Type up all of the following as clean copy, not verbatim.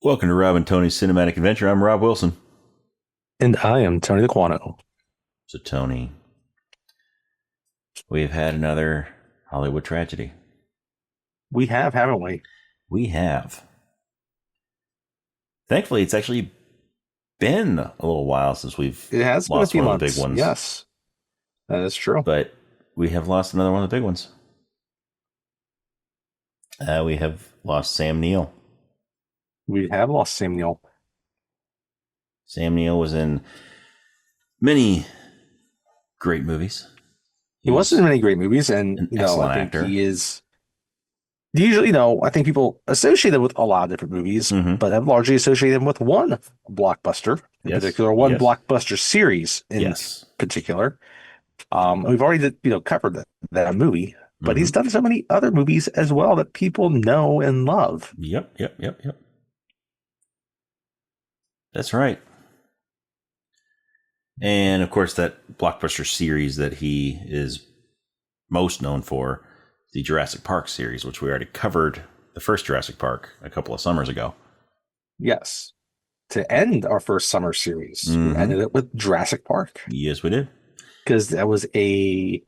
Welcome to Rob and Tony's Cinematic Adventure. I'm Rob Wilson. And I am Tony Aquano. So, Tony, we've had another Hollywood tragedy. We have, haven't we? We have. Thankfully, it's actually been a little while since we've It has been a lost few one months. of the big ones. Yes, that is true. But we have lost another one of the big ones. We have lost Sam Neill. We have lost Sam Neill. Sam Neill was in many great movies. He wasn't in many great movies, and an I think actor. he is usually, I think people associate him with a lot of different movies, but have largely associated him with one blockbuster in particular, one blockbuster series in particular. We've already covered that movie, but he's done so many other movies as well that people know and love. Yep. That's right. And of course, that blockbuster series that he is most known for, the Jurassic Park series, which we already covered the first Jurassic Park a couple of summers ago. Yes. To end our first summer series, we ended it with Jurassic Park. Yes, we did. Because that was a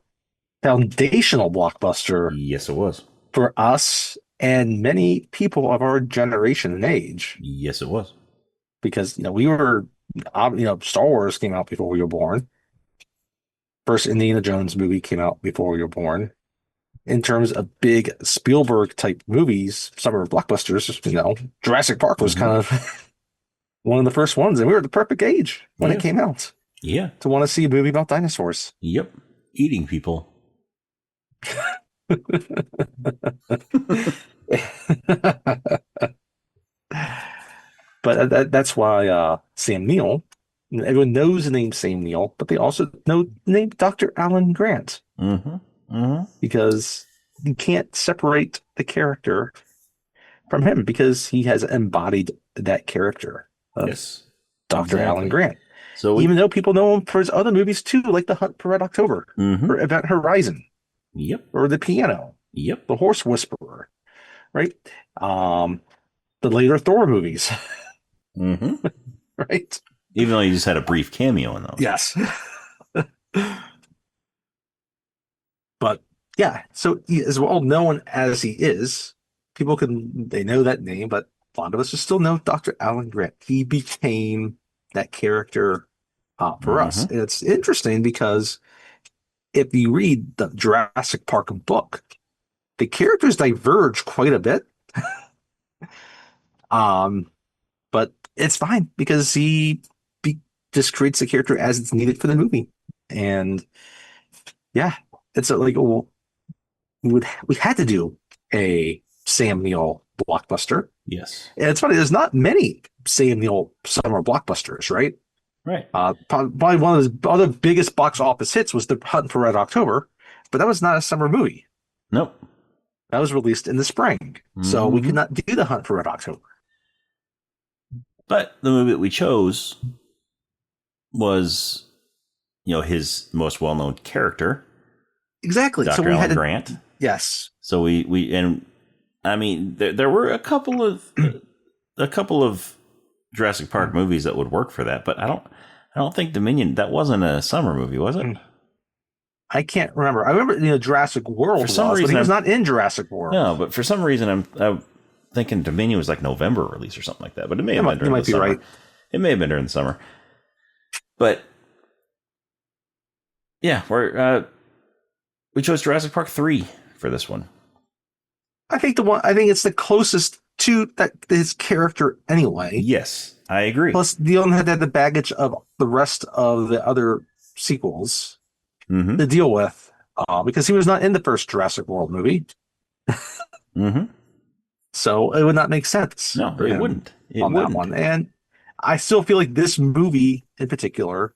foundational blockbuster. Yes, it was. For us and many people of our generation and age. Yes, it was. Because, we were, Star Wars came out before we were born. First Indiana Jones movie came out before we were born. In terms of big Spielberg type movies, summer blockbusters, Jurassic Park was kind of one of the first ones. And we were the perfect age when it came out. Yeah. To want to see a movie about dinosaurs. Yep. Eating people. But that's why Sam Neill, everyone knows the name Sam Neill, but they also know the name Dr. Alan Grant. Because you can't separate the character from him because he has embodied that character of Dr. Alan Grant. So even though people know him for his other movies too, like The Hunt for Red October, or Event Horizon, or The Piano, The Horse Whisperer, right? The later Thor movies. Right? Even though he just had a brief cameo in those. Yes. But yeah, so he, as well known as he is, they know that name, but a lot of us just still know Dr. Alan Grant. He became that character for us. And it's interesting because if you read the Jurassic Park book, the characters diverge quite a bit. But it's fine because he just creates the character as it's needed for the movie. And yeah, it's we had to do a Sam Neill blockbuster. Yes. And it's funny, there's not many Sam Neill summer blockbusters, right? Right. Probably one of his other biggest box office hits was The Hunt for Red October, but that was not a summer movie. Nope. That was released in the spring. So we could not do The Hunt for Red October. But the movie that we chose was, his most well-known character. Exactly. Dr. Alan Grant. Yes. So there were a couple of Jurassic Park movies that would work for that, but I don't think Dominion, that wasn't a summer movie, was it? I can't remember. I remember, Jurassic World for some reason, but he was not in Jurassic World. No, but for some reason I'm thinking Dominion was like November release or something like that, but it may have been during the summer. Right. It may have been during the summer. But yeah, we chose Jurassic Park 3 for this one. I think it's the closest to his character anyway. Yes, I agree. Plus, you don't have to have the baggage of the rest of the other sequels to deal with, because he was not in the first Jurassic World movie. So it would not make sense. No, it wouldn't. That one. And I still feel like this movie in particular,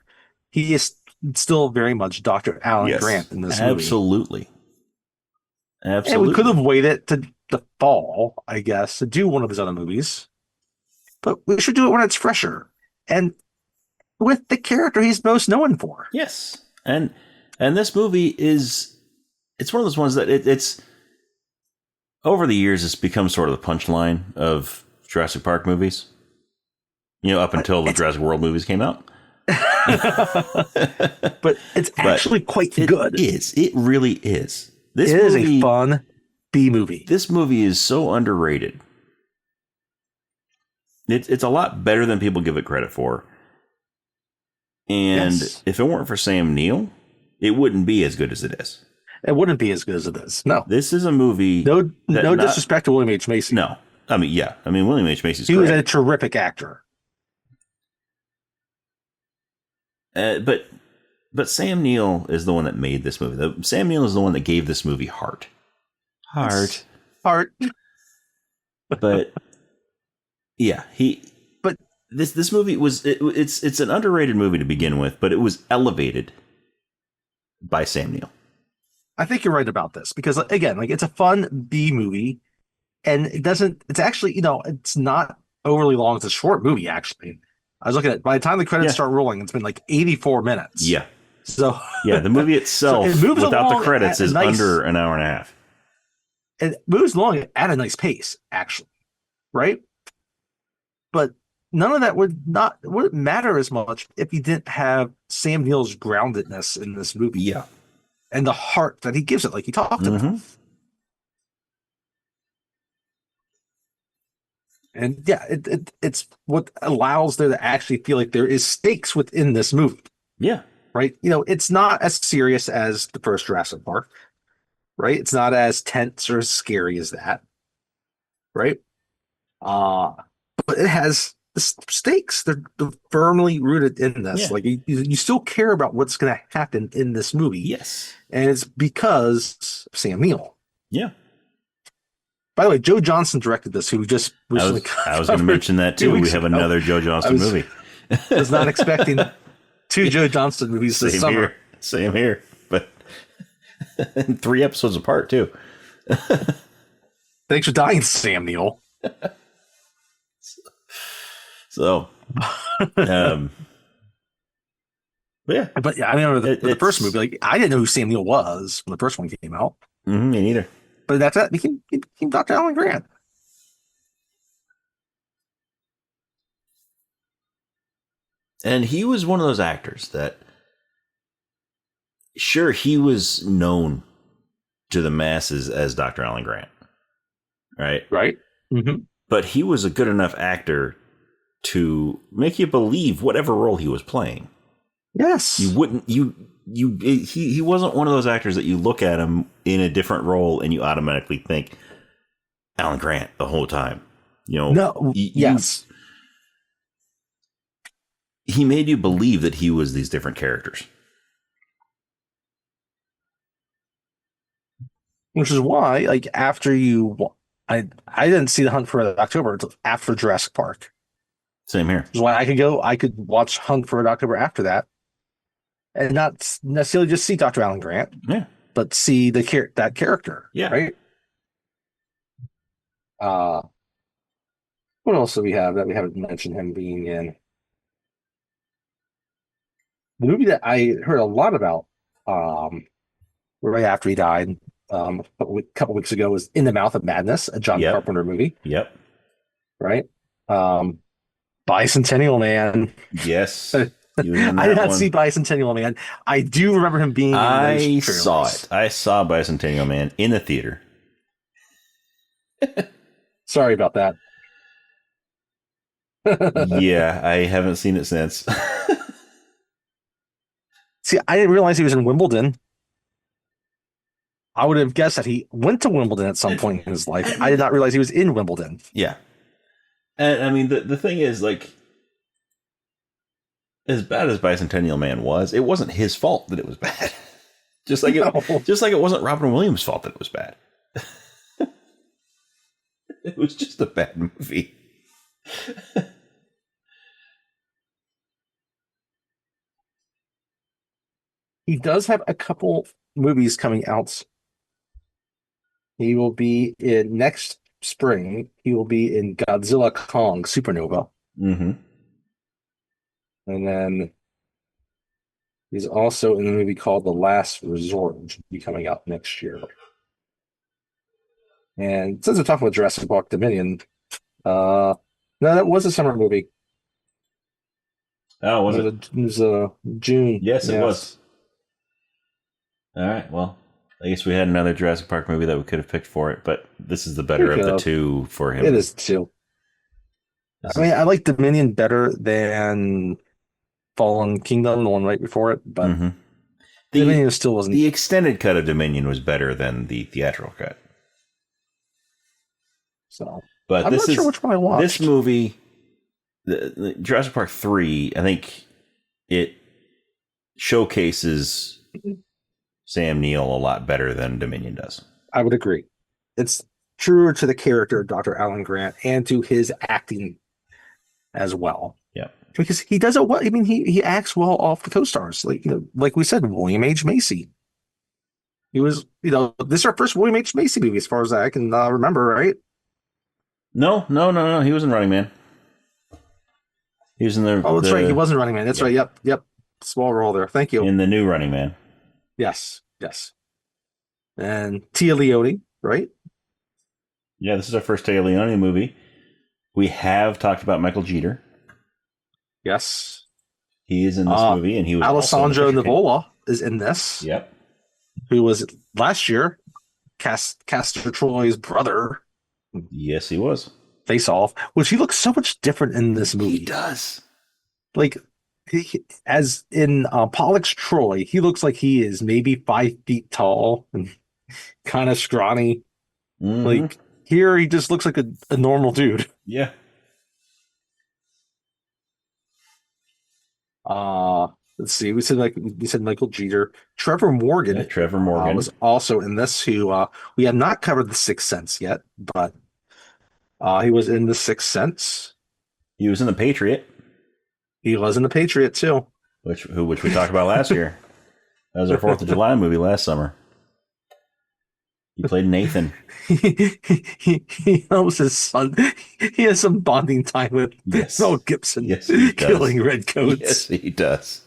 he is still very much Dr. Alan Grant in this movie. Absolutely. And we could have waited to the fall, I guess, to do one of his other movies. But we should do it when it's fresher. And with the character he's most known for. Yes. And this movie it's one of those ones that it's over the years, it's become sort of the punchline of Jurassic Park movies. Up until the Jurassic World movies came out. But it's actually quite good. It is. It really is. It is a fun B movie. This movie is so underrated. It's a lot better than people give it credit for. And if it weren't for Sam Neill, it wouldn't be as good as it is. It wouldn't be as good as it is. No. This is a movie. No disrespect to William H. Macy. No. I mean, yeah. I mean, William H. Macy's great. He was a terrific actor. But Sam Neill is the one that made this movie. Sam Neill is the one that gave this movie heart. Heart. But yeah, But this movie was it's an underrated movie to begin with, but it was elevated by Sam Neill. I think you're right about this because again, like it's a fun B movie, and it's actually it's not overly long. It's a short movie actually. I was looking at by the time the credits start rolling, it's been like 84 minutes. Yeah. So yeah, the movie itself without the credits is under an hour and a half. It moves along at a nice pace, actually, right? But none of that wouldn't matter as much if you didn't have Sam Neill's groundedness in this movie. Yeah. And the heart that he gives it, like he talked about. And yeah, it's what allows there to actually feel like there is stakes within this movie. Yeah. Right? It's not as serious as the first Jurassic Park. Right? It's not as tense or as scary as that. Right? But it has stakes. They're firmly rooted in this. Yeah. Like you still care about what's going to happen in this movie. Yes. And it's because of Sam Neill. Yeah. By the way, Joe Johnston directed this, who just recently I was going to mention that too. We have another Joe Johnston movie. I was not expecting two Joe Johnston movies this summer. Same here. But 3 episodes apart too. Thanks for dying, Sam Neill. So, yeah. But yeah, I remember the first movie. Like, I didn't know who Sam Neill was when the first one came out. Me neither. But that's it. He became Dr. Alan Grant. And he was one of those actors that, sure, he was known to the masses as Dr. Alan Grant. Right? Right. Mm-hmm. But he was a good enough actor to make you believe whatever role he was playing. Yes. He wasn't one of those actors that you look at him in a different role and you automatically think Alan Grant the whole time. No. Yes. He made you believe that he was these different characters. Which is why, like, after I didn't see The Hunt for Red October until after Jurassic Park. Same here. Which is why I could watch Hunt for Red October after that. And not necessarily just see Dr. Alan Grant, but see that character, right? What else do we have that we haven't mentioned him being in? The movie that I heard a lot about right after he died a couple weeks ago was In the Mouth of Madness, a John Carpenter movie. Yep. Right? Bicentennial Man. Yes. I did not see Bicentennial Man. I do remember him being in those trailers. Saw it. I saw Bicentennial Man in the theater. Sorry about that. Yeah, I haven't seen it since. See, I didn't realize he was in Wimbledon. I would have guessed that he went to Wimbledon at some point in his life. I did not realize he was in Wimbledon. Yeah. And I mean, the thing is, like, as bad as Bicentennial Man was, it wasn't his fault that it was bad. just like it wasn't Robin Williams' fault that it was bad. It was just a bad movie. He does have a couple movies coming out. He will be in next spring. He will be in Godzilla Kong Supernova. Mm-hmm. And then he's also in a movie called The Last Resort, which will be coming out next year. And since we're talking about Jurassic Park Dominion, No, that was a summer movie. Oh, was it? It was June. Yes, it was. Yes. All right. Well, I guess we had another Jurassic Park movie that we could have picked for it, but this is the We better of could the have. two for It him. is too. This I mean, is I like Dominion better than Fallen Kingdom, the one right before it, but hmm the Dominion still wasn't. the extended cut of Dominion was better than the theatrical cut. So But I'm this not sure is which one I this watched. movie, the Jurassic Park 3. I think it showcases Sam Neill a lot better than Dominion does. I would agree. It's truer to the character of Dr. Alan Grant and to his acting as well. Yeah. Because he does it well. I mean, he acts well off the co-stars. Like, like we said, William H. Macy. He was, this is our first William H. Macy movie, as far as I can remember, right? No. He was in Running Man. He was in Oh, that's right. He wasn't Running Man. That's right. Yep. Small role there. Thank you. in the new Running Man. Yes. And Tia Leone, right? Yeah, this is our first Taya Leone movie. We have talked about Michael Jeter. Yes. He is in this movie, and he was Alessandro Nivola is in this. Yep. Who was last year Castor Troy's brother. Yes, he was. Face Off, which he looks so much different in this movie. He does. Like, as in Pollock's Troy, he looks like he is maybe 5 feet tall and kind of scrawny. Mm-hmm. Like, here he just looks like a normal dude. Yeah. Let's see. We said Michael Jeter. Trevor Morgan. Yeah, Trevor Morgan was also in this. Who we have not covered The Sixth Sense yet, but he was in The Sixth Sense. He was in The Patriot. He was in The Patriot too, which we talked about last year. That was our 4th of July movie last summer. He played Nathan. he helps his son. He has some bonding time with Mel Gibson. Yes, he does. Killing redcoats. Yes, he does.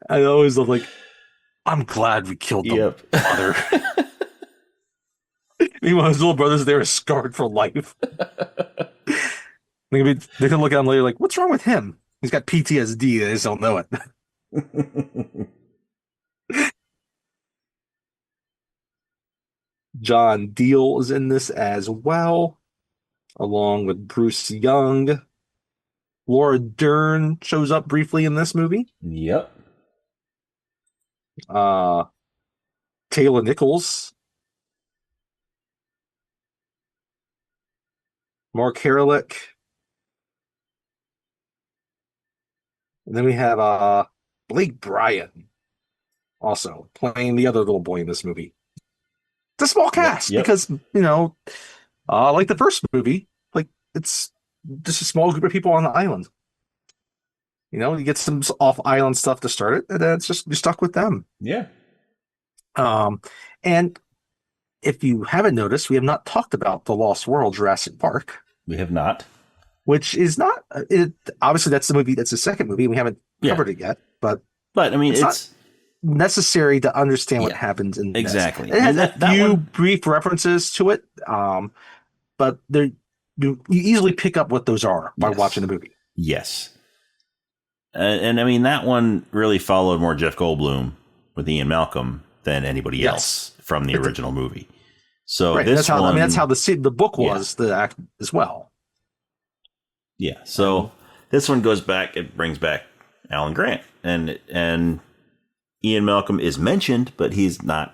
I always love, like, I'm glad we killed the mother. Meanwhile, his little brother's there is scarred for life. They can look at him later like, what's wrong with him? He's got PTSD. They just don't know it. John Deal is in this as well, along with Bruce Young. Laura Dern shows up briefly in this movie. Yep. Taylor Nichols. Mark Herlick. And then we have Blake Bryan also playing the other little boy in this movie. It's a small cast because, like the first movie, like, it's just a small group of people on the island. You get some off-island stuff to start it, and then it's just you're stuck with them. Yeah. And if you haven't noticed, we have not talked about The Lost World, Jurassic Park. We have not. Which is not it. Obviously, that's the movie. That's the second movie. We haven't covered it yet, but I mean, it's not necessary to understand what happens in exactly. This. It has a few brief references to it, but you easily pick up what those are by watching the movie. Yes. And I mean, that one really followed more Jeff Goldblum with Ian Malcolm than anybody else from the original movie. So this one, that's how the book was, the act as well. Yeah. So this one goes back. It brings back Alan Grant, and Ian Malcolm is mentioned, but he's not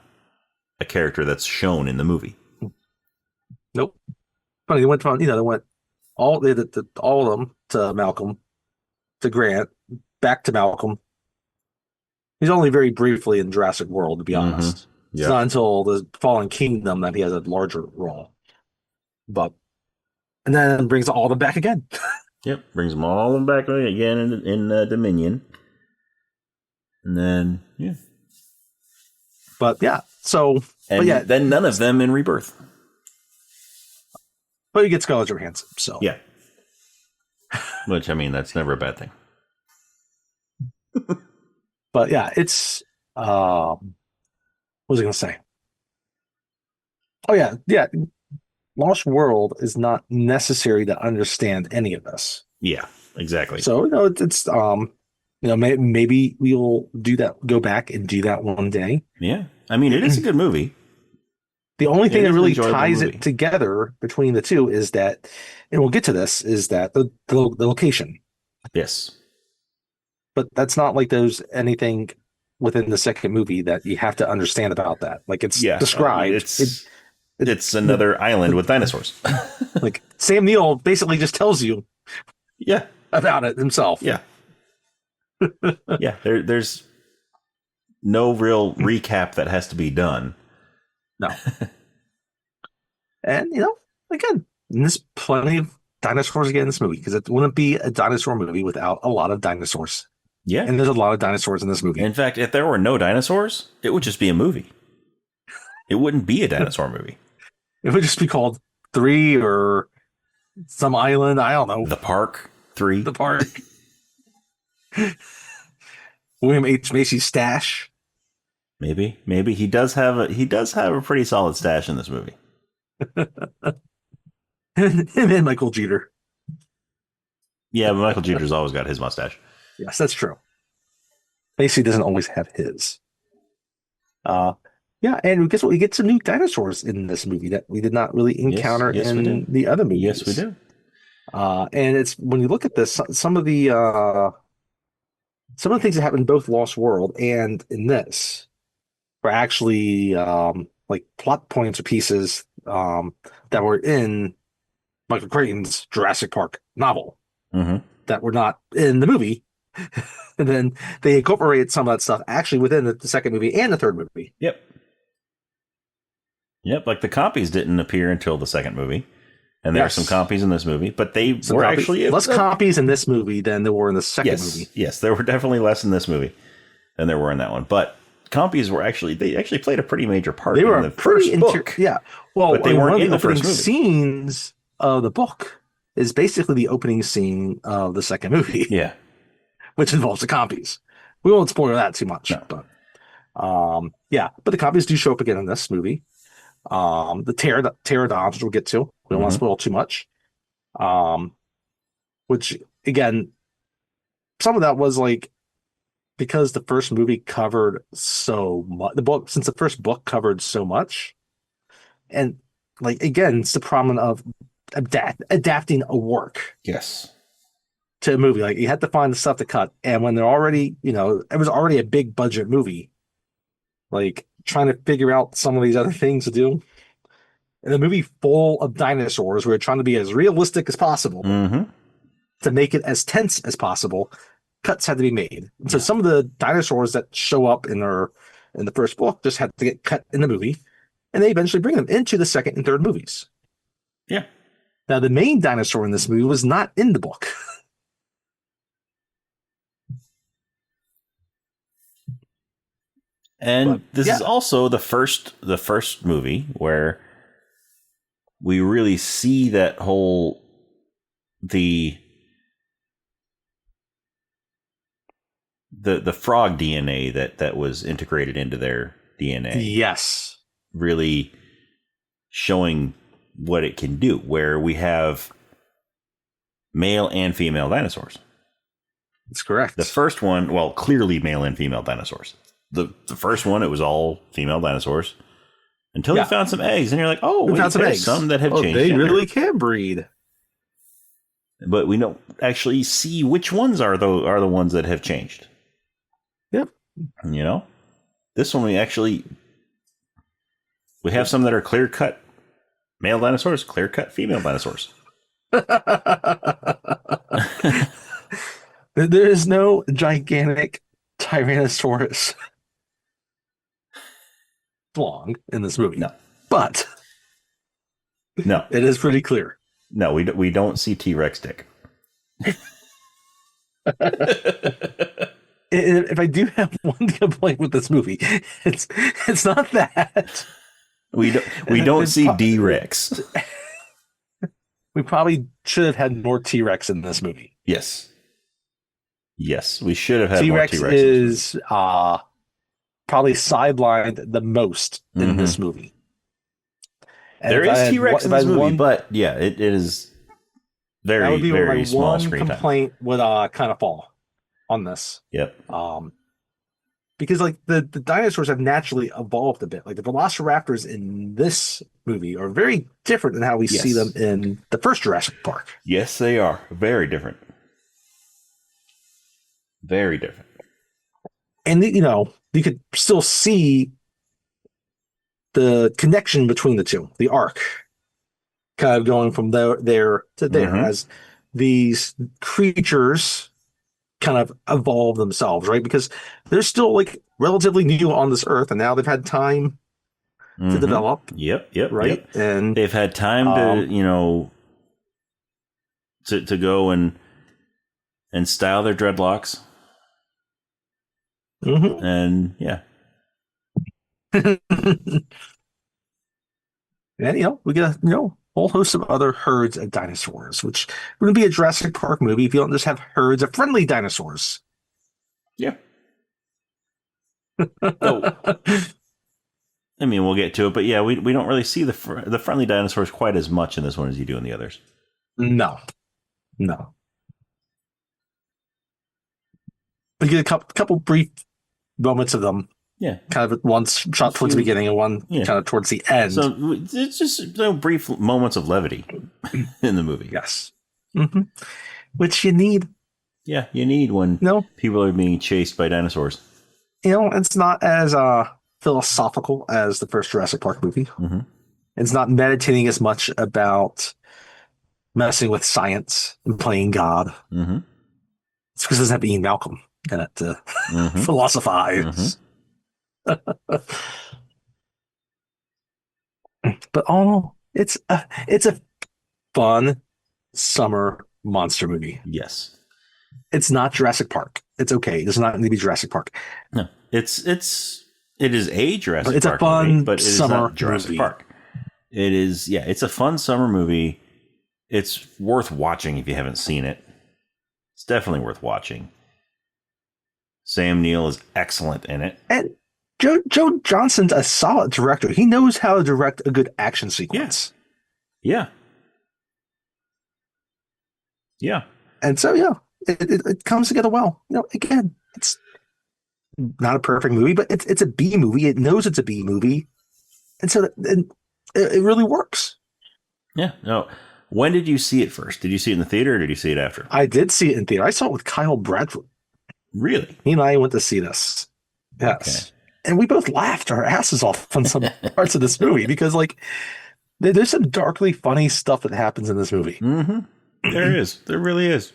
a character that's shown in the movie. Nope. Funny, they went all of them to Malcolm, to Grant, back to Malcolm. He's only very briefly in Jurassic World, to be honest. It's not until the Fallen Kingdom that he has a larger role. And then brings all of them back again. Yep, brings them all back again in Dominion. And then, then none of them in Rebirth. But you get Scarlett Johansson, so. Yeah. Which, I mean, that's never a bad thing. But yeah, it's, what was I going to say? Oh, yeah. Lost World is not necessary to understand any of this. Yeah, exactly. So, maybe we'll do that, go back and do that one day. Yeah. I mean, it is a good movie. The only thing It that is an really enjoyable ties movie. it together between the two is that, and we'll get to this, is that the location. Yes. But that's not like there's anything within the second movie that you have to understand about that. Like it's Yeah. described. It's another island with dinosaurs. Like Sam Neill basically just tells you Yeah. about it himself. Yeah. Yeah. There's no real recap that has to be done. No. And again, there's plenty of dinosaurs again in this movie because it wouldn't be a dinosaur movie without a lot of dinosaurs. Yeah. And there's a lot of dinosaurs in this movie. In fact, if there were no dinosaurs, it would just be a movie. It wouldn't be a dinosaur movie. It would just be called 3 or some island. I don't know. The Park 3. The Park. William H. Macy's stash. Maybe he does have a pretty solid stash in this movie. Him and Michael Jeter. Yeah, but Michael Jeter's always got his mustache. Yes, that's true. Macy doesn't always have his. Yeah, and guess what? We get some new dinosaurs in this movie that we did not really encounter in the other movies. Yes, we do. And it's when you look at this, some of the things that happen in both Lost World and in this were actually like plot points or pieces that were in Michael Crichton's Jurassic Park novel that were not in the movie. And then they incorporated some of that stuff actually within the second movie and the third movie. Yep, like the compies didn't appear until the second movie. And there are some compies in this movie, but they were actually less compies in this movie than there were in the second movie. Yes, there were definitely less in this movie than there were in that one. But compies were actually played a pretty major part in the first book. Yeah. Well, but they weren't in the first movie. Scenes of the book is basically the opening scene of the second movie. Yeah. Which involves the compies. We won't spoil that too much. No. But but the compies do show up again in this movie. The pterodons, which we'll get to. We don't want to spoil too much. Which again, some of that was like because the first movie covered so much. Since the first book covered so much, and like again, it's the problem of adapting a work. Yes. To a movie, like you had to find the stuff to cut, and when they're already, it was already a big budget movie. Like trying to figure out some of these other things to do. In a movie full of dinosaurs, we're trying to be as realistic as possible to make it as tense as possible. Cuts had to be made. So some of the dinosaurs that show up in the first book just had to get cut in the movie, and they eventually bring them into the second and third movies. Yeah. Now the main dinosaur in this movie was not in the book. And this is also the first movie where we really see that whole the frog DNA that was integrated into their DNA. Yes. Really showing what it can do, where we have male and female dinosaurs. That's correct. The first one, well, clearly male and female dinosaurs. The first one, it was all female dinosaurs until you found some eggs, and you're like, "Oh, we found some eggs. Some that have changed. They really can breed." But we don't actually see which ones are the ones that have changed. Yep. This one we have some that are clear cut male dinosaurs, clear cut female dinosaurs. There is no gigantic Tyrannosaurus long in this movie. No. But no, it is pretty clear. No, we don't see T-Rex dick. If I do have one complaint with this movie, it's not that. We don't see D-Rex. We probably should have had more T-Rex in this movie. Yes, we should have had T-Rex more T-Rex. Is probably sidelined the most in this movie. And there is T-Rex in this movie, but yeah, it is very, that would be very my small one screen complaint would kind of fall on this. Yep. Because like the dinosaurs have naturally evolved a bit. Like the velociraptors in this movie are very different than how we see them in the first Jurassic Park. Yes, they are. Very different. Very different. And you could still see the connection between the two, the arc, kind of going from there to there as these creatures kind of evolve themselves, right? Because they're still like relatively new on this earth, and now they've had time to develop. Yep. Right. Yep. And they've had time to go and style their dreadlocks. And yeah. And we get a whole host of other herds of dinosaurs, which wouldn't be a Jurassic Park movie if you don't just have herds of friendly dinosaurs. Yeah. Oh. I mean, we'll get to it, but yeah, we don't really see the friendly dinosaurs quite as much in this one as you do in the others. No. We get a couple brief moments of them. Yeah. Kind of one shot towards the beginning and one kind of towards the end. So it's just brief moments of levity in the movie. Yes. Which you need. Yeah, you need when people are being chased by dinosaurs. It's not as philosophical as the first Jurassic Park movie. It's not meditating as much about messing with science and playing God. It's because it doesn't have Ian Malcolm in it to philosophize. But all it's a fun summer monster movie. Yes. It's not Jurassic Park. It's okay. It does not need to be Jurassic Park. No. It is a Jurassic Park a fun movie, but it is not Jurassic movie. Park. It is, it's a fun summer movie. It's worth watching if you haven't seen it. It's definitely worth watching. Sam Neill is excellent in it. And Joe Johnston's a solid director. He knows how to direct a good action sequence. Yeah. And so, it comes together well. Again, it's not a perfect movie, but it's a B movie. It knows it's a B movie. And so it really works. Yeah. No. When did you see it first? Did you see it in the theater or did you see it after? I did see it in theater. I saw it with Kyle Bradford. Really? He and I went to see this. Yes. Okay. And we both laughed our asses off on some parts of this movie because, like, there's some darkly funny stuff that happens in this movie. There is. There really is.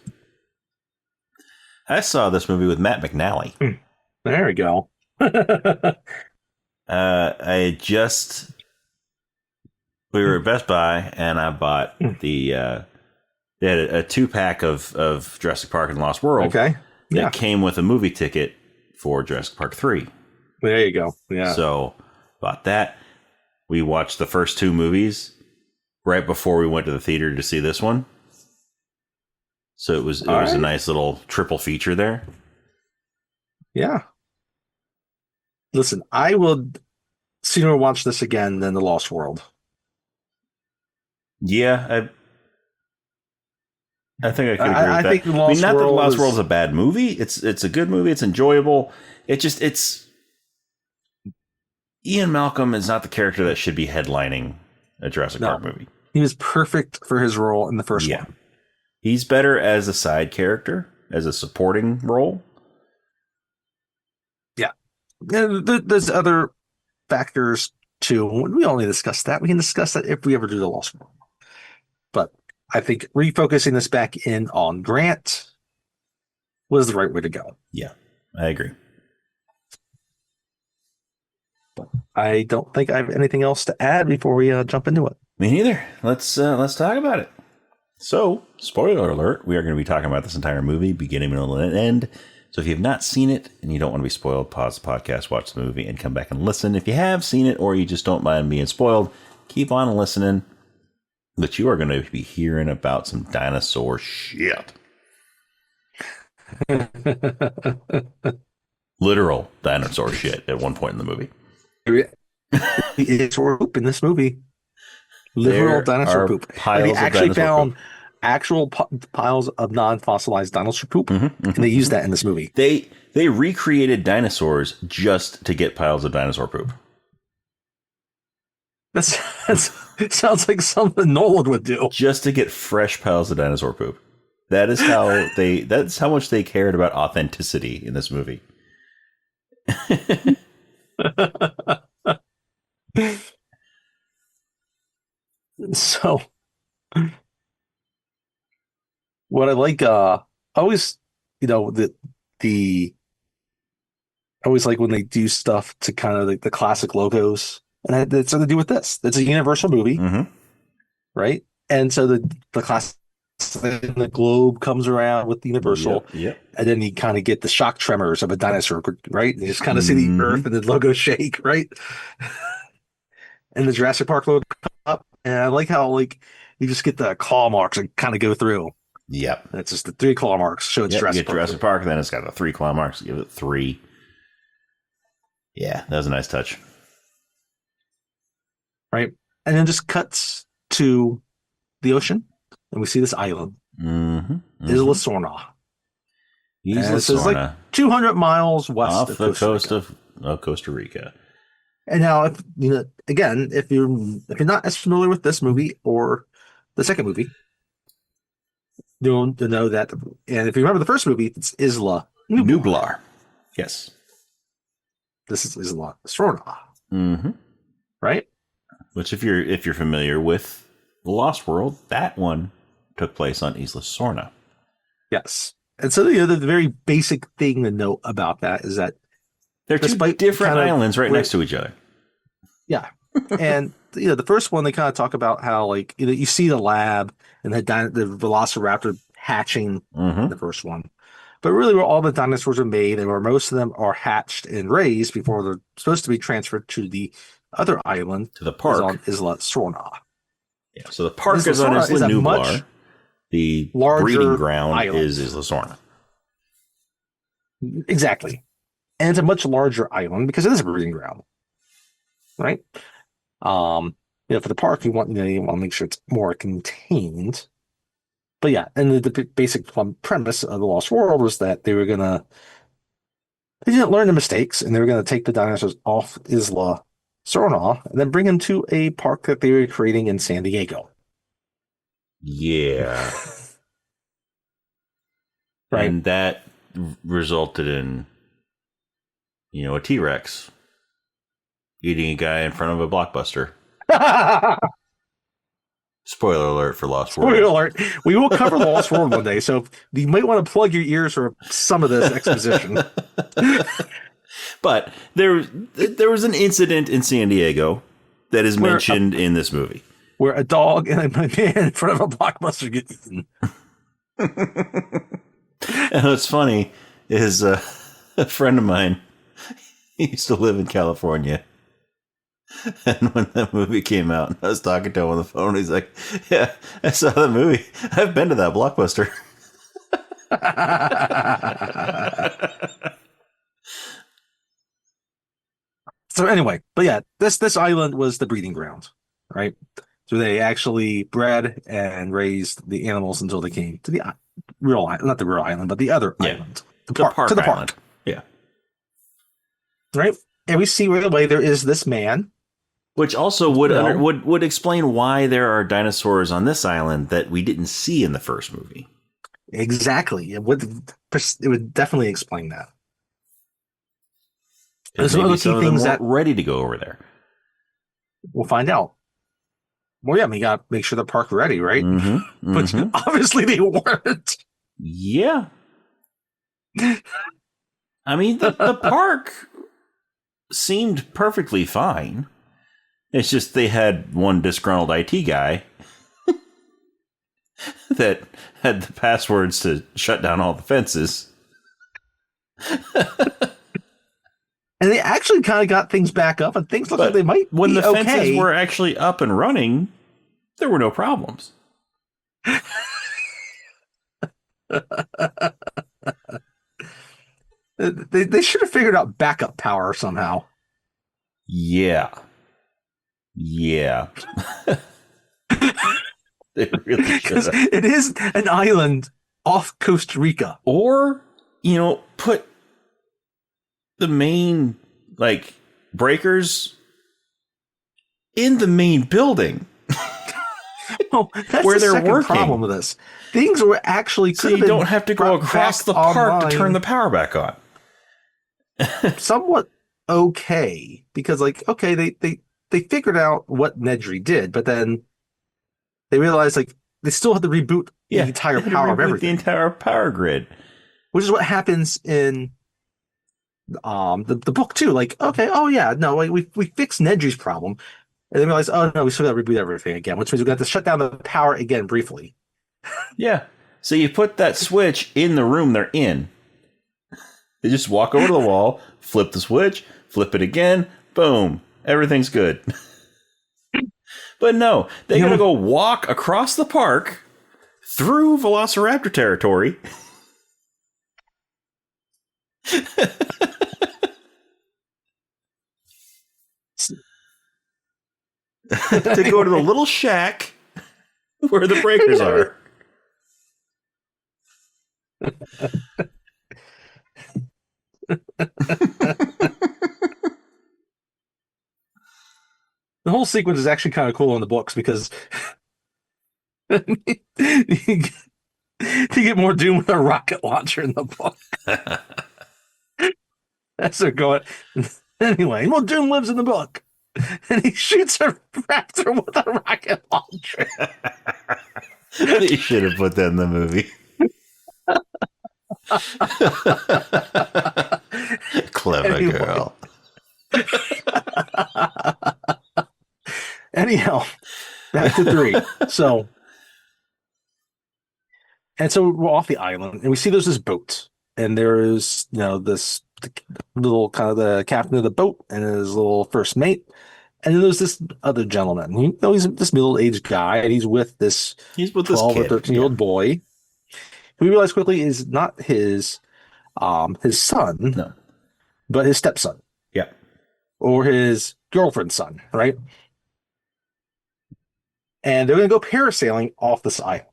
I saw this movie with Matt McNally. There we go. We were at Best Buy and I bought they had a 2-pack of Jurassic Park and Lost World. Okay. That came with a movie ticket for Jurassic Park 3. There you go. Yeah. So bought that. We watched the first 2 movies right before we went to the theater to see this one. So it was a nice little triple feature there. Yeah. Listen, I would sooner watch this again than The Lost World. Yeah, I think I could agree with that. I think not that The Lost World is a bad movie. It's a good movie. It's enjoyable. It's Ian Malcolm is not the character that should be headlining a Jurassic Park movie. He was perfect for his role in the first one. He's better as a side character, as a supporting role. Yeah. There's other factors too. We only discuss that. We can discuss that if we ever do The Lost World. But I think refocusing this back in on Grant was the right way to go. Yeah, I agree. But I don't think I have anything else to add before we jump into it. Me neither. Let's talk about it. So, spoiler alert, we are going to be talking about this entire movie, beginning, middle, and end. So if you have not seen it and you don't want to be spoiled, pause the podcast, watch the movie, and come back and listen. If you have seen it or you just don't mind being spoiled, keep on listening. But you are going to be hearing about some dinosaur shit. Literal dinosaur shit at one point in the movie. It's in this movie. Literal There dinosaur are poop. And they piles of actually dinosaur poop. found actual piles of non-fossilized dinosaur poop, and they used that in this movie. They recreated dinosaurs just to get piles of dinosaur poop. That's it sounds like something Nolan would do. Just to get fresh piles of dinosaur poop. That's how much they cared about authenticity in this movie. So what I like, always, the I always like when they do stuff to kind of like the classic logos, and that's something to do with this. It's a Universal movie, Mm-hmm. right? And so the class, the globe comes around with Universal, Yep. and then you kind of get the shock tremors of a dinosaur, right? You just kind of see the Mm-hmm. Earth and the logo shake, right? And the Jurassic Park logo come up, and I like how like you just get the claw marks and kind of go through. Yep. And it's just the three claw marks show it's Yep. You Jurassic get Park. Jurassic Park, then it's got the 3 claw marks. Give it 3. Yeah, that was a nice touch. Right? And then just cuts to the ocean, and we see this island, Isla Sorna. Isla And this is like Sorna, 200 miles west off of the Costa coast Rica. of Costa Rica. And now, if again, if you're not as familiar with this movie or the second movie, you'll know that. And if you remember the first movie, it's Isla Nublar. Nublar. Yes. This is Isla Sorna, Mm-hmm. right? Which, if you're familiar with The Lost World, that one took place on Isla Sorna. Yes. And so the very basic thing to note about that is that they're two different kind of islands right next to each other. Yeah. And the first one they kind of talk about how like you see the lab and the velociraptor hatching in the first one. But really where all the dinosaurs are made and where most of them are hatched and raised before they're supposed to be transferred to the other island, to the park, is on Isla Sorna. Yeah, so the park is on Isla Nublar. The breeding ground island. is Isla Sorna. Exactly. And it's a much larger island because it is a breeding ground. Right? For the park, you want to make sure it's more contained. But yeah, and the basic premise of the Lost World was that they didn't learn the mistakes, and they were gonna take the dinosaurs off Isla Sorna and then bring them to a park that they were creating in San Diego. Yeah. Right. And that resulted in, a T-Rex eating a guy in front of a Blockbuster. Spoiler alert for Lost World. Spoiler alert. We will cover the Lost World one day, so you might want to plug your ears for some of this exposition. But there was an incident in San Diego that is mentioned in this movie. Where a dog and a man in front of a Blockbuster get eaten. And what's funny is a friend of mine, he used to live in California. And when that movie came out, I was talking to him on the phone. He's like, "Yeah, I saw the movie. I've been to that Blockbuster." So anyway, but yeah, this island was the breeding ground, right? So they actually bred and raised the animals until they came to the real island, not the real island, but the other island, the park island. Yeah, right. And we see right away there is this man. Which also would explain why there are dinosaurs on this island that we didn't see in the first movie. Exactly. It would definitely explain that. There's maybe some of them weren't ready to go over there. We'll find out. Well, yeah, we got to make sure the park's ready, right? But obviously they weren't. Yeah. I mean, the park seemed perfectly fine. It's just they had one disgruntled IT guy that had the passwords to shut down all the fences. And they actually kind of got things back up, and things look like they might when be the fences were actually up and running, there were no problems. They should have figured out backup power somehow. Yeah. They really should Because have. it is an island off Costa Rica. Or, put the main, like, breakers in the main building. Oh, that's where the they're second working. problem with this. Things were actually So you don't have to go across the park to turn the power back on. Somewhat okay, because they figured out what Nedry did, but then they realized they still have to reboot the entire power of everything. The entire power grid. Which is what happens in the book too. We fixed Nedry's problem. And they realize, oh no, we still got to reboot everything again, which means we got to shut down the power again briefly. Yeah. So you put that switch in the room they're in. They just walk over to the wall, flip the switch, flip it again, boom, everything's good. But no, they gotta go walk across the park through velociraptor territory. To go to the little shack where the breakers are. The whole sequence is actually kind of cool in the books because you get more Doom with a rocket launcher in the book. As they're going. Anyway, more Doom lives in the book. And he shoots a raptor with a rocket launcher. They should have put that in the movie. Clever girl. Anyhow, back to 3. So we're off the island, and we see there's this boat, and there's this little kind of the captain of the boat and his little first mate, and then there's this other gentleman. He's this middle-aged guy, and he's with this 12 or 13-year-old boy, who we realize quickly is not his son, but his stepson. Yeah, or his girlfriend's son, right? And they're going to go parasailing off this island.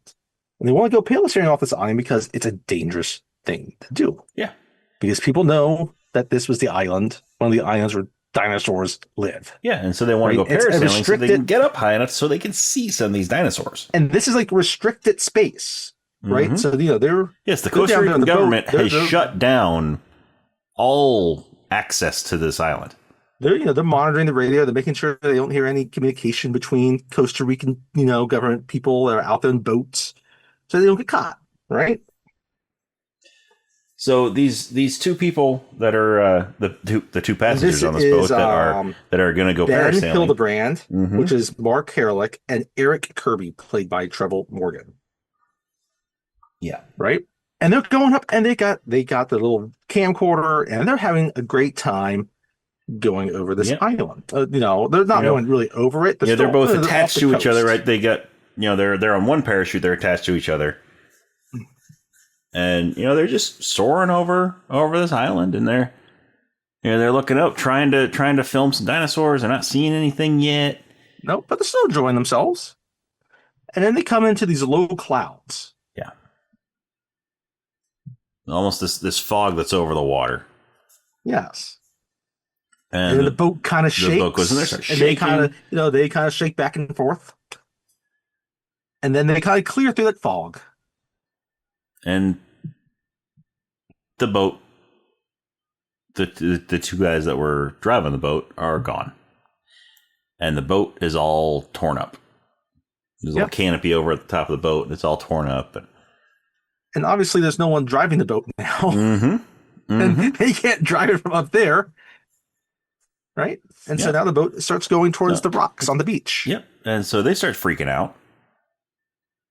And they want to go parasailing off this island because it's a dangerous thing to do. Yeah. Because people know that this was the island, one of the islands where dinosaurs live. Yeah, and so they want to go parasailing so they can get up high enough so they can see some of these dinosaurs. And this is restricted space, right? Mm-hmm. So, they're... Yes, the Costa Rican government has shut down all access to this island. They're monitoring the radio. They're making sure they don't hear any communication between Costa Rican, government people that are out there in boats, so they don't get caught, right? So these two people that are the two passengers on this boat that are going to go Ben parasailing. Hildebrand, which is Mark Herlick, and Eric Kirby, played by Trevor Morgan. Yeah, right. And they're going up, and they got the little camcorder, and they're having a great time going over this island. They're not going really over it. They're both attached to each other, right? They got, they're on one parachute. They're attached to each other, and they're just soaring over this island, and they're looking up, trying to film some dinosaurs. They're not seeing anything yet. Nope, but they're still enjoying themselves. And then they come into these low clouds. Yeah, almost this fog that's over the water. Yes. And the boat kind of shakes. The boat goes in there, starts shaking. They kind of shake back and forth. And then they kind of clear through that fog. And the boat, the two guys that were driving the boat are gone. And the boat is all torn up. There's a little canopy over at the top of the boat, and it's all torn up. And obviously there's no one driving the boat now. Mm-hmm. And they can't drive it from up there. Right? And so now the boat starts going towards the rocks on the beach. Yep. And so they start freaking out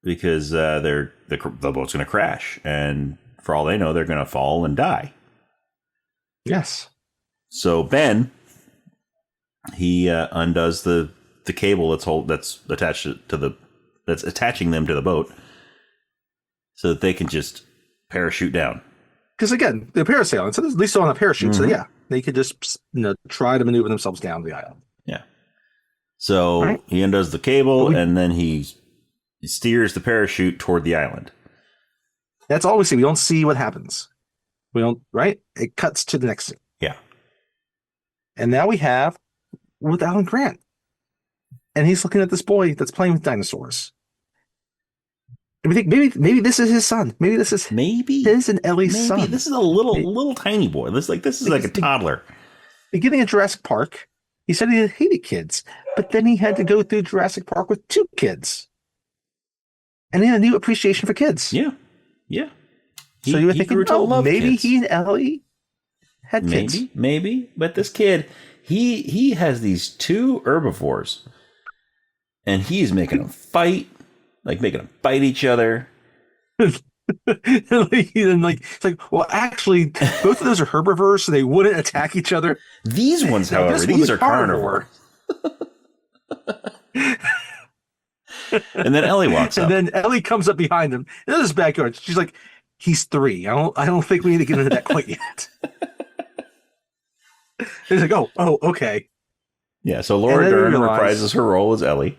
because the boat's going to crash. And for all they know, they're going to fall and die. Yes. So Ben, he undoes the cable that's attached that's attaching them to the boat so that they can just parachute down. Because again, they're parasailing, so at least they're on a parachute. Mm-hmm. So they could just try to maneuver themselves down the island. Yeah. So he undoes the cable, and then he steers the parachute toward the island. That's all we see. We don't see what happens. We don't, right? It cuts to the next scene. Yeah. And now we have with Alan Grant. And he's looking at this boy that's playing with dinosaurs. And we think maybe this is his son. Maybe this is his and Ellie's son. This is a little tiny boy. This is like a toddler. Beginning of Jurassic Park, he said he hated kids, but then he had to go through Jurassic Park with 2 kids. And he had a new appreciation for kids. Yeah. Yeah. So you were thinking, maybe kids. He and Ellie had kids. Maybe. But this kid, he has these 2 herbivores. And he's making them fight, making them bite each other. It's like, well, actually, both of those are herbivores, so they wouldn't attack each other. These ones, however, these are carnivore. And then Ellie walks up. And then Ellie comes up behind him in his backyard. She's like, he's 3. I don't think we need to get into that quite yet. He's like, oh, okay. Yeah, so Laura Dern reprises her role as Ellie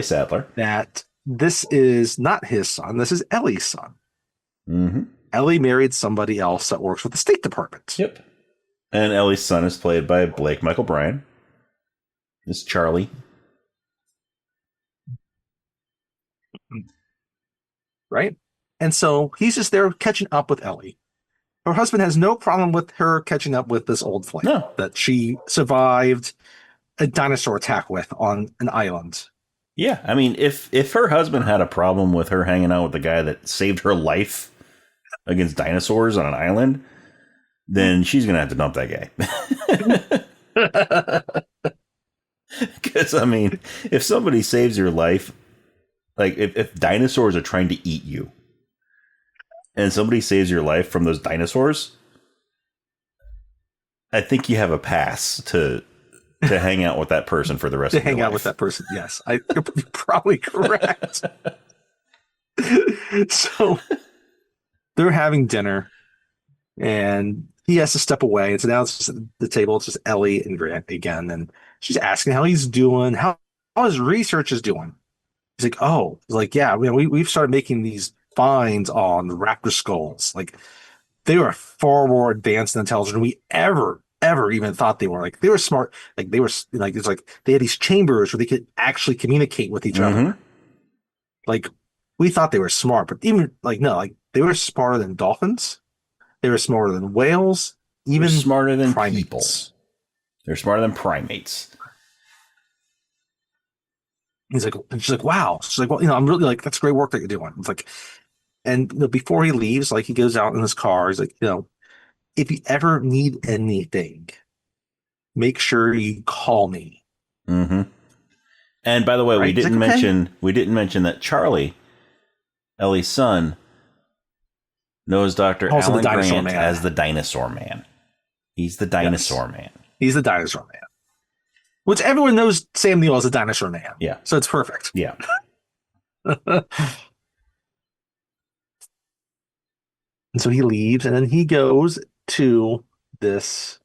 Sattler. That this is not his son. This is Ellie's son. Mm-hmm. Ellie married somebody else that works with the State Department. Yep. And Ellie's son is played by Blake Michael Bryan. This is Charlie. Right? And so he's just there catching up with Ellie. Her husband has no problem with her catching up with this old flame that she survived a dinosaur attack with on an island. Yeah, I mean, if her husband had a problem with her hanging out with the guy that saved her life against dinosaurs on an island, then she's going to have to dump that guy. Because, I mean, if somebody saves your life, like if dinosaurs are trying to eat you and somebody saves your life from those dinosaurs, I think you have a pass to hang out with that person for the rest of your life. To hang out with that person, yes. You're probably correct. So they're having dinner, and he has to step away. And so now it's just at the table. It's just Ellie and Grant again. And she's asking how he's doing, how his research is doing. He's like, yeah, we've started making these finds on the raptor skulls. Like, they were far more advanced and intelligent than we ever even thought they were. Like, they were smart. Like, they were like, it's like they had these chambers where they could actually communicate with each other. Like, we thought they were smart, but even they were smarter than dolphins. They were smarter than whales. Even smarter than primates. People. They're smarter than primates. He's like, and she's like, wow. She's like, well, I'm really that's great work that you're doing. It's like, and before he leaves, he goes out in his car. He's like, if you ever need anything, make sure you call me. Mm-hmm. And by the way, we didn't mention that Charlie, Ellie's son, knows Dr. Alan Grant as the Dinosaur Man. He's the Dinosaur Man. He's the Dinosaur Man. Which everyone knows Sam Neill as a Dinosaur Man. Yeah. So it's perfect. Yeah. And so he leaves, and then he goes to this.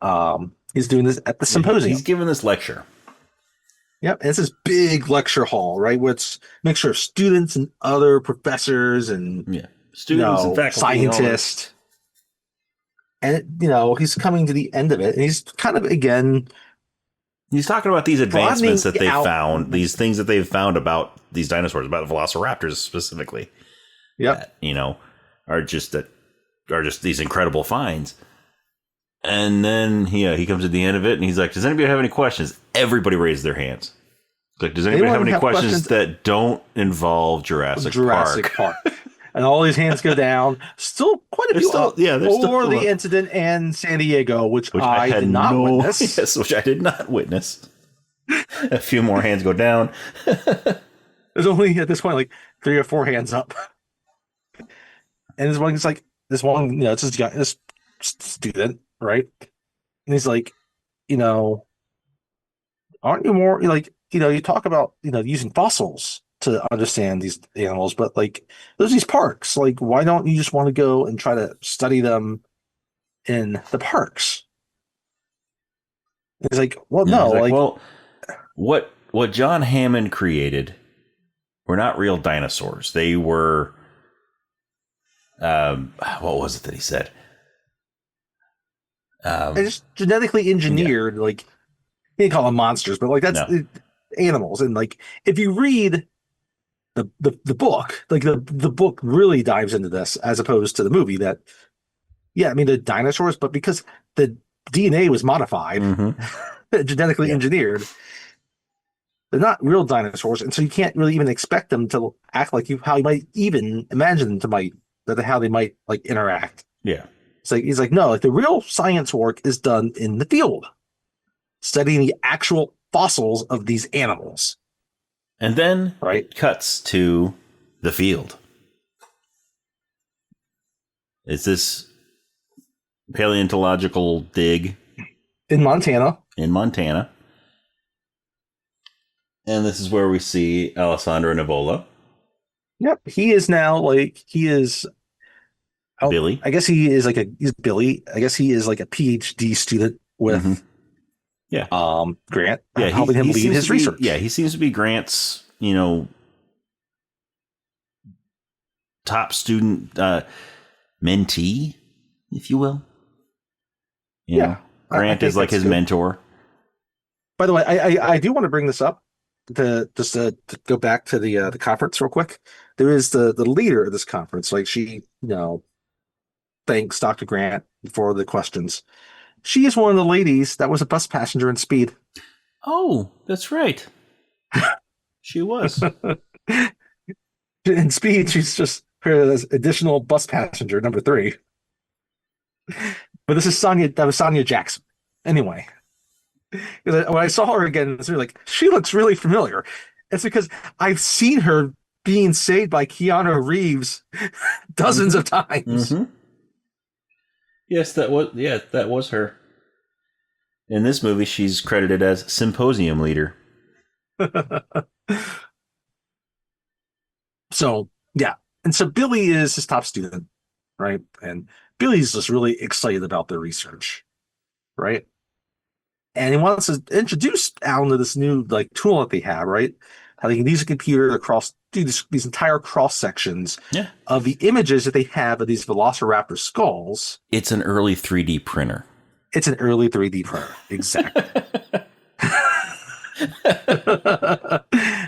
He's doing this at the symposium. He's giving this lecture. Yep, and it's this big lecture hall, right? Where it's a mixture of students and other professors and students and faculty, scientists. And he's coming to the end of it, and he's kind of again. He's talking about these advancements that they found, these things that they've found about these dinosaurs, about velociraptors specifically. Yep. That, are just these incredible finds. And then he comes at the end of it and he's like, does anybody have any questions? Everybody raised their hands. Like, does anybody have any questions that don't involve Jurassic Park? And all these hands go down. Still quite a few over the incident in San Diego, which I did not witness. Yes, which I did not witness. A few more hands go down. There's only at this point 3 or 4 hands up. And this one, it's this guy, this student, right? And he's like, aren't you more you talk about using fossils to understand these animals, but there's these parks. Why don't you just want to go and try to study them in the parks? It's like, well, no, well, what John Hammond created were not real dinosaurs. They were, what was it that he said? They're just genetically engineered, like, you can't call them monsters, but like that's animals. And like, if you read the book, like the book really dives into this as opposed to the movie that, yeah, I mean, the dinosaurs, but because the DNA was modified, genetically engineered, they're not real dinosaurs. And so you can't really even expect them to act like how you might even imagine how they might like interact. Yeah. It's like, he's like, no, like the real science work is done in the field, studying the actual fossils of these animals. And then right? It cuts to the field. It's this paleontological dig in Montana. And this is where we see Alessandro Nivola. Yep. He is Billy. I guess he's Billy. I guess he is like a PhD student with Grant, helping him lead his research. He seems to be Grant's, top student, mentee, if you will. Grant is like his mentor. By the way, I do want to bring this up to go back to the conference real quick. There is the leader of this conference. Like she, thanks Dr. Grant for the questions. She is one of the ladies that was a bus passenger in Speed. Oh, that's right. She was. In Speed, she's just her additional bus passenger, number 3. But this is Sonia. That was Sonia Jackson. Anyway, when I saw her again, it's really like, she looks really familiar. It's because I've seen her being saved by Keanu Reeves dozens of times. Yes, that was her. In this movie, she's credited as symposium leader. So, yeah. And so Billy is his top student, right? And Billy's just really excited about their research, right? And he wants to introduce Alan to this new tool that they have, right? How they can use a computer to do these entire cross sections of the images that they have of these velociraptor skulls. It's an early 3D printer. Exactly.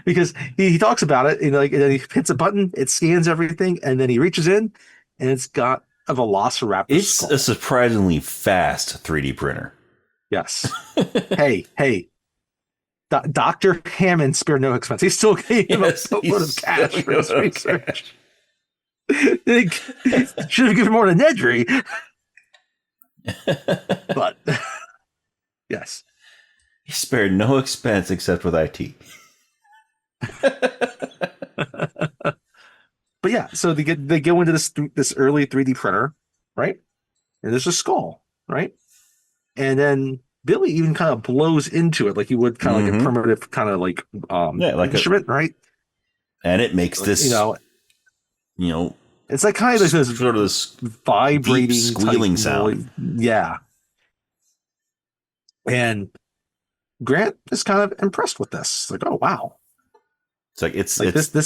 Because he talks about it, and then he hits a button, it scans everything, and then he reaches in, and it's got a velociraptor skull. A surprisingly fast 3D printer. Yes. Hey. Dr. Hammond spared no expense. He still gave him a boatload of cash for his research. Should have given more to Nedry. But, yes. He spared no expense except with IT. But yeah, so they go into this early 3D printer, right? And there's a skull, right? And then Billy even kind of blows into it like he would kind of like a primitive kind of like instrument, right? And it makes this, it's like kind of like this sort of this vibrating, squealing sound. Yeah. And Grant is kind of impressed with this. Like, oh wow. It's like it's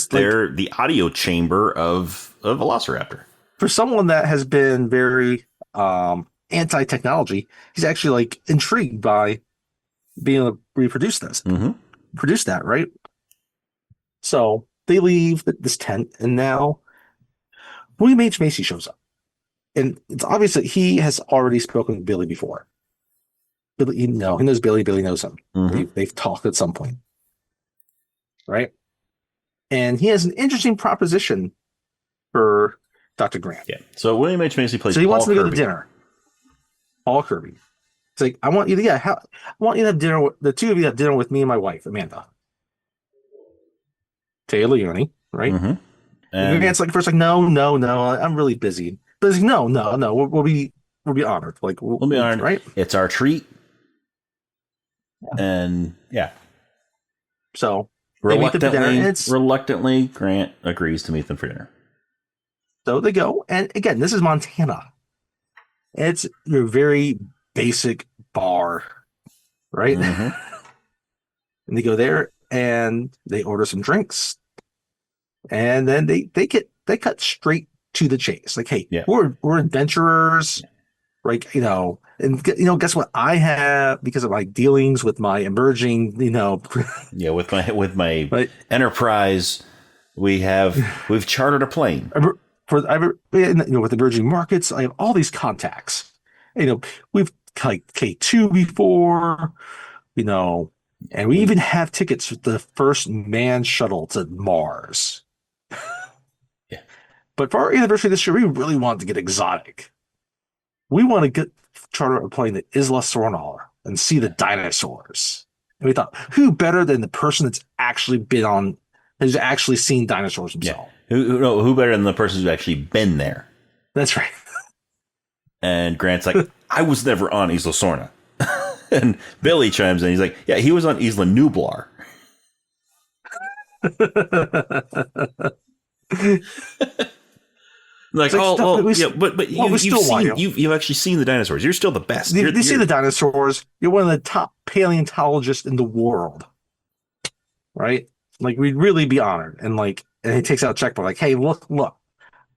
the audio chamber of a velociraptor. For someone that has been very anti-technology, he's actually intrigued by being able to reproduce this, produce that, right? So they leave this tent, and now William H. Macy shows up, and it's obvious that he has already spoken with Billy before. Billy, he knows Billy. Billy knows him. They've talked at some point, right? And he has an interesting proposition for Dr. Grant. Yeah. So William H. Macy plays. So he Paul wants him to Kirby. go to dinner. Paul Kirby. It's like, I want you to have dinner. The two of you have dinner with me and my wife, Amanda. Taylor Leone, right? And Grant's no, I'm really busy. But he's like, no, we'll be honored. We'll be honored, right? It's our treat. And so reluctantly, Grant agrees to meet them for dinner. So they go, and again, this is Montana. It's your very basic bar, right? And they go there, and they order some drinks. And then they cut straight to the chase. Like, hey, Yeah. we're adventurers, right? And guess what? I have, because of my dealings with my emerging, Yeah, with my right? enterprise, we've chartered a plane. With emerging markets, I have all these contacts. We've like K2 before, and we even have tickets for the first manned shuttle to Mars. Yeah. But for our anniversary this year, we really wanted to get exotic. We want to charter a plane to Isla Sornal and see the dinosaurs. And we thought, who better than the person who's actually seen dinosaurs himself? Yeah. Who better than the person who's actually been there? That's right. And Grant's like, I was never on Isla Sorna. And Billy chimes in. He's like, yeah, he was on Isla Nublar. Like, yeah, but you've actually seen the dinosaurs. You're still the best. You see the dinosaurs. You're one of the top paleontologists in the world, right? Like, we'd really be honored. And he takes out a checkbook. Like, hey, look,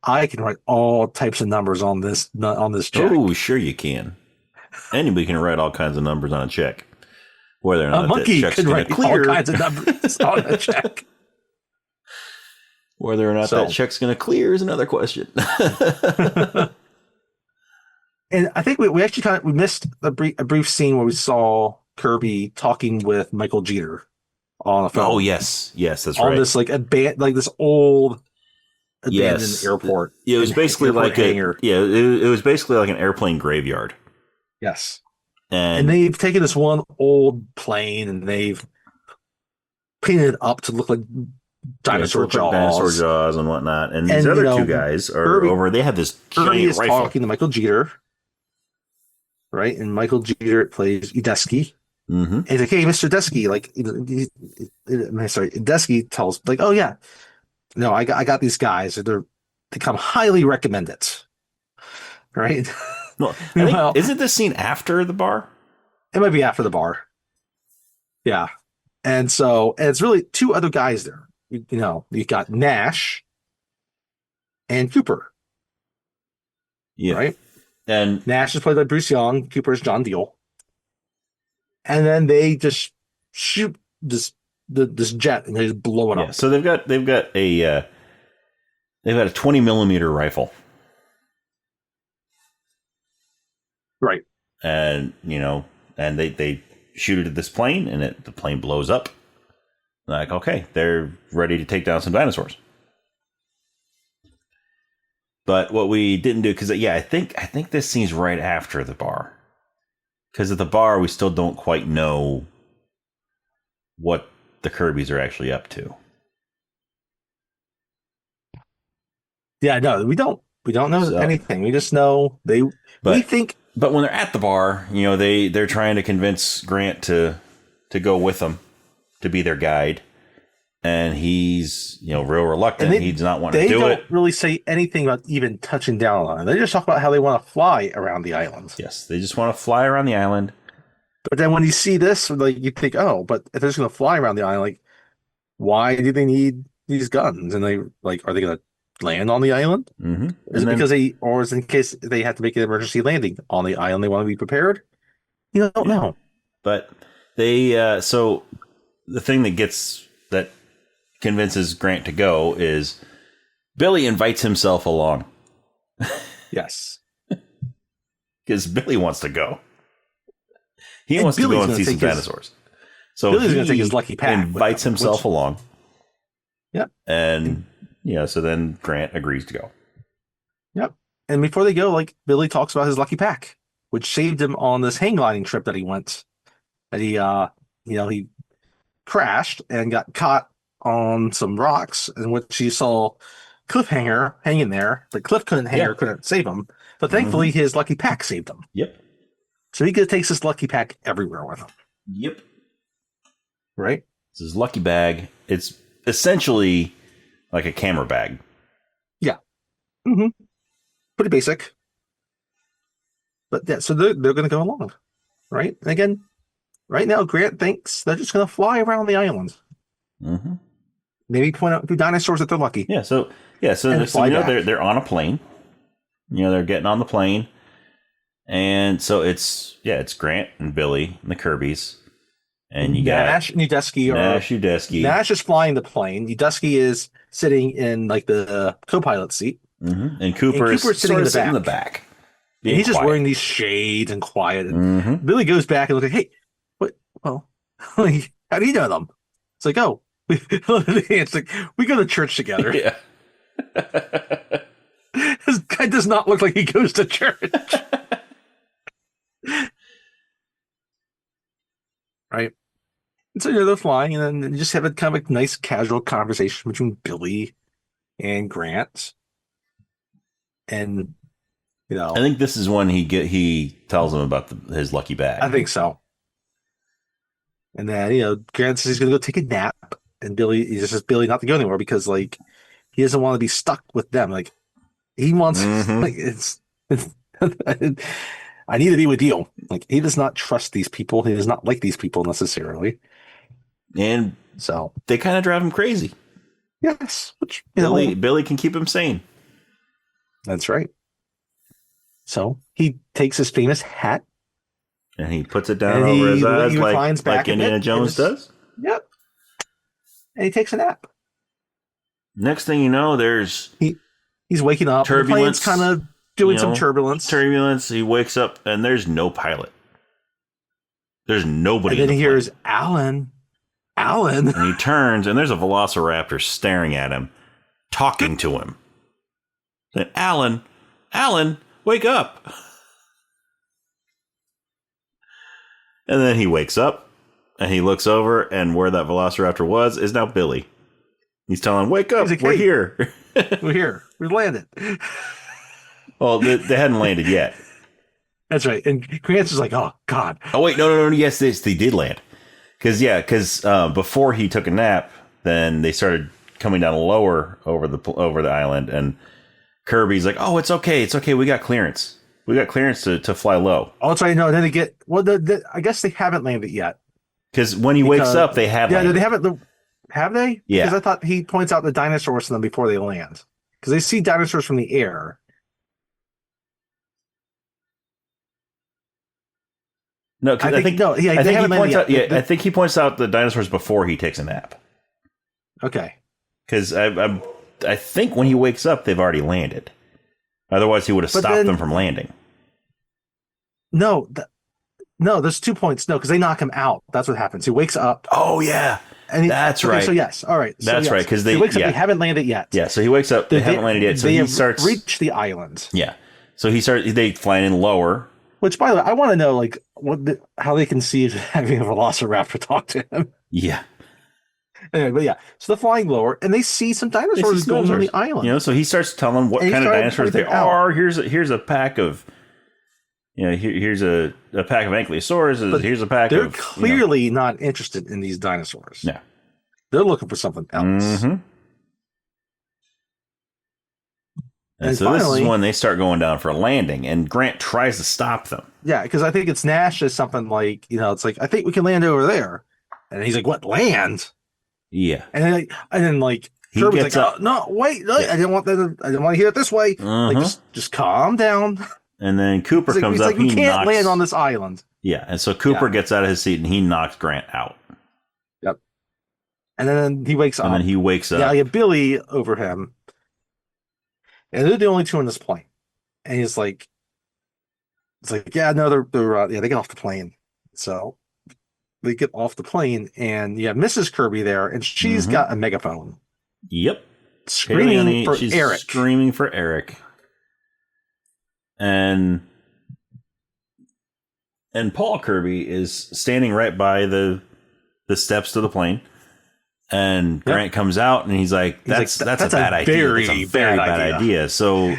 I can write all types of numbers on this check. Oh, sure you can. Anybody can write all kinds of numbers on a check. Whether or not a monkey that check's can write clear, all kinds of numbers on a check. Whether or not that check's going to clear is another question. And I think we actually we missed a brief scene where we saw Kirby talking with Michael Jeter on a phone. Oh yes, that's on right. On this this old abandoned airport. Yeah, it was basically like hangar. It was basically like an airplane graveyard. Yes. And they've taken this one old plane and they've painted it up to look like dinosaur jaws and whatnot. And these other two guys are over. They have this giant rifle. Talking to Michael Jeter, right? And Michael Jeter plays Udesky. Mm-hmm. And he's like, "Hey, Mr. Udesky, Udesky tells oh yeah, no, I got these guys. They come highly recommended." Right? Well, isn't this scene after the bar? It might be after the bar. Yeah. And it's really two other guys there. You've got Nash and Cooper. Yeah. Right? And Nash is played by Bruce Young, Cooper is John Deal. And then they just shoot this jet and they just blow it up. So they've got a 20 millimeter rifle. Right. And and they shoot it at this plane and the plane blows up. Like, okay, they're ready to take down some dinosaurs. But what we didn't do, because I think this scene's right after the bar. Because at the bar we still don't quite know what the Kirbys are actually up to. Yeah, no, we don't know anything. We just know we think. But when they're at the bar, they're trying to convince Grant to go with them, to be their guide, and he's real reluctant. He's not wanting to do it. They don't really say anything about even touching down on it. They just talk about how they want to fly around the island. Yes, they just want to fly around the island. But then when you see this, you think, oh, but if they're just going to fly around the island, why do they need these guns? And are they going to land on the island? Mm-hmm. Is it because or is it in case they have to make an emergency landing on the island? They want to be prepared. You don't know. But they so the thing that convinces Grant to go is Billy invites himself along. Yes, because Billy wants to go. He wants to go and see some dinosaurs. So Billy's going to take his lucky pack. Invites himself along. Yep. And so then Grant agrees to go. Yep. And before they go, Billy talks about his lucky pack, which saved him on this hang gliding trip that he went. That he crashed and got caught on some rocks, in which he saw Cliffhanger hanging there. The Cliff couldn't save him, but thankfully his lucky pack saved him. Yep. So he takes his lucky pack everywhere with him. Yep. Right? It's his lucky bag. It's essentially like a camera bag. Yeah. Mm-hmm. Pretty basic. But yeah, so they're going to go along. Right? And again, right now, Grant thinks they're just going to fly around the island. Mm-hmm. Maybe point out to dinosaurs that they're lucky. Yeah. So they're on a plane. They're getting on the plane, and so it's Grant and Billy and the Kirbys, and you Nash got and Udesky Nash is flying the plane. Udesky is sitting in like the co-pilot seat, and Cooper is sitting in the back. And he's just wearing these shades and quiet. And Billy goes back and looks like, hey, what? Well, like, how do you know them? It's like, oh, it's like we go to church together. Yeah. This guy does not look like he goes to church. Right. And so they're flying, and then you just have a kind of a nice casual conversation between Billy and Grant. And I think this is when he tells him about his lucky bag. I think so. And then Grant says he's gonna go take a nap, and he just says Billy not to go anywhere because like he doesn't want to be stuck with them. Like he wants like it's I need to be with you. Like he does not trust these people. He does not like these people necessarily. And so they kind of drive him crazy. Yes, which Billy can keep him sane. That's right. So he takes his famous hat and he puts it down over his eyes like Indiana Jones does. Yep. And he takes a nap. Next thing you know, he's waking up. Turbulence, the plane's kind of doing some turbulence. He wakes up and there's no pilot. There's nobody. And then he hears Alan. And he turns and there's a velociraptor staring at him, talking to him. Then Alan, wake up. And then he wakes up and he looks over, and where that velociraptor was is now Billy. He's telling him, wake up, like, we're here. We're here. We landed. Well, they hadn't landed yet. That's right. And Grant's is like, oh, God. Oh, wait, no. Yes, they did land. Because before he took a nap, then they started coming down lower over the island, and Kirby's like, oh, it's okay. We got clearance. We got clearance to fly low. Oh, that's right. No, then they get, I guess they haven't landed yet. Because when he wakes up, they have landed. Yeah, they haven't. Have they? Yeah. Because I thought he points out the dinosaurs to them before they land. Because they see dinosaurs from the air. No, I think he points out the dinosaurs before he takes a nap. Okay. Because I think when he wakes up, they've already landed. Otherwise, he would have stopped them from landing. No, there's 2 points. No, because they knock him out. That's what happens. He wakes up. Oh, yeah. That's right. So, yes. All right. That's right. Because he wakes up. They haven't landed yet. Yeah. So he wakes up. They haven't landed yet. So he starts. Reach the island. Yeah. So they fly in lower. Which, by the way, I want to know like how they conceived having a velociraptor talk to him. Yeah. Anyway, but yeah, so they're flying lower, and they see some dinosaurs going on the island. So he starts telling what kind of dinosaurs they are. Here's a pack of, here's a pack of ankylosaurs. Here's a pack. They're clearly not interested in these dinosaurs. Yeah, they're looking for something else. And so finally, this is when they start going down for a landing, and Grant tries to stop them. Yeah, because I think it's Nash is something like, it's like, I think we can land over there, and he's like, what, land? Yeah, and then Kirby's like, oh, no, wait, yeah. I didn't want to hear it this way. Like, just calm down. And then Cooper comes up. We can't land on this island. Yeah, and so Cooper gets out of his seat and he knocks Grant out. Yep. And then he wakes up. Yeah, you have Billy over him, and they're the only two on this plane. And he's like, it's like, yeah, no, they get off the plane. So they get off the plane, and you have Mrs. Kirby there, and she's got a megaphone. Yep. Screaming for Eric. Screaming for Eric. And Paul Kirby is standing right by the steps to the plane. And Grant comes out, and he's like, that's a bad idea. That's a very bad idea. So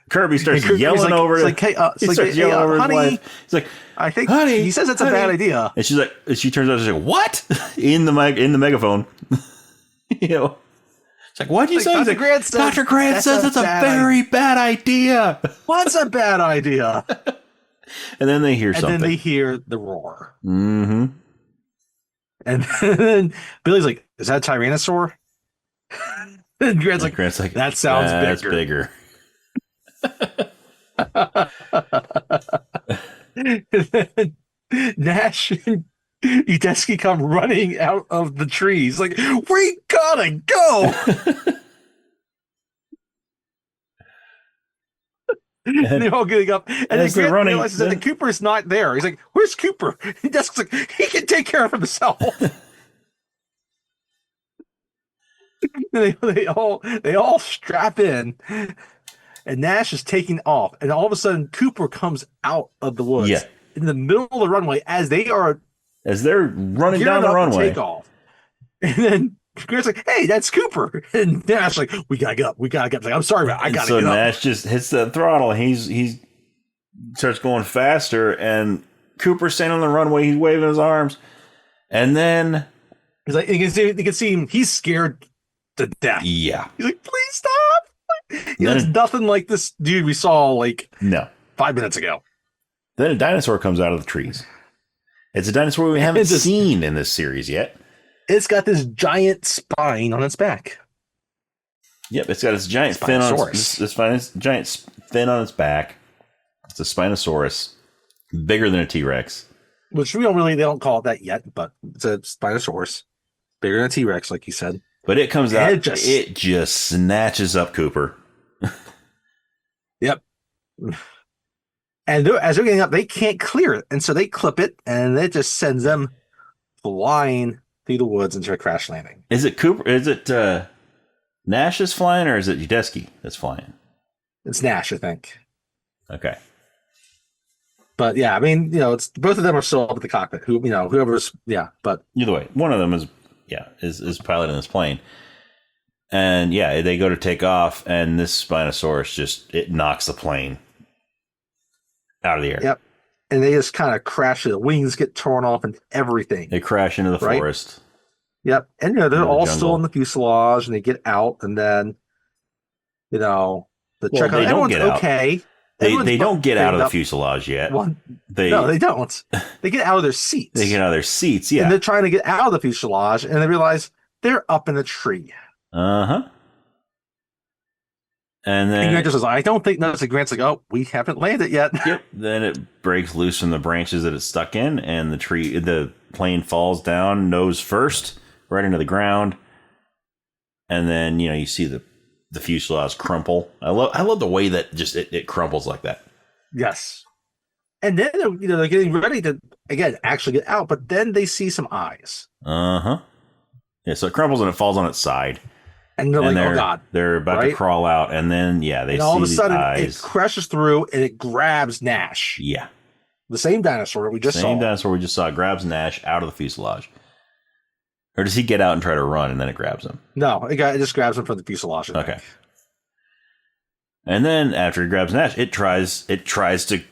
Kirby starts yelling over it. Hey, honey. He's like, I think honey, he says it's a bad idea. And she's like, she turns out, she's like, what? in the megaphone. It's like, what'd you say? Dr. Grant says it's a very bad idea. What's a bad idea? And then they hear something. And then they hear the roar. Mm-hmm. And then Billy's like, is that a Tyrannosaur? And Grant's like, that sounds that's bigger. And then Nash and Udesky come running out of the trees, like, we gotta go. And they're all getting up, and then Grant realizes that the Cooper's not there. He's like, "Where's Cooper?" And Udesky's like, "He can take care of himself." they all strap in, and Nash is taking off, and all of a sudden Cooper comes out of the woods in the middle of the runway as they're running down the runway. Take off, and then Grant's like, "Hey, that's Cooper," and Nash like, "We gotta get up. We gotta get up." Like, I'm sorry, man, I gotta get up. So Nash just hits the throttle. He starts going faster, and Cooper's standing on the runway. He's waving his arms, and then he's like, you can see him. He's scared to death. Yeah, he's like, "Please stop." It's nothing like this dude we saw 5 minutes ago. Then a dinosaur comes out of the trees. It's a dinosaur we haven't seen in this series yet. It's got this giant spine on its back. Yep, it's got this giant fin on giant fin on its back. It's a Spinosaurus, bigger than a T-Rex. Which they don't call it that yet, but it's a Spinosaurus, bigger than a T-Rex, like you said. But it comes out, it just snatches up Cooper. Yep. And as they're getting up, they can't clear it. And so they clip it, and it just sends them flying through the woods into a crash landing. Is it Cooper? Is it Nash that's flying, or is it Udesky that's flying? It's Nash, I think. Okay. But yeah, I mean, it's both of them are still up at the cockpit. Whoever's, but either way, one of them is piloting this plane. And they go to take off, and this Spinosaurus it knocks the plane out of the air. Yep. And they just kind of crash. The wings get torn off and everything. They crash into the forest. Yep. And they're all still in the fuselage, and they get out, and then everyone's okay. They don't get out of the fuselage yet. No, they don't. They get out of their seats. They get out of their seats, yeah. And they're trying to get out of the fuselage, and they realize they're up in a tree. Uh-huh. And then Grant just says, "I don't think that's." Grant's like, "Oh, we haven't landed yet." Yep. Then it breaks loose from the branches that it's stuck in, and the plane falls down nose first, right into the ground. And then you see the fuselage crumple. I love the way that just it crumples like that. Yes. And then they're getting ready to again actually get out, but then they see some eyes. Uh-huh. Yeah, so it crumples and it falls on its side. And they're like, "Oh God!" They're about to crawl out, and then they see all of a sudden eyes. It crashes through and it grabs Nash. Yeah, the same dinosaur we just saw grabs Nash out of the fuselage. Or does he get out and try to run, and then it grabs him? No, it just grabs him from the fuselage. Okay. And then after it grabs Nash, it tries to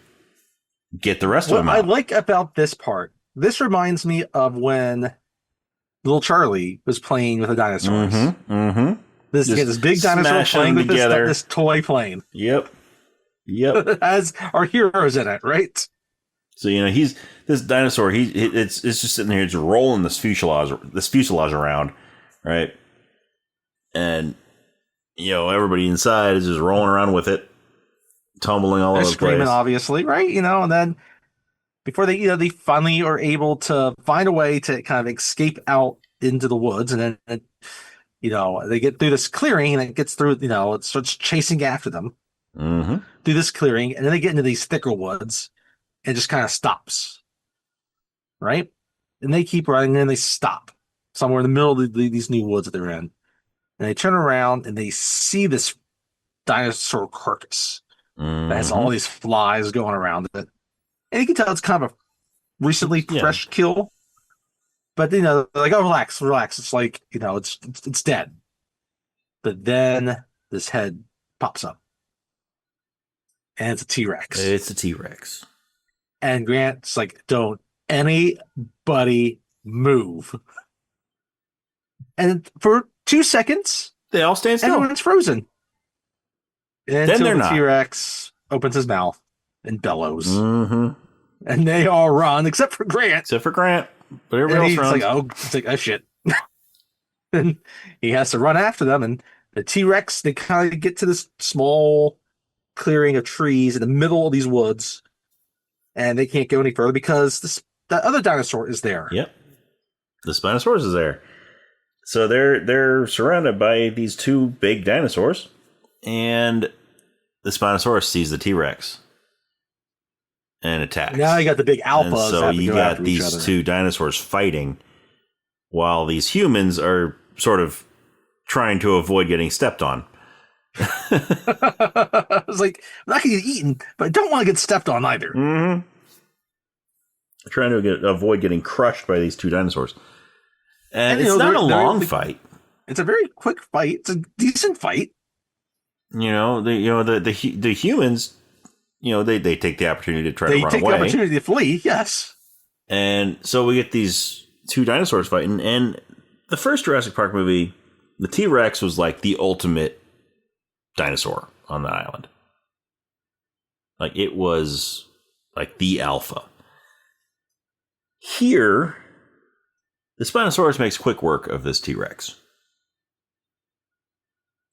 get the rest of them out. What I like about this part, this reminds me of when little Charlie was playing with the dinosaurs. Mm-hmm. Mm-hmm. This big dinosaur playing with this toy plane. Yep. Has our heroes in it, right? So this dinosaur. It's just sitting here, it's rolling this fuselage around, right? And everybody inside is just rolling around with it, tumbling all over the place. They're screaming, obviously, right? And then before they finally are able to find a way to kind of escape out into the woods, and then they get through this clearing, and it gets through. It starts chasing after them through this clearing, and then they get into these thicker woods, and just kind of stops, right? And they keep running, and then they stop somewhere in the middle of these new woods that they're in, and they turn around and they see this dinosaur carcass that has all these flies going around it. And you can tell it's kind of a recently fresh kill. But they're like, "Oh, relax. It's like, it's dead." But then this head pops up. And it's a T-Rex. It's a T-Rex. And Grant's like, "Don't anybody move." And for 2 seconds, they all stand still. Everyone's frozen. Then they're not. T-Rex opens his mouth and bellows. Mm-hmm. And they all run, except for Grant. But everybody else runs. It's like, oh shit. and he has to run after them. And the T-Rex, they kind of get to this small clearing of trees in the middle of these woods, and they can't go any further because that other dinosaur is there. Yep. The Spinosaurus is there. So they're surrounded by these two big dinosaurs, and the Spinosaurus sees the T-Rex and attacks. Now you got the big alphas. And so you got these two dinosaurs fighting while these humans are sort of trying to avoid getting stepped on. I was like, I'm not going to get eaten, but I don't want to get stepped on either. Mm-hmm. Trying to avoid getting crushed by these two dinosaurs. And it's not a long fight. It's a very quick fight. It's a decent fight. The humans, they take the opportunity to try to run away. They take the opportunity to flee, yes. And so we get these two dinosaurs fighting. And the first Jurassic Park movie, the T-Rex was like the ultimate dinosaur on the island. Like, it was like the alpha. Here, the Spinosaurus makes quick work of this T-Rex.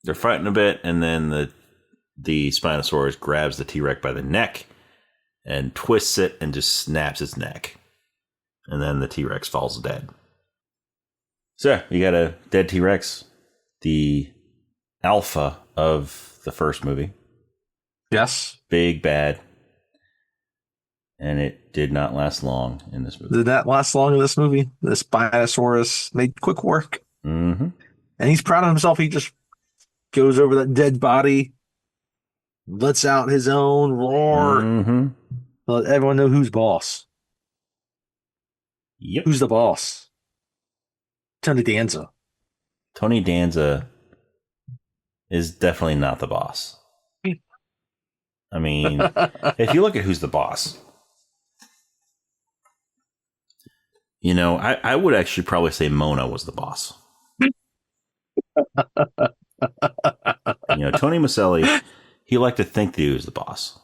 They're fighting a bit, and then the Spinosaurus grabs the T-Rex by the neck and twists it and just snaps its neck. And then the T-Rex falls dead. So, you got a dead T-Rex, the alpha of the first movie. Yes. Big bad. And it did not last long in this movie. Did not last long in this movie. The Spinosaurus made quick work. Mm-hmm. And he's proud of himself. He just goes over that dead body, lets out his own roar. Mm-hmm. Let everyone know who's boss. Yep. Who's the boss? Tony Danza. Tony Danza is definitely not the boss. I mean, if you look at who's the boss, I would actually probably say Mona was the boss. Tony Maselli, he liked to think that he was the boss,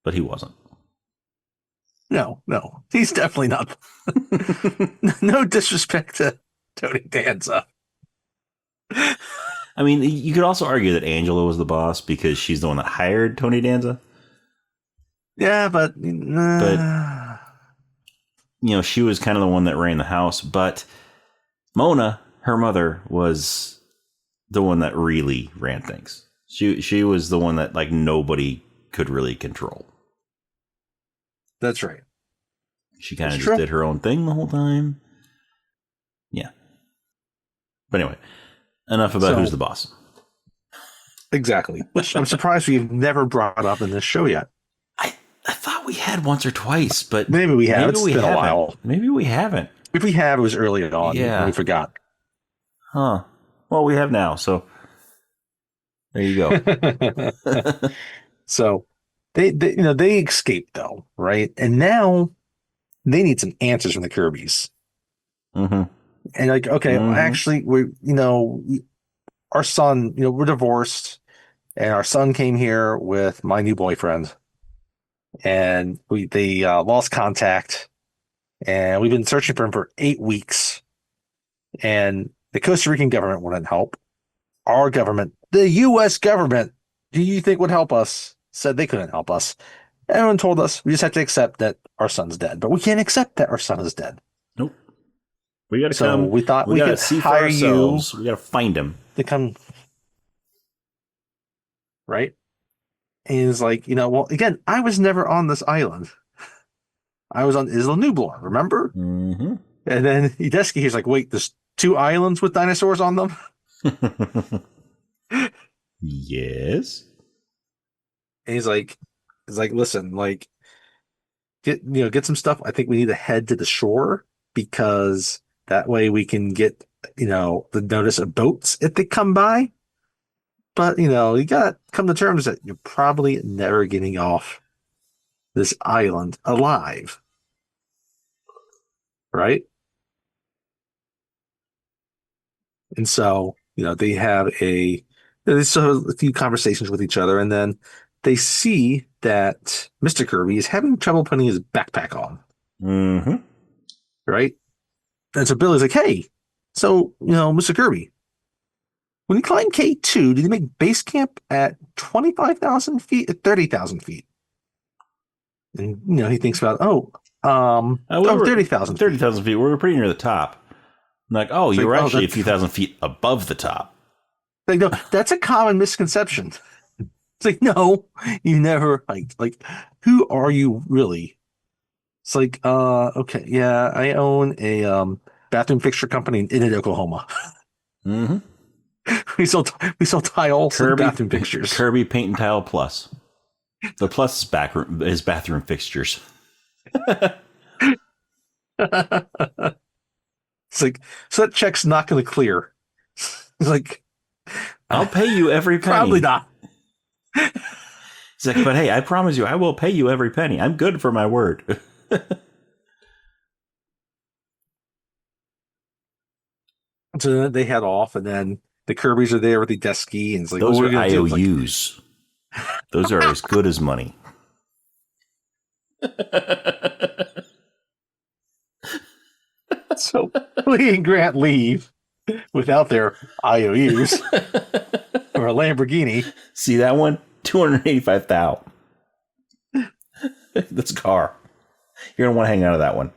but he wasn't. No, he's definitely not. No disrespect to Tony Danza. I mean, you could also argue that Angela was the boss because she's the one that hired Tony Danza. Yeah, but she was kind of the one that ran the house. But Mona, her mother, was the one that really ran things. She was the one that like nobody could really control. That's right. She kind of just did her own thing the whole time. Yeah. But anyway, enough about who's the boss. Exactly. Which I'm surprised we've never brought up in this show yet. I thought we had once or twice, but maybe we have. It's been a while. Maybe we haven't. If we have, it was early on. Yeah. And we forgot. Huh. Well, we have now, so there you go. So they escaped though, right? And now they need some answers from the Kirbys. Mm-hmm. And like, okay, actually, our son, we're divorced, and our son came here with my new boyfriend, and they lost contact, and we've been searching for him for 8 weeks, and the Costa Rican government wouldn't help. Our government, the U.S. government, do you think would help us? Said they couldn't help us. Everyone told us we just have to accept that our son's dead, but we can't accept that our son is dead. Nope. We got to come. We thought we could see hire for ourselves. We got to find him to come, right? And he's like, well, again, I was never on this island. I was on Isla Nublar, remember? Mm-hmm. And then he's like, wait, there's 2 islands with dinosaurs on them? Yes. And he's like, listen, like, get some stuff. I think we need to head to the shore because that way we can get, the notice of boats if they come by. But, you got to come to terms that you're probably never getting off this island alive. Right? And so, they have a few conversations with each other, and then they see that Mr. Kirby is having trouble putting his backpack on. Mm-hmm. Right? And so Billy's like, hey, So, Mr. Kirby, when you climbed K2, did you make base camp at 25,000 feet, at 30,000 feet? And, he thinks about, 30,000 feet. 30,000 feet. We were pretty near the top. I'm like, oh, you were actually a few thousand feet above the top. Like, no, that's a common misconception. It's like, no, you never, who are you really? It's like, okay, yeah, I own a bathroom fixture company in Enid, Oklahoma. Mm-hmm. We sell tiles and bathroom fixtures. Kirby Paint and Tile Plus. The Plus is bathroom fixtures. It's like, so that check's not going to clear. It's like, I'll pay you every penny. Probably not. It's like, but hey, I promise you, I will pay you every penny. I'm good for my word. So they head off, and then the Kirbys are there with the Desky, and it's like, those are IOUs. Those are as good as money. So Lee and Grant leave without their IOUs or a Lamborghini. See that one? $285,000. That's a car. You're gonna want to hang out of that one.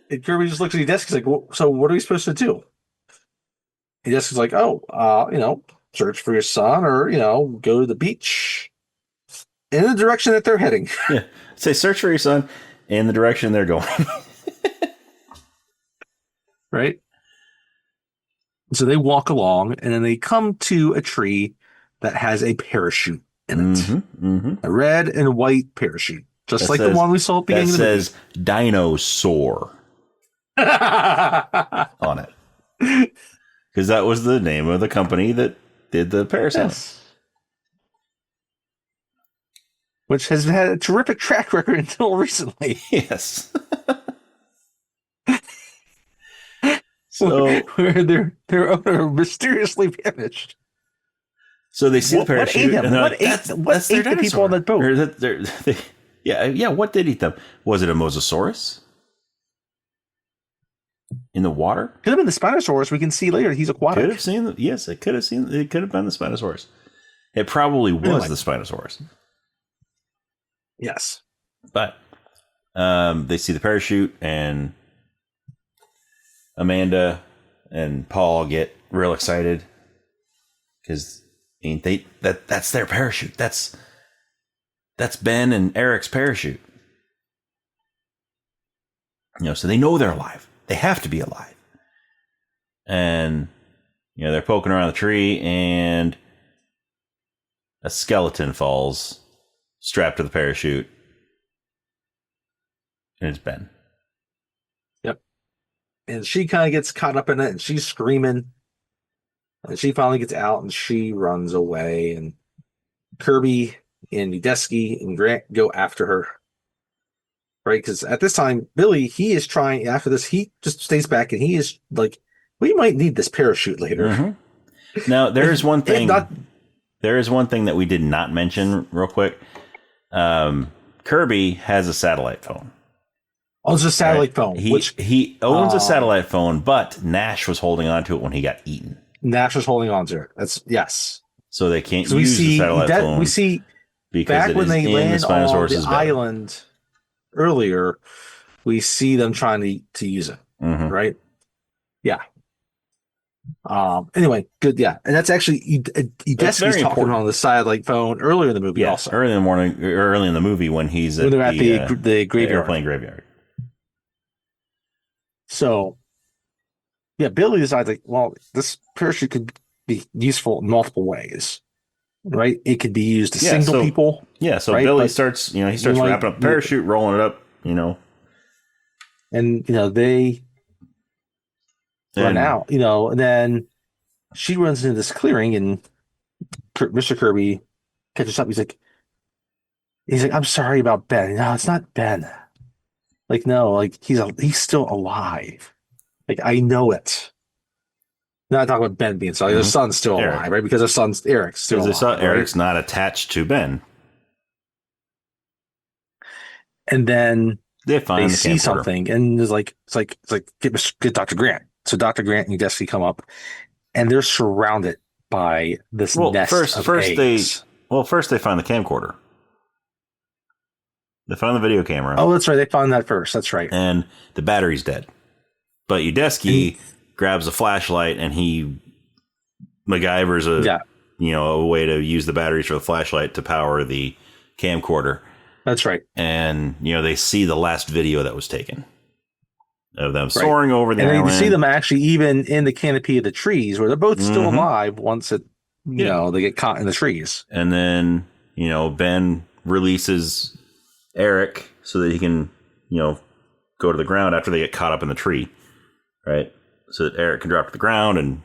And Kirby just looks at the desk. He's like, well, so what are we supposed to do? The desk is like, search for your son, or go to the beach in the direction that they're heading. Yeah, say search for your son in the direction they're going. Right. So they walk along, and then they come to a tree that has a parachute in it. Mm-hmm, mm-hmm. A red and white parachute, just like the one we saw at the beginning of the movie. That says Dinosaur on it. Because that was the name of the company that did the parasailing. Yes. Which has had a terrific track record until recently. Yes. So where their owner mysteriously vanished. So they see the parachute. What ate the people on that boat? What did eat them? Was it a mosasaurus? In the water? Could have been the Spinosaurus. We can see later he's aquatic. Could have seen it. Yes, it could have been the Spinosaurus. It probably was the Spinosaurus. Yes. But they see the parachute, and Amanda and Paul get real excited because that's their parachute. That's Ben and Eric's parachute. So they know they're alive. They have to be alive. And they're poking around the tree, and a skeleton falls strapped to the parachute. And it's Ben. Yep. And she kind of gets caught up in it, and she's screaming. And she finally gets out, and she runs away. And Kirby and Udesky and Grant go after her. Right? Because at this time, Billy, he is trying, after this, he just stays back, and he is like, we might need this parachute later. Mm-hmm. Now, there is one thing. There is one thing that we did not mention real quick. Kirby has a satellite phone. Oh, it's a satellite phone. He owns a satellite phone, but Nash was holding on to it when he got eaten. Nash was holding on to it. Yes. So they can't use the satellite phone. We see back when they land on the island earlier, we see them trying to use it. Mm-hmm. Right? Yeah. Anyway, good. Yeah. And that's actually, Udesky's talking on the satellite phone earlier in the movie also. Early in the morning, early in the movie when he's at the graveyard. Airplane graveyard. So, yeah, Billy decides, this parachute could be useful in multiple ways, right? It could be used to signal people. Yeah, so right? Billy starts wrapping up the parachute, rolling it up, And, they run out, and then she runs into this clearing, and Mr. Kirby catches up. He's like, I'm sorry about Ben. No, it's not Ben. He's still alive. I know it. Not talking about Ben being sorry. His son's still alive, right? Because his son's Eric's still alive. Eric's not attached to Ben. And then They they find the see camcorder. something, and it's like get Dr. Grant. So Dr. Grant and Destiny come up, and they're surrounded by this Well, nest first, of first they, eggs. well, first they find the camcorder. They find the video camera, Oh, that's right. They found that first. That's right. and the battery's dead. But And Udesky grabs a flashlight, and he MacGyver's a way to use the batteries for the flashlight to power the camcorder. that's right. And they see the last video that was taken of them soaring over the And island. then you see them actually even in the canopy of the trees, where they're both still Mhm. alive once they get caught in the trees. And then Ben releases Eric so that he can go to the ground after they get caught up in the tree, right? So that Eric can drop to the ground and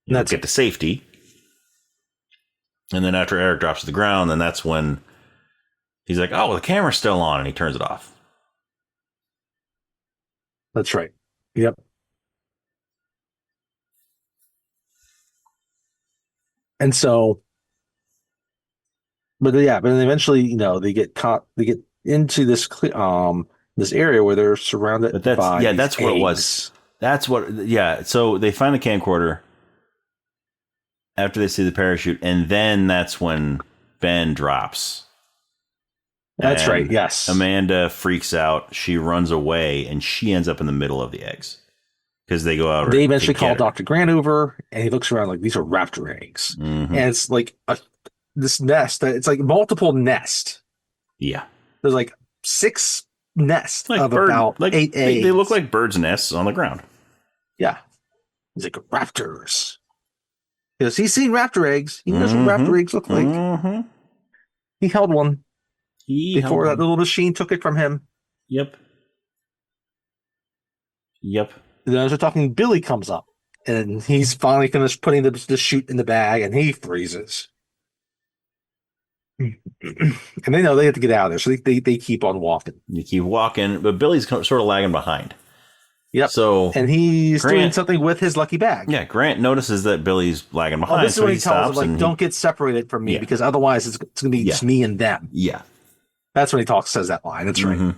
get to safety. And then after Eric drops to the ground, then that's when he's like, "Oh, well, the camera's still on," and he turns it off. That's right. Yep. And so, but then eventually, they get caught. They get into this area where they're surrounded But that's by these that's what eggs. it was. That's what. So they find the camcorder after they see the parachute, and then that's when Ben drops. That's And right. Yes. Amanda freaks out. She runs away, and she ends up in the middle of the eggs because they go out. They eventually call Dr. Grant over, and he looks around like these are raptor eggs, Mm-hmm. and it's like this nest. It's like multiple nests. Yeah, there's like 6 nests like of about 8 eggs. They look like birds' nests on the ground. Yeah, he's like raptors. Because he's seen raptor eggs. He knows what raptor eggs look like. Mm-hmm. He held one before that little machine took it from him. Yep. And then as we're talking, Billy comes up, and he's finally finished putting the chute in the bag, and he freezes. And they know they have to get out of there, so they keep on walking. You keep walking, but Billy's sort of lagging behind. Yep. So and he's doing something with his lucky bag. Yeah, Grant notices that Billy's lagging behind. This is so when he tells him, stops don't get separated from me, because otherwise it's going to be just me and them. Yeah. That's when he says that line. That's right.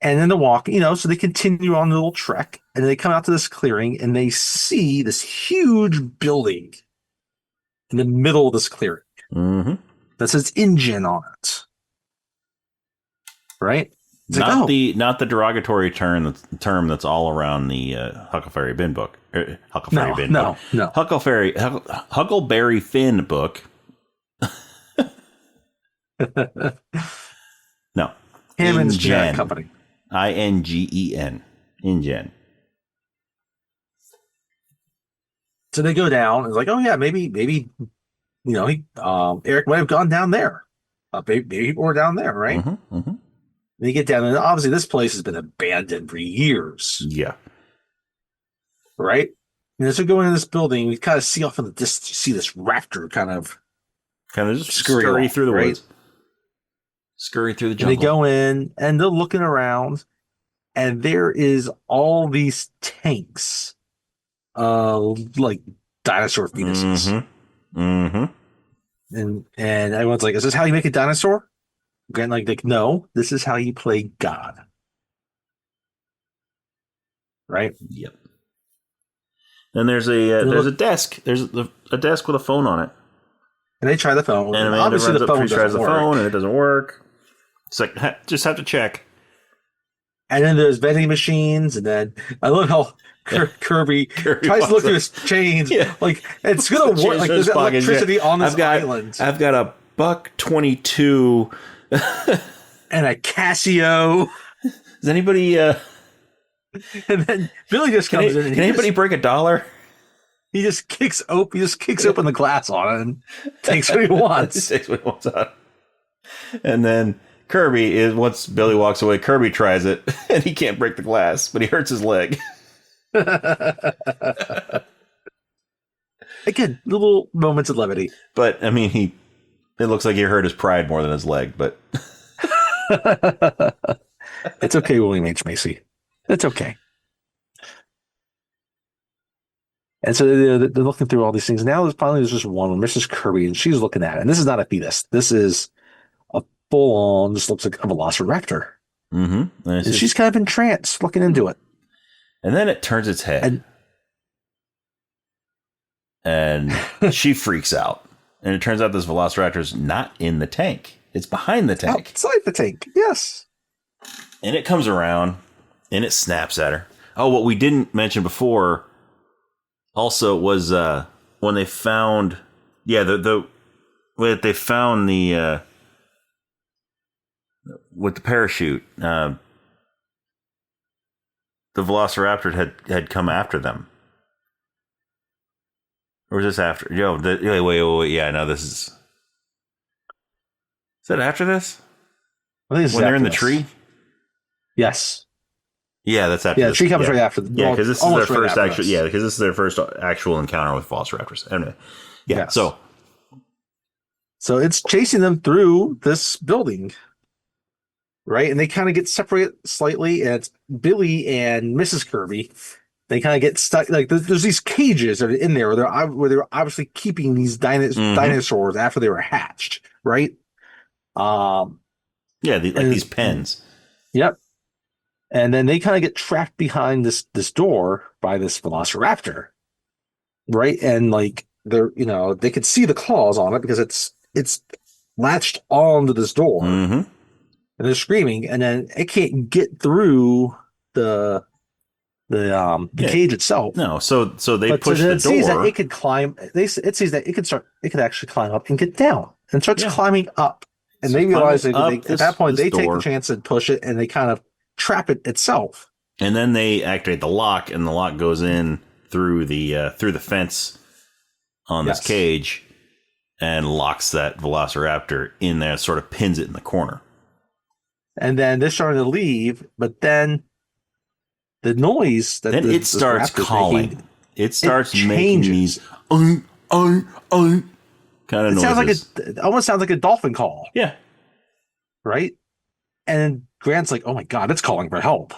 And then the walk, so they continue on the little trek, and they come out to this clearing, and they see this huge building in the middle of this clearing that says engine on it. Right? It's not the derogatory term that's all around the Huckleberry Finn book. Huckleberry Finn book. No. Hammond's Generic Company. INGEN. InGen. So they go down. It's like, oh yeah, maybe Eric might have gone down there. Maybe people were down there, right? They get down, and obviously this place has been abandoned for years. Yeah. Right? And as we go into this building, we kind of see off in the distance, you see this raptor kind of just scurry through the woods. Scurry through the jungle. And they go in, and they're looking around, and there is all these tanks, like dinosaur fetuses. And everyone's like, is this how you make a dinosaur? Grant like, no, this is how you play God. Right? Yep. And there's a desk. There's a desk with a phone on it. And they try the phone. And Amanda obviously the phone tries the work. phone, and it doesn't work. It's like, just have to check. And then there's vending machines, and then I love how Kirby tries to look through his chains. Yeah. Like, it's going to work. Like, there's electricity on this island. I've got a $1.22 and a Casio. Does anybody and then Billy just comes in, and can anybody break $1? He just kicks open the glass on it and takes what he wants. Takes what he wants on. And then Kirby once Billy walks away, Kirby tries it, and he can't break the glass, but he hurts his leg. Again, little moments of levity. But I mean, it looks like he hurt his pride more than his leg, but it's okay, William H. Macy. It's okay. And so they're looking through all these things. Now there's just one with Mrs. Kirby, and she's looking at it. And this is not a fetus. This is a full-on, just looks like a velociraptor. Mm-hmm. And she's kind of entranced looking into it. And then it turns its head. And she freaks out. And it turns out this velociraptor's not in the tank. It's behind the tank. Outside the tank, yes. And it comes around, and it snaps at her. Oh, what we didn't mention before also was when they found... Yeah, they found the... with the parachute, the velociraptor had come after them. Or was this after? Wait. Yeah, no, this is... Is that after this? I think it's when they're in the tree? Yes. Yeah, that's after. Yeah, the tree comes right after. Yeah, because this is their first actual. Yeah, because this is their first actual encounter with velociraptors. Anyway, yeah. Yes. So it's chasing them through this building, right? And they kind of get separated slightly. And it's Billy and Mrs. Kirby. They kind of get stuck. Like there's these cages that are in there where they're obviously keeping these dinosaurs after they were hatched, right? These pens. Yep. And then they kind of get trapped behind this door by this velociraptor, right? And like they could see the claws on it because it's latched onto this door, and they're screaming, and then it can't get through the cage itself. No, so they push the door. It sees that it could climb. It sees that it could actually climb up and get down, and starts climbing up. And so they realize at that point they take the chance and push it, and they kind of trap it itself. And then they activate the lock, and the lock goes in through the fence on this cage, and locks that velociraptor in there, sort of pins it in the corner. And then they're starting to leave, but then the noise that it starts calling. It starts making these kind of noises. It almost sounds like a dolphin call. Yeah. Right? And Grant's like, oh my God, it's calling for help.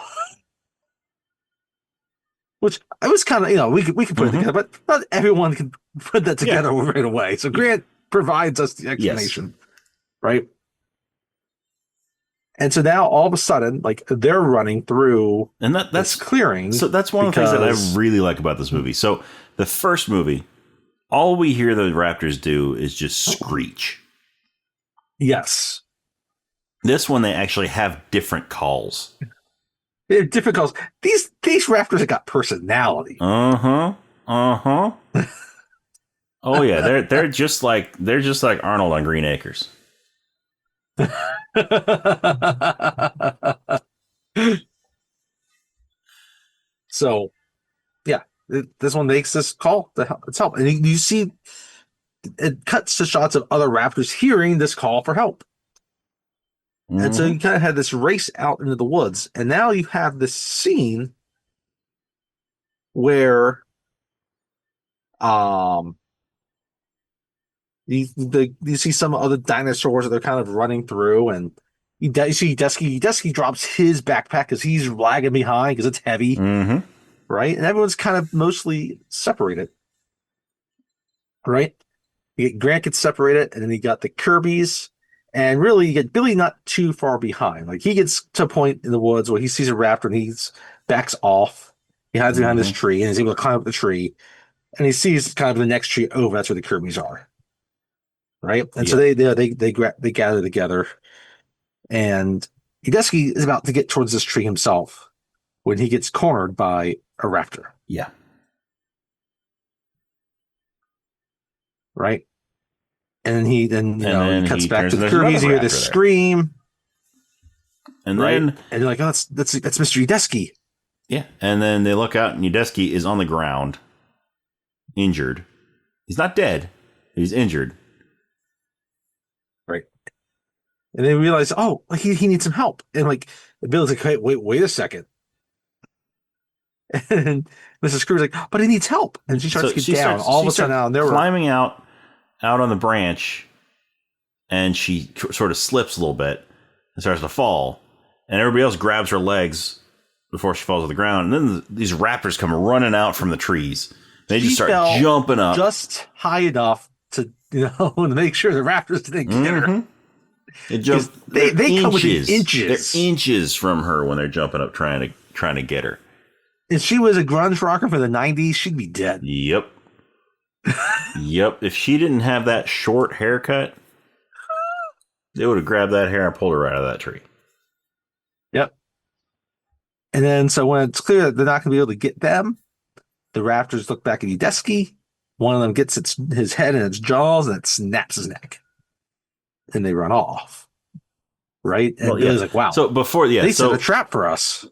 Which I was kind of, we could put it together, but not everyone can put that together right away. So Grant provides us the explanation. Yes. Right? And so now all of a sudden, like they're running through and that's clearing. So that's one of the things that I really like about this movie. So the first movie, all we hear the raptors do is just screech. Yes. This one, they actually have different calls. They have different calls. These raptors have got personality. Oh yeah, they're just like Arnold on Green Acres. So, yeah, this one makes this call to help. It's help, and you see, it cuts to shots of other raptors hearing this call for help, and so you kind of have this race out into the woods, and now you have this scene where, you see some other dinosaurs that they're kind of running through, and you see Dusky drops his backpack because he's lagging behind because it's heavy, right? And everyone's kind of mostly separated, right? Grant gets separated, and then you got the Kirbys, and really you get Billy not too far behind. Like he gets to a point in the woods where he sees a raptor and he backs off. He hides behind this tree and is able to climb up the tree, and he sees kind of the next tree over. That's where the Kirbys are. Right, and so they gather together, and Udesky is about to get towards this tree himself when he gets cornered by a raptor. Yeah, right, and then he cuts back to the Kirby's. You hear this scream, and then and you're like, oh, that's Mr. Udesky. Yeah, and then they look out, and Udesky is on the ground, injured. He's not dead; he's injured. Right. And they realize, oh, he needs some help. And like Bill's like, hey, wait a second. And Mrs. Screw's like, but he needs help. And she starts to get down. All of a sudden now they're climbing out on the branch, and she sort of slips a little bit and starts to fall. And everybody else grabs her legs before she falls to the ground. And then these raptors come running out from the trees. They just start jumping up. Just high enough to, to make sure the raptors didn't get her. They jump. They come within inches. They're inches from her when they're jumping up trying to get her. If she was a grunge rocker for the 90s, she'd be dead. Yep. Yep. If she didn't have that short haircut, they would have grabbed that hair and pulled her out of that tree. Yep. And then, so when it's clear that they're not going to be able to get them, the raptors look back at Udesky. One of them gets his head in its jaws and it snaps his neck. And they run off. Right? And Billy's like, wow. So before, they set a trap for us.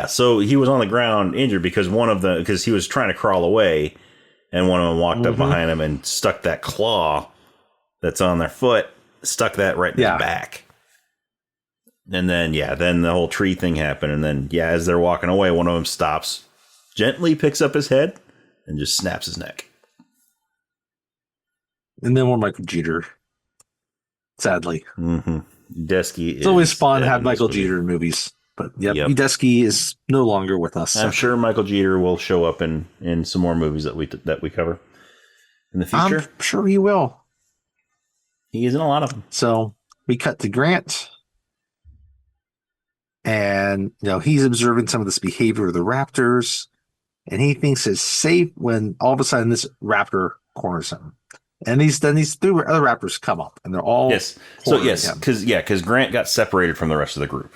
So he was on the ground injured because because he was trying to crawl away and one of them walked up behind him and stuck that claw that's on their foot, stuck that right in his back. And then, then the whole tree thing happened. And then, as they're walking away, one of them stops, gently picks up his head and just snaps his neck. And then we're Michael Jeter. Sadly. Udesky it's always fun to have Michael Jeter in movies. But Udesky is no longer with us. I'm sure Michael Jeter will show up in some more movies that we cover in the future. I'm sure he will. He is in a lot of them. So we cut to Grant. And he's observing some of this behavior of the raptors. And he thinks it's safe when all of a sudden this raptor corners him. And these three other raptors come up, and they're all because Grant got separated from the rest of the group.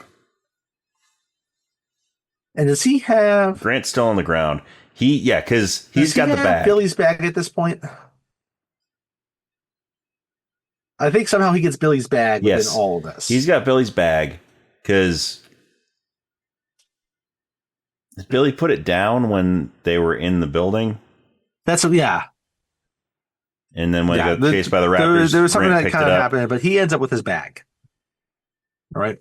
And does he have Grant's still on the ground? Because he's got the bag. Billy's bag at this point. I think somehow he gets Billy's bag within all of this. He's got Billy's bag because did Billy put it down when they were in the building? And then when they got chased by the raptors, there was something that kind of happened, but he ends up with his bag. All right.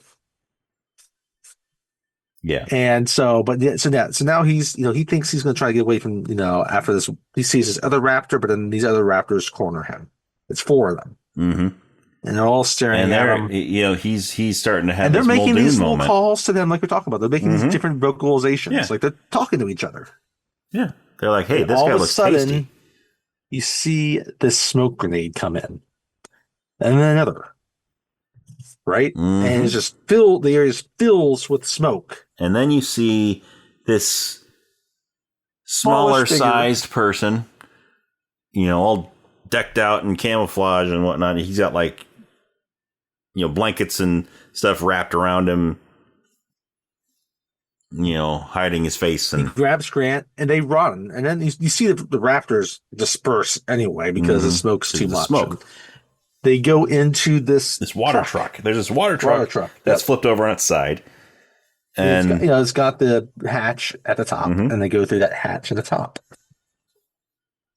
Yeah. And so now he's, he thinks he's going to try to get away from, after this, he sees this other raptor, but then these other raptors corner him. It's 4 of them. Mm-hmm. And they're all staring at him. He's starting to have and they're this making these moment. little calls to them, like we're talking about. They're making these different vocalizations. Like they're talking to each other. Yeah. They're like, hey, this guy looks tasty. You see this smoke grenade come in, and then another, right? And it's just the area fills with smoke. And then you see this smaller sized person, all decked out in camouflage and whatnot. He's got blankets and stuff wrapped around him, hiding his face. And he grabs Grant and they run. And then you see the raptors disperse anyway because the smoke's too much. Smoke. They go into this water truck. There's this water truck that's flipped over on its side. And it's got the hatch at the top, and they go through that hatch at the top.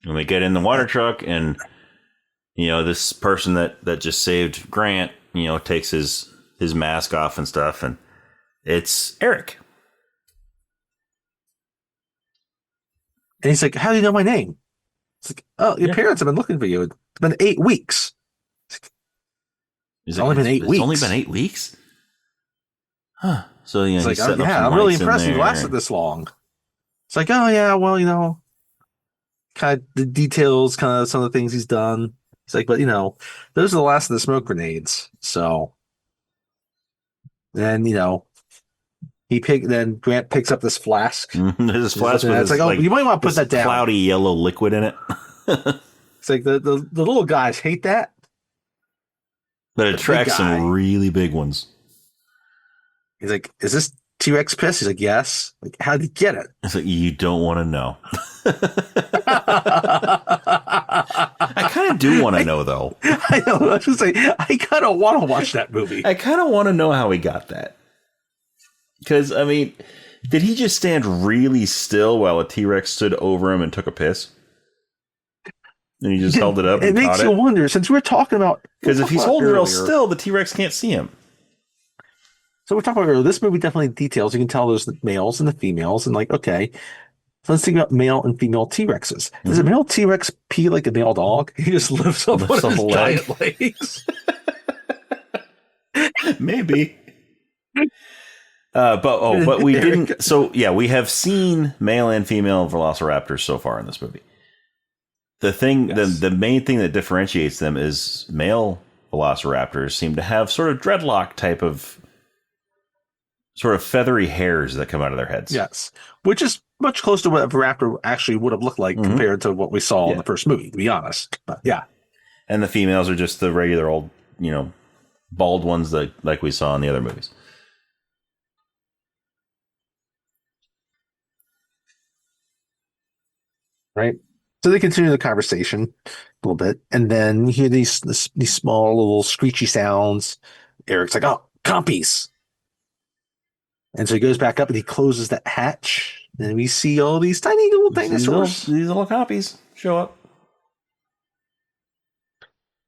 And they get in the water truck, and this person that just saved Grant, takes his mask off and stuff, and it's Eric. And he's like, "How do you know my name?" It's like, "Oh, your parents have been looking for you. It's been 8 weeks." It's only been 8 weeks. It's only been 8 weeks. Huh. So he's like, I'm really impressed you lasted this long. It's like, oh yeah, well, kind of the details, kind of some of the things he's done. He's like, but those are the last of the smoke grenades. So then then Grant picks up this flask. There's this flask with it's like, you might want to put that down. Cloudy yellow liquid in it. It's like the little guys hate that. But it attracts some really big ones. He's like, is this T-Rex piss? He's like, yes. Like, how'd you get it? It's like, you don't want to know. I kind of do want to know, though. I know. I was just saying, I kind of want to watch that movie. I kind of want to know how he got that. Because, did he just stand really still while a T-Rex stood over him and took a piss? And he just held it up and caught it? It makes you wonder, since we're talking about... Because if he's holding real still, the T-Rex can't see him. So we're talking about earlier, this movie definitely details. You can tell there's the males and the females. And okay, so let's think about male and female T-Rexes. Does a male T-Rex pee like a male dog? He just lifts up one of his giant legs. Maybe. But we didn't. So yeah, we have seen male and female velociraptors so far in this movie. The thing, the main thing that differentiates them is male velociraptors seem to have sort of dreadlock type of sort of feathery hairs that come out of their heads. Yes, which is much closer to what a raptor actually would have looked like compared to what we saw in the first movie, to be honest. But yeah. And the females are just the regular old, bald ones that like we saw in the other movies. Right. So they continue the conversation a little bit, and then you hear these small little screechy sounds. Eric's like, "Oh, compies!" And so he goes back up and he closes that hatch, and we see all these tiny little dinosaurs. These little compies show up.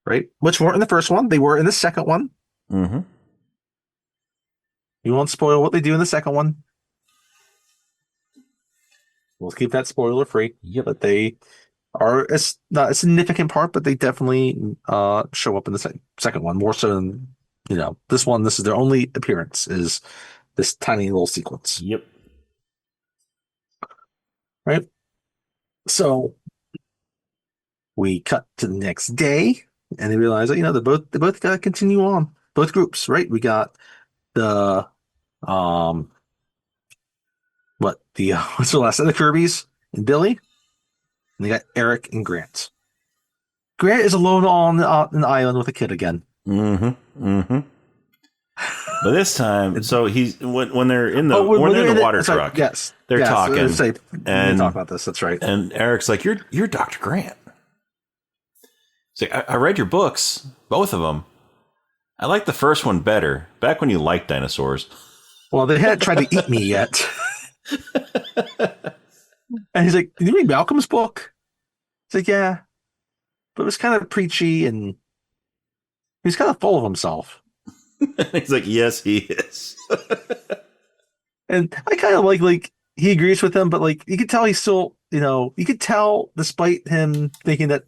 Right, which weren't in the first one; they were in the second one. Mm-hmm. You won't spoil what they do in the second one. We'll keep that spoiler free. Yep. But they are not a significant part, but they definitely show up in the second one more so than this one. This is their only appearance. Is this tiny little sequence? Yep. Right. So we cut to the next day, and they realize that they both got to continue on. Both groups, right? We got the what's the last of the Kirby's and Billy, and they got Eric and Grant. Grant is alone on an island with a kid again. Mm-hmm. Mm-hmm. But this time, so he's when they're in the when they're in the water truck. Yes, they're talking. And talk about this. That's right. And Eric's like, "You're Dr. Grant." He's like, I read your books, both of them. I like the first one better. Back when you liked dinosaurs. Well, they hadn't tried to eat me yet. And he's like, "Did you read Malcolm's book?" It's like, "Yeah," but it was kind of preachy and he's kind of full of himself. He's like, "Yes, he is." And I kind of like he agrees with him, but like you could tell he's still, you could tell despite him thinking that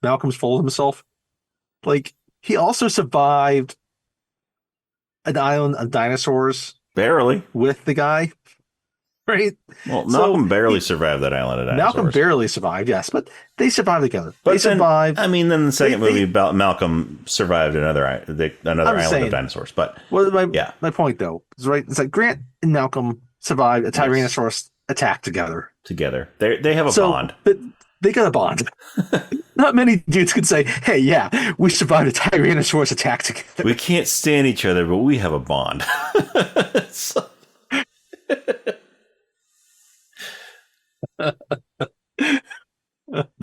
Malcolm's full of himself, like he also survived an island of dinosaurs barely with the guy. Right. Well, Malcolm barely survived that island of dinosaurs. Malcolm barely survived, yes, but they survived together. But they survived. I mean, then the second movie about Malcolm survived another island of dinosaurs. But my point though is right. It's like Grant and Malcolm survived a Tyrannosaurus attack together. They have a bond. But they got a bond. Not many dudes could say, "Hey, yeah, we survived a Tyrannosaurus attack together." We can't stand each other, but we have a bond.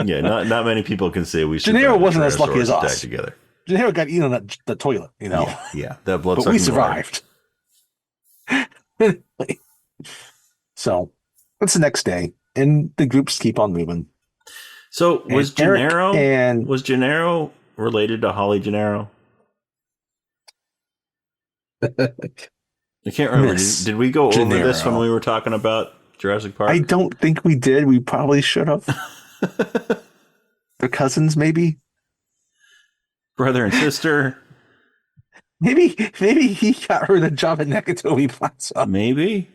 Yeah, not many people can say we should. Gennaro wasn't as lucky as us. Together. Gennaro got eaten on the toilet, Yeah, that blood. But we survived. So it's the next day, and the groups keep on moving. So was Gennaro related to Holly Gennaro? I can't remember. Did we go over this when we were talking about Jurassic Park? I don't think we did. We probably should have. They're cousins, maybe. Brother and sister. Maybe he got her the job at Nakatomi Plaza. Maybe.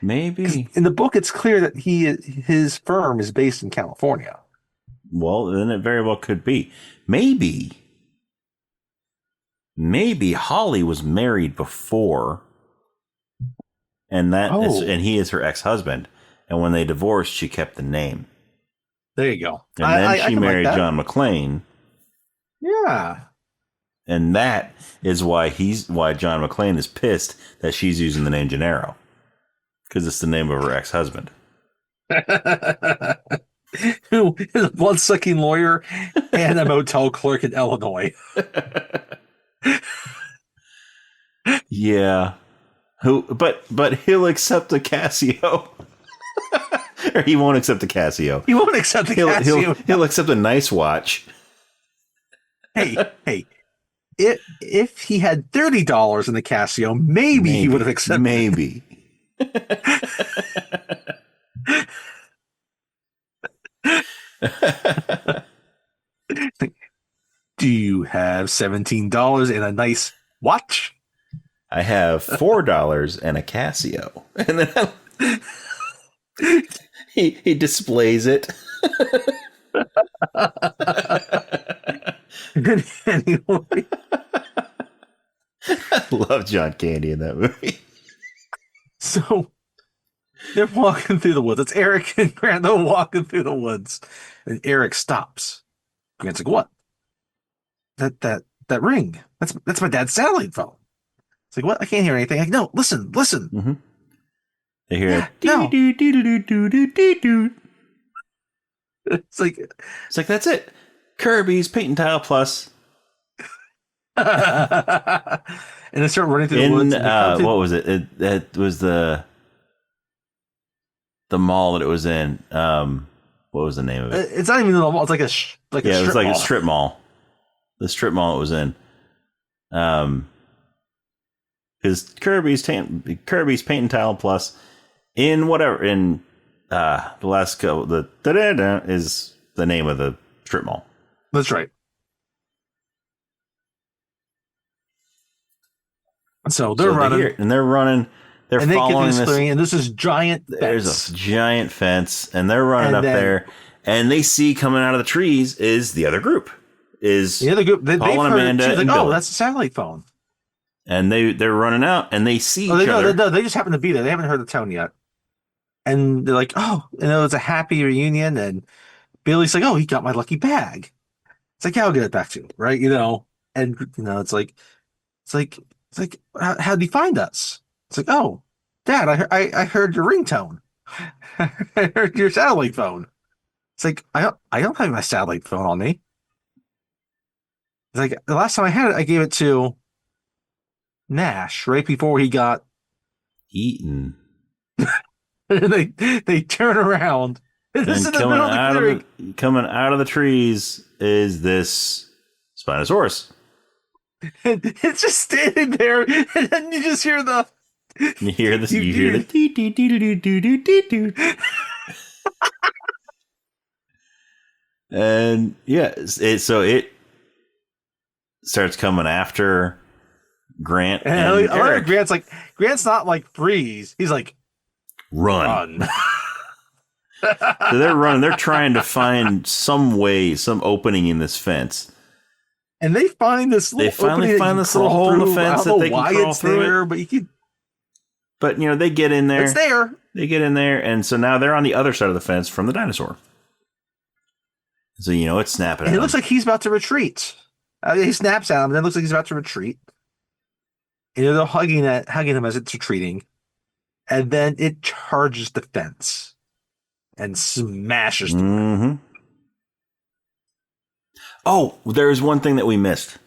In the book, it's clear that his firm is based in California. Well, then it very well could be. Maybe Holly was married before, and and he is her ex-husband. And when they divorced, she kept the name. There you go. And then she married John McClane. Yeah. And that is why John McClane is pissed that she's using the name Gennaro. Because it's the name of her ex-husband. Who is a blood-sucking lawyer and a motel clerk in Illinois. Yeah. But he'll accept a Casio. Or he won't accept the Casio. He won't accept the Casio. He'll accept a nice watch. Hey. If he had $30 in the Casio, maybe he would have accepted. Maybe. Do you have $17 in a nice watch? I have $4 and a Casio. And then he displays it. Anyway, I love John Candy in that movie. so they're walking through the woods. It's Eric and Grant. They're walking through the woods, and Eric stops. Grant's like, "What? That ring? That's my dad's satellite phone." It's like, "What? I can't hear anything." Like, no, listen. Mm-hmm. They hear no. doo. It's like That's it. Kirby's Paint and Tile Plus. And they start running through the woods. What was it? It was the mall that it was in. What was the name of it? It's not even a mall. It's like a it was like a strip mall. The strip mall it was in. Because Kirby's Paint and Tile Plus in the last couple the da-da-da is the name of the strip mall. That's right. So they're running. They're running. They're following this clearing, and this is giant fence. There's a giant fence, and they're running up there, and they see coming out of the trees is the other group. The other group, Paul and Amanda and Billy. That's a satellite phone. And they're running out, and they see each other. No, they just happen to be there. They haven't heard the tone yet. And they're like, oh, it's a happy reunion. And Billy's like, oh, he got my lucky bag. It's like, yeah, I'll get it back to you, right? And it's like, how'd he find us? It's like, oh, Dad, I heard your ringtone. I heard your satellite phone. It's like, I don't have my satellite phone on me. It's like the last time I had it, I gave it to Nash right before he got eaten. And they turn around. And coming out of the trees is this Spinosaurus. And it's just standing there, and then you just hear the. You hear this. You hear the dee dee dee dee dee dee dee dee. And yeah, so it starts coming after Grant and Eric. Grant's not like freeze. He's like run. So they're running. They're trying to find some opening in this fence. And they find this little. They finally find this little hole in the fence that they can crawl through. There, but you can. But they get in there. It's there. They get in there, and so now they're on the other side of the fence from the dinosaur. So it's snapping. And it looks like he's about to retreat. He snaps at him, and then it looks like he's about to retreat. And they're hugging him as it's retreating, and then it charges the fence and smashes through. Mm-hmm. Oh, there's one thing that we missed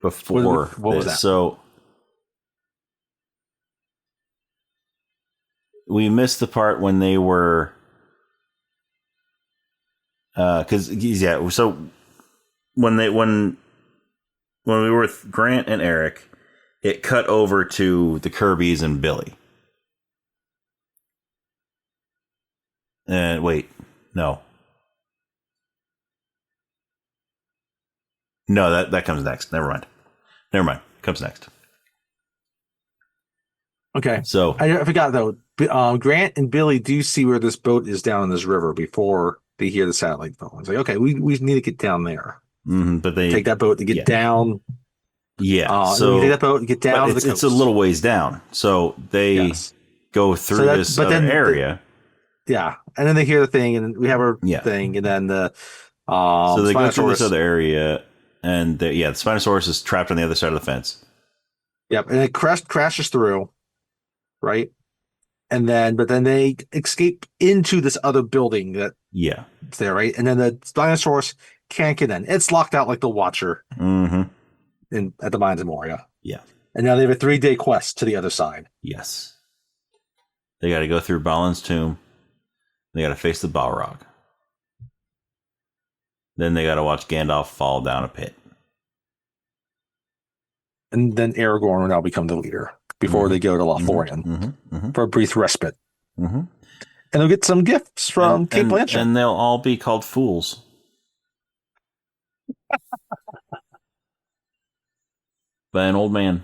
before. What was that? So we missed the part when they were, So when we were with Grant and Eric, it cut over to the Kirbys and Billy. And wait, no. No, that comes next. Never mind. Comes next. Okay. So I forgot though. Grant and Billy do see where this boat is down in this river before they hear the satellite phone. It's like, okay, we need to get down there. Mm-hmm, but they take that boat to get down. Yeah. So you take that boat and get down to the coast. It's a little ways down. So they go through this area. And then they hear the thing, and we have our thing, and then the so they go through this other area, and the Spinosaurus is trapped on the other side of the fence. Yep, and it crashes through, right? And then, but then they escape into this other building it's there, right? And then the Spinosaurus can't get in; it's locked out like the Watcher at the Mines of Moria. Yeah, and now they have a 3-day quest to the other side. Yes, they got to go through Balin's tomb. They got to face the Balrog. Then they got to watch Gandalf fall down a pit. And then Aragorn will now become the leader before they go to Lothlorien for a brief respite. Mm-hmm. And they'll get some gifts from Kate Blanchett. And they'll all be called fools. by an old man.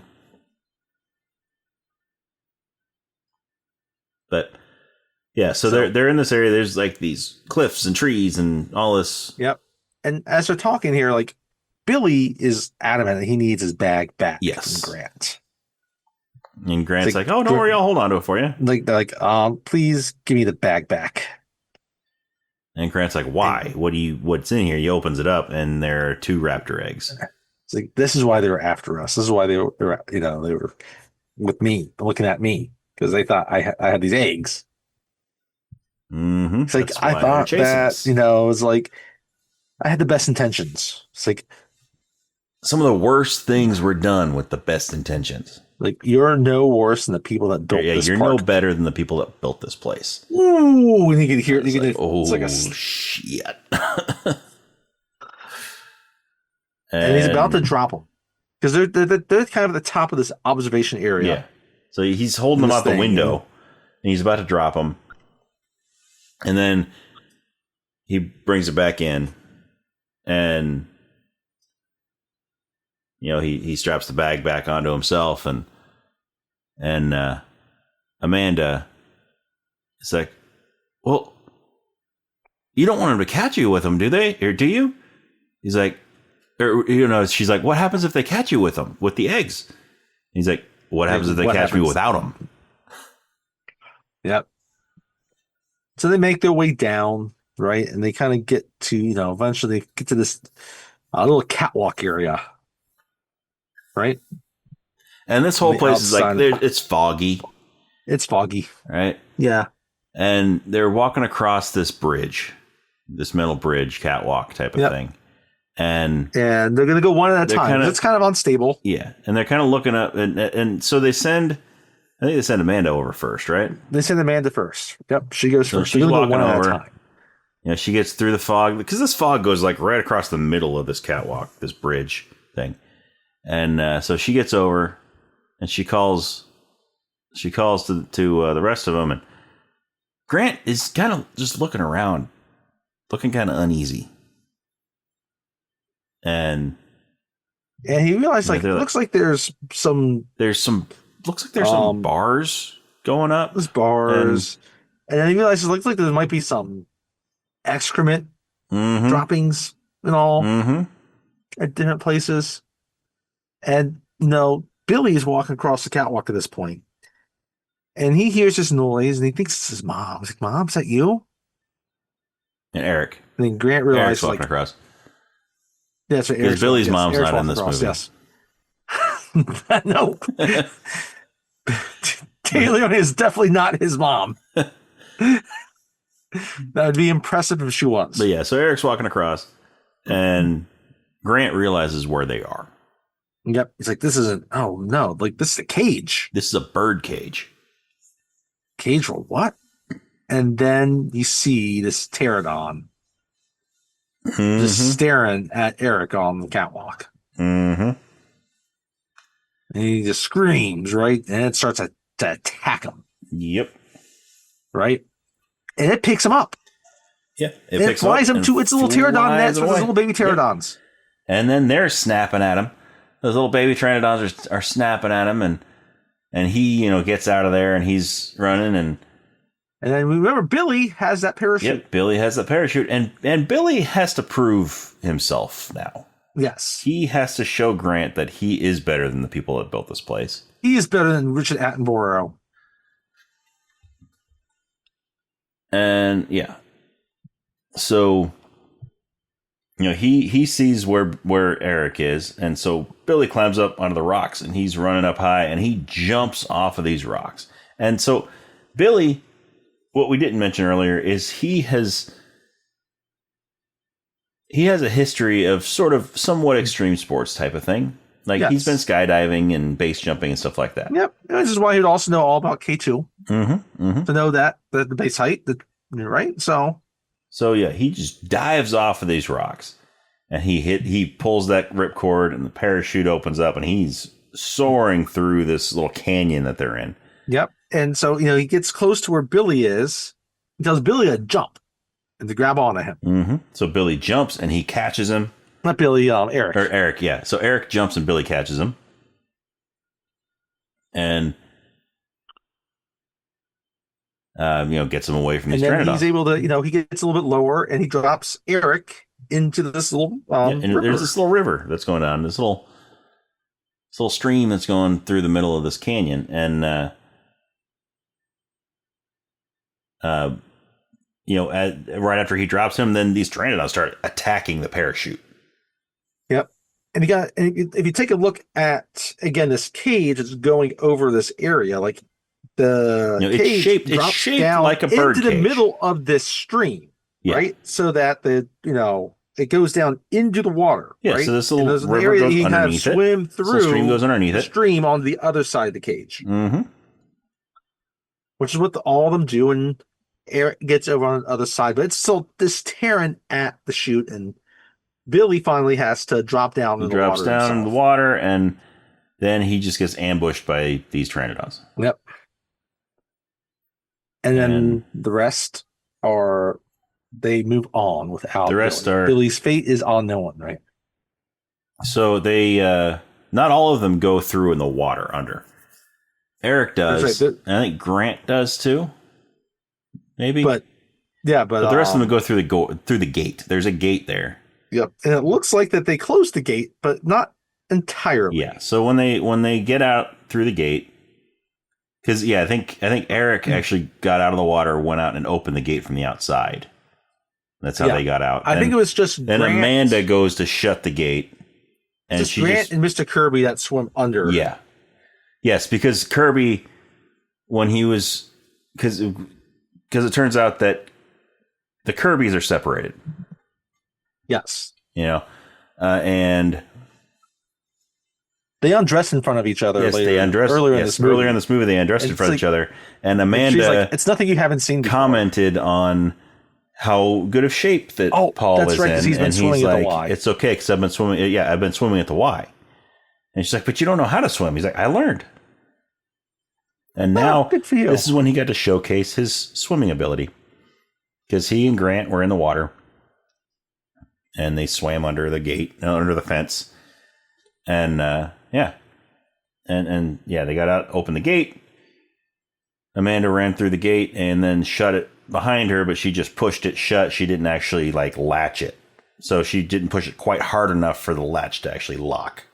But yeah, so they're in this area. There's like these cliffs and trees and all this. Yep. And as they're talking here, like Billy is adamant that he needs his bag back from Grant. And Grant's like, "Oh, don't worry, I'll hold on to it for you." Please give me the bag back. And Grant's like, "Why? What's in here?" He opens it up, and there are 2 raptor eggs. It's like, this is why they were after us. This is why they were with me, looking at me, because they thought I had these eggs. Mm-hmm. It's like, I thought that, it was like, I had the best intentions. It's like, some of the worst things were done with the best intentions. Like, you're no worse than the people that built this you're park. no better than the people that built this place. Ooh, and you can hear it. Oh, shit. And he's about to drop them. Because they're kind of at the top of this observation area. Yeah. So he's holding them out the window, and he's about to drop them. And then he brings it back in, and he straps the bag back onto himself, and Amanda is like, "Well, you don't want him to catch you with them, do they? Or do you?" He's like, she's like, "What happens if they catch you with them, with the eggs?" He's like, "What happens if they catch me without them?" Yep. So they make their way down, right? And they kind of get to, eventually they get to this little catwalk area, right? And this whole place is like, it's foggy. It's foggy. Right? Yeah. And they're walking across this bridge, this metal bridge, catwalk type of thing. And they're going to go one at a time. It's kind of unstable. Yeah. And they're kind of looking up. And so I think they send Amanda over first, right? They send Amanda first. Yep. She goes first. She's walking one over. At a time. She gets through the fog, because this fog goes like right across the middle of this catwalk, this bridge thing. And so she gets over, and she calls to the rest of them. And Grant is kind of just looking around, looking kind of uneasy. And he realized, looks like there's some bars going up. There's bars. And then he realizes, looks like there might be some excrement droppings and all at different places. And Billy is walking across the catwalk at this point. And he hears this noise, and he thinks it's his mom. He's like, "Mom, is that you?" And Eric. And then Grant realizes, Eric's walking across. Yeah, that's right. Because Billy's mom's not in this movie. Yes. No. Taylor is definitely not his mom. That would be impressive if she was. But yeah, so Eric's walking across, and Grant realizes where they are. Yep. He's like, this isn't, oh no, like this is a cage. This is a bird cage. Cage for what? And then you see this pterodon just staring at Eric on the catwalk. And he just screams, right? And it starts to attack him. Yep. Right? And it picks him up. Yeah. It flies him to its little pterodon nest with his little baby pterodons. Yep. And then they're snapping at him. Those little baby pterodons are snapping at him, and he, gets out of there, and he's running, and then remember, Billy has that parachute. Yep, Billy has that parachute, and Billy has to prove himself now. Yes. He has to show Grant that he is better than the people that built this place. He is better than Richard Attenborough. And yeah. So he sees where Eric is, and so Billy climbs up onto the rocks, and he's running up high, and he jumps off of these rocks. And so Billy, what we didn't mention earlier is he has a history of sort of somewhat extreme sports type of thing. Like he's been skydiving and base jumping and stuff like that. Yep. This is why he'd also know all about K2. To know that the base height, right? So yeah, he just dives off of these rocks, and he pulls that ripcord, and the parachute opens up, and he's soaring through this little canyon that they're in. Yep. And so, he gets close to where Billy is. He tells Billy to jump and to grab onto him. So Billy jumps, and he catches him. Not Billy, Eric. Or Eric, yeah. So Eric jumps, and Billy catches him. and gets him away from these And then pteranodons. he's able to, he gets a little bit lower and he drops Eric into this little and river. There's this little river that's going on, this little stream that's going through the middle of this canyon, and right after he drops him, then these pteranodons start attacking the parachute. Yep. And if you take a look at, again, this cage is going over this area, like the cage it's shaped down like a bird into cage. the middle of this stream, right? So that it goes down into the water. Yeah, right? So this little river area goes that you underneath kind of swim through. The stream goes underneath the it. Stream on the other side of the cage. Mm-hmm. Which is what all of them do, and Eric gets over on the other side, but it's still this tearing at the chute, and Billy finally has to drop down in the water. He drops down in the water, and then he just gets ambushed by these pteranodons. Yep. And then the rest they move on without the rest Billy. Billy's fate is unknown, right? So they, not all of them go through in the water under. Eric does. Right. I think Grant does too. Maybe. But the rest of them go through the gate. There's a gate there. Yep. And it looks like that they closed the gate, but not entirely. Yeah. So when they get out through the gate, because I think Eric actually got out of the water, went out and opened the gate from the outside. That's how they got out. I think it was just Then Grant, Amanda goes to shut the gate, and just Grant and Mr. Kirby that swim under. Yeah. Yes, because Kirby, when he was, because it turns out that the Kirbys are separated. Yes. And they undress in front of each other. Yes, they undress earlier in this movie. They undressed in front of each other, and Amanda, she's like, it's nothing you haven't seen before. Commented on how good of shape that Paul is in, he's been swimming at the Y. It's okay because I've been swimming. Yeah, I've been swimming at the Y. And she's like, but you don't know how to swim. He's like, I learned. And now good for you. This is when he got to showcase his swimming ability, because he and Grant were in the water, and they swam under the gate, under the fence, and they got out, opened the gate. Amanda ran through the gate and then shut it behind her, but she just pushed it shut. She didn't actually latch it, so she didn't push it quite hard enough for the latch to actually lock.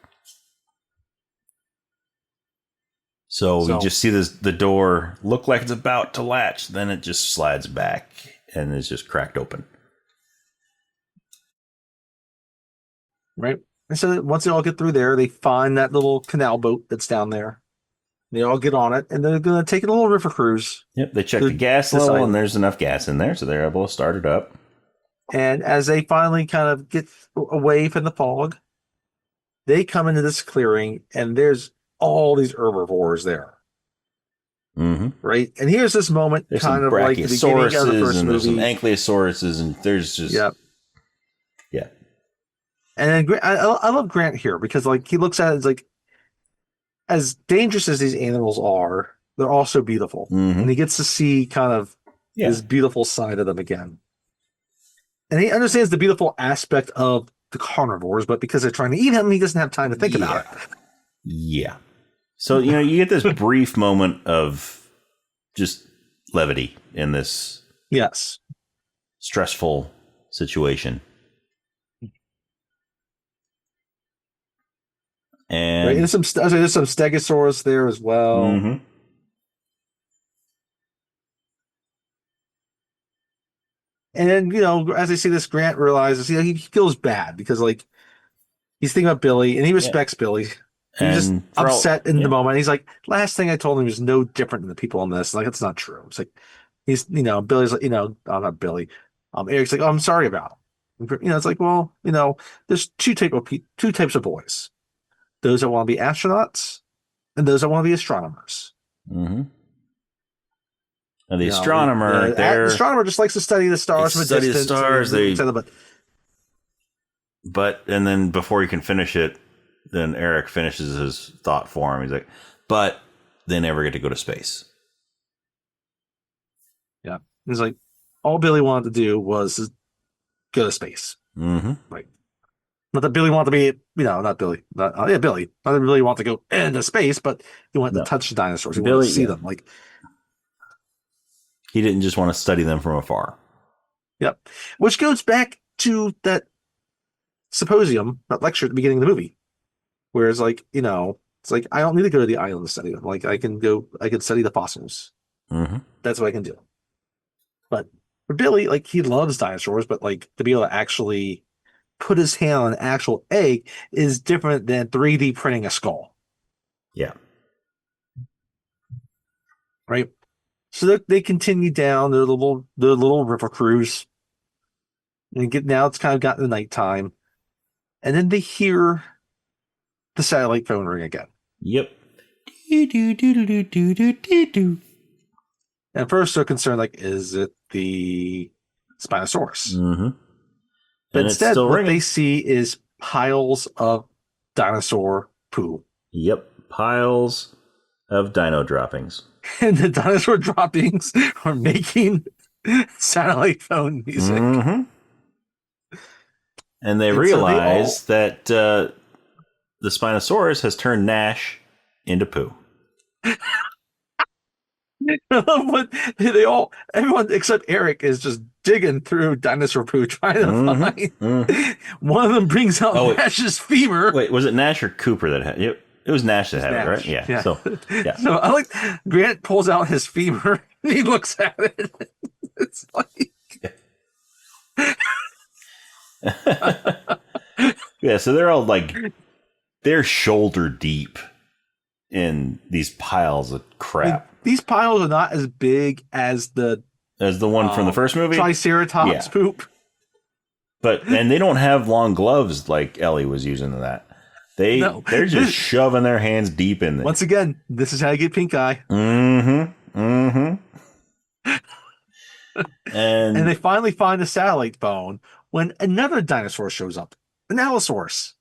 So we just see the door look like it's about to latch, then it just slides back and is just cracked open. Right. And so once they all get through there, they find that little canal boat that's down there. They all get on it, and they're going to take a little river cruise. Yep, they check the gas level, and there's enough gas in there, so they're able to start it up. And as they finally kind of get away from the fog, they come into this clearing, and there's all these herbivores there. Mm-hmm. Right? And here's this moment, there's kind of like the beginning of the first and movie. There's some ankylosauruses, and there's just... Yep. Yeah. And then I love Grant here, because he looks at it as as dangerous as these animals are, they're also beautiful. Mm-hmm. And he gets to see kind of this beautiful side of them again. And he understands the beautiful aspect of the carnivores, but because they're trying to eat him, he doesn't have time to think about it. Yeah. So, you get this brief moment of just levity in this stressful situation. And right, there's some stegosaurus there as well. Mm-hmm. And then, as I see this, Grant realizes, he feels bad because, he's thinking about Billy, and he respects Billy. He's just upset in the moment. He's like, last thing I told him was no different than the people on this. That's not true. It's like, Billy's like, I'm not Billy. Eric's like, I'm sorry about him. It's like, well, there's two types of boys. Those that want to be astronauts and those that want to be astronomers. Mm-hmm. And the astronomer, the astronomer just likes to study the stars from a distance. The stars. And then before he can finish it, then Eric finishes his thought for him. He's like, but they never get to go to space. Yeah. He's like, all Billy wanted to do was go to space. Mm-hmm. Like, Not that Billy wanted to be, not Billy, Billy. Not that Billy wanted to go into space, but he wanted to No. touch the dinosaurs. He wanted Billy, to see yeah. them. Like, He didn't just want to study them from afar. yep. Which goes back to that symposium, that lecture at the beginning of the movie, where it's like, it's like I don't need to go to the island to study them. Like I can study the fossils. Mm-hmm. That's what I can do. But for Billy, like he loves dinosaurs, but like to be able to actually put his hand on an actual egg is different than 3D printing a skull. Yeah. Right. So they continue down their little river cruise. And now it's kind of gotten the nighttime. And then they hear the satellite phone ring again. Yep. And first they're concerned, like, is it the Spinosaurus? Mm-hmm. But instead, what they see is piles of dinosaur poo. Yep. Piles of dino droppings. And the dinosaur droppings are making satellite phone music. Mm-hmm. And they realize that the Spinosaurus has turned Nash into poo. Everyone except Eric is just digging through dinosaur poo trying to find. Mm-hmm. One of them brings out Nash's femur. Wait, was it Nash or Cooper that had it? It was Nash that had it, right? Yeah. So I like Grant pulls out his femur and he looks at it. It's like. Yeah, so they're all like, they're shoulder deep in these piles of crap. These piles are not as big as the one from the first movie, Triceratops poop. And they don't have long gloves like Ellie was using in that. They're just shoving their hands deep in there. Once again, this is how you get pink eye. Mm-hmm. Mm-hmm. and they finally find a satellite phone when another dinosaur shows up, an Allosaurus.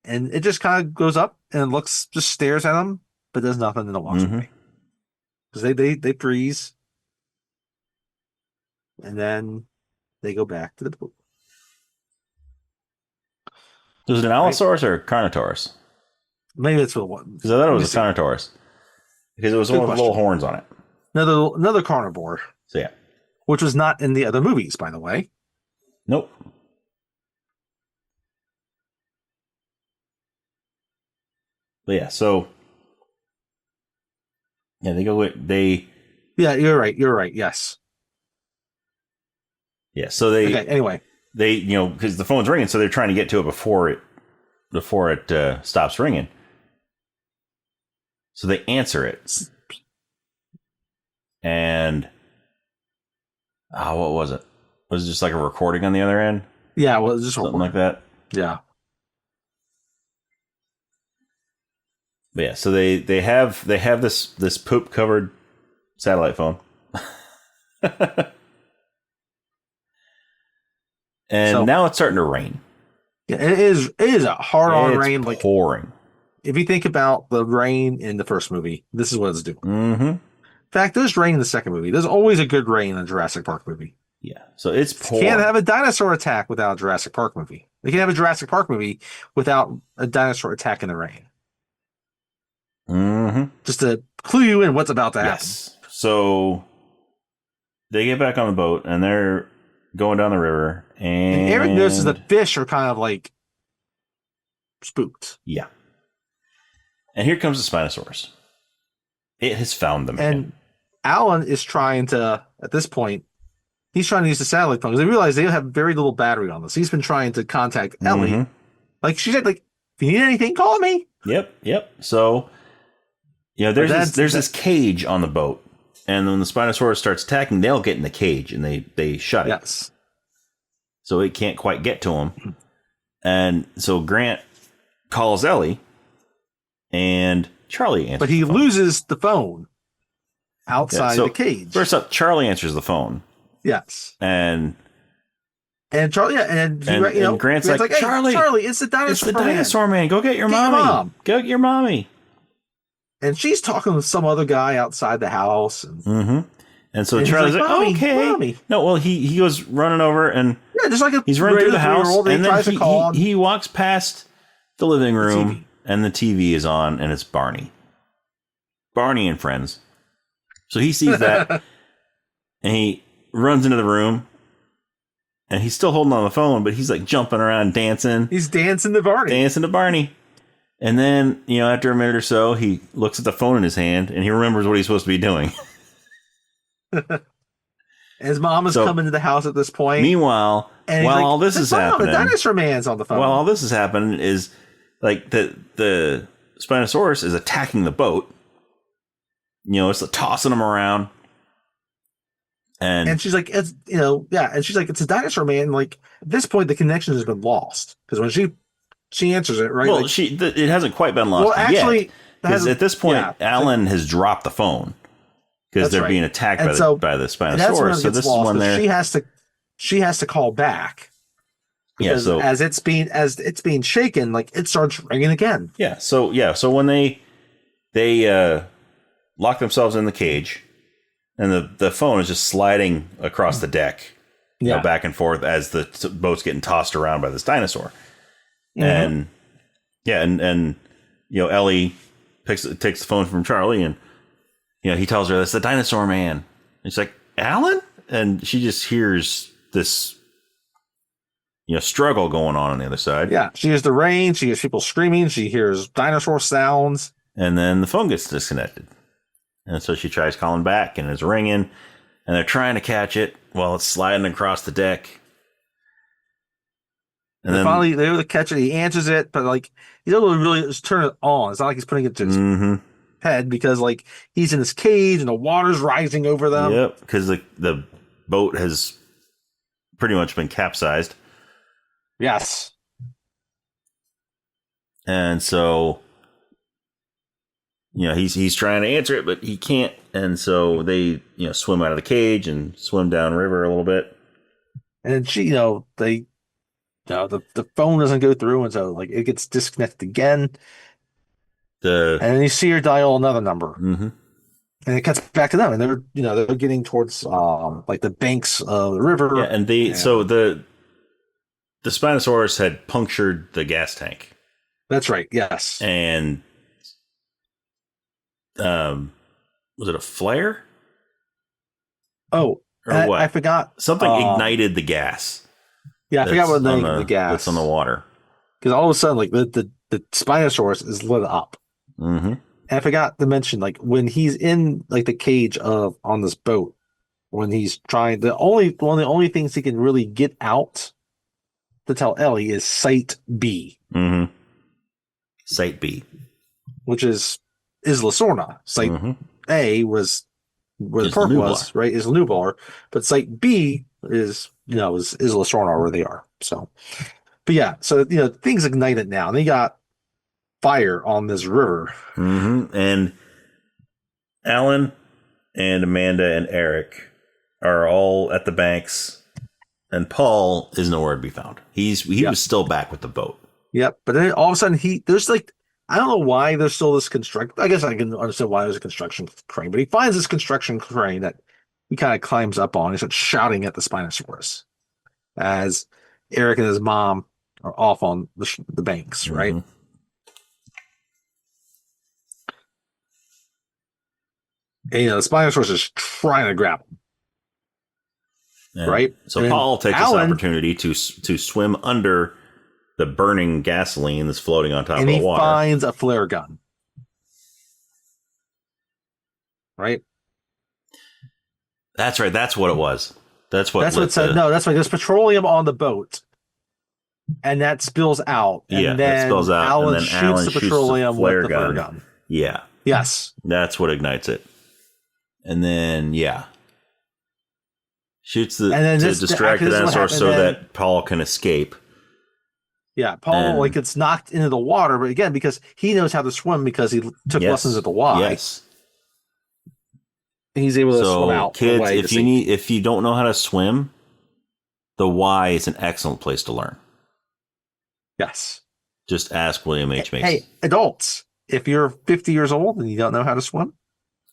And it just kind of goes up and just stares at them, but does nothing, and then walks away. Because they freeze. And then they go back to the poop. Was it an Allosaurus or a Carnotaurus? Maybe it's the one. Because I thought it was a Carnotaurus. Because it was one with little horns on it. Another carnivore. So yeah. Which was not in the other movies, by the way. Nope. But yeah, so yeah, Yeah, you're right. Yes. Yeah, so they anyway. They, because the phone's ringing, so they're trying to get to it before it stops ringing. So they answer it. And what was it? Was it just like a recording on the other end? Yeah, well, it was just something like that. Yeah. But yeah, so they have this poop covered satellite phone. And now it's starting to rain. Yeah, it is a hard-on rain. Like pouring. If you think about the rain in the first movie, this is what it's doing. Mm-hmm. In fact, there's rain in the second movie. There's always a good rain in a Jurassic Park movie. Yeah, so it's pouring. You can't have a dinosaur attack without a Jurassic Park movie. You can't have a Jurassic Park movie without a dinosaur attack in the rain. Mm-hmm. Just to clue you in what's about to happen. Yes. So they get back on the boat and they're going down the river. And Eric notices the fish are kind of like spooked. Yeah. And here comes the Spinosaurus. It has found them. And Alan is trying to, at this point, he's trying to use the satellite phone because they realize they have very little battery on this. He's been trying to contact Ellie. Mm-hmm. Like she said, like, if you need anything, call me. Yep. So, there's this cage on the boat. And when the Spinosaurus starts attacking, they'll get in the cage and they shut it. Yes. So it can't quite get to him. And so Grant calls Ellie and Charlie answers. But he loses the phone outside the cage. First up, Charlie answers the phone. Yes. And Charlie, and Grant's like, hey, Charlie, it's the dinosaur. It's the dinosaur man. Go get your mommy. Go get your mommy. And she's talking with some other guy outside the house. And And so And he's Charlie's like, Mommy, okay. Mommy. No, well, he goes running over and Just like he's running through the house, and then he he walks past the living room, and the TV is on, and it's Barney. Barney and Friends. So he sees that, and he runs into the room, and he's still holding on the phone, but he's like jumping around, dancing. He's dancing to Barney. And then, after a minute or so, he looks at the phone in his hand, and he remembers what he's supposed to be doing. His mom is coming to the house at this point. Meanwhile, while all this is happening, the dinosaur man's on the phone. While all this is happening is like the Spinosaurus is attacking the boat. It's tossing them around. And she's like, it's and she's like, it's a dinosaur man. Like at this point, the connection has been lost because when she answers it, right? Well, it hasn't quite been lost. Well, actually, because at this point, Alan has dropped the phone. Because they're being attacked by the Spinosaurus. So this is when she has to call back. Because as it's being shaken, like it starts ringing again. Yeah. So when they lock themselves in the cage, and the phone is just sliding across the deck, back and forth as the boat's getting tossed around by this dinosaur. Mm-hmm. And Ellie takes the phone from Charlie and. He tells her that's the dinosaur man. And she's like, Alan? And she just hears this, struggle going on the other side. Yeah. She hears the rain. She hears people screaming. She hears dinosaur sounds. And then the phone gets disconnected. And so she tries calling back and it's ringing. And they're trying to catch it while it's sliding across the deck. And then finally, they're able to catch it. He answers it, but he's able to really just turn it on. It's not like he's putting it to his head because he's in his cage and the water's rising over them. Yep, because the boat has pretty much been capsized. Yes. And so he's trying to answer it, but he can't. And so they swim out of the cage and swim down river a little bit. And she the phone doesn't go through, and so it gets disconnected again. And then you see her dial another number, and it cuts back to them, and they're getting towards the banks of the river. Yeah, and so the Spinosaurus had punctured the gas tank. That's right. Yes. And was it a flare? Oh, or what? I forgot. Something ignited the gas. Yeah, I forgot what the gas. That's on the water. Because all of a sudden, the Spinosaurus is lit up. Mm-hmm. And I forgot to mention, when he's in the cage on this boat, when he's trying, one of the only things he can really get out to tell Ellie is Site B. Mm-hmm. Site B, which is Isla Sorna. Site A was where the park was, right? Is Nublar, but Site B is is Isla Sorna where they are. So, but yeah, so things ignited now, and they got fire on this river. And Alan and Amanda and Eric are all at the banks, and Paul is nowhere to be found. He was still back with the boat. Yep, but then all of a sudden there's I don't know why there's still this construction. I guess I can understand why there's a construction crane, but he finds this construction crane that he kind of climbs up on. He starts shouting at the Spinosaurus as Eric and his mom are off on the banks, right? And the Spinosaurus is trying to grab him. Right? So Paul takes this opportunity to swim under the burning gasoline that's floating on top of the water. And he finds a flare gun. Right? That's right. That's what it was. That's what it said. No, that's right. There's petroleum on the boat. And that spills out. And then it spills out. Alan shoots the petroleum with the flare gun. Yeah. Yes. That's what ignites it. And then, shoots to distract the dinosaur so that Paul can escape. Yeah, Paul gets knocked into the water, but again, because he knows how to swim because he took lessons at the Y. Yes. And he's able to swim out. Kids, if you don't know how to swim, the Y is an excellent place to learn. Yes. Just ask William H. Macy. Hey, adults, if you're 50 years old and you don't know how to swim,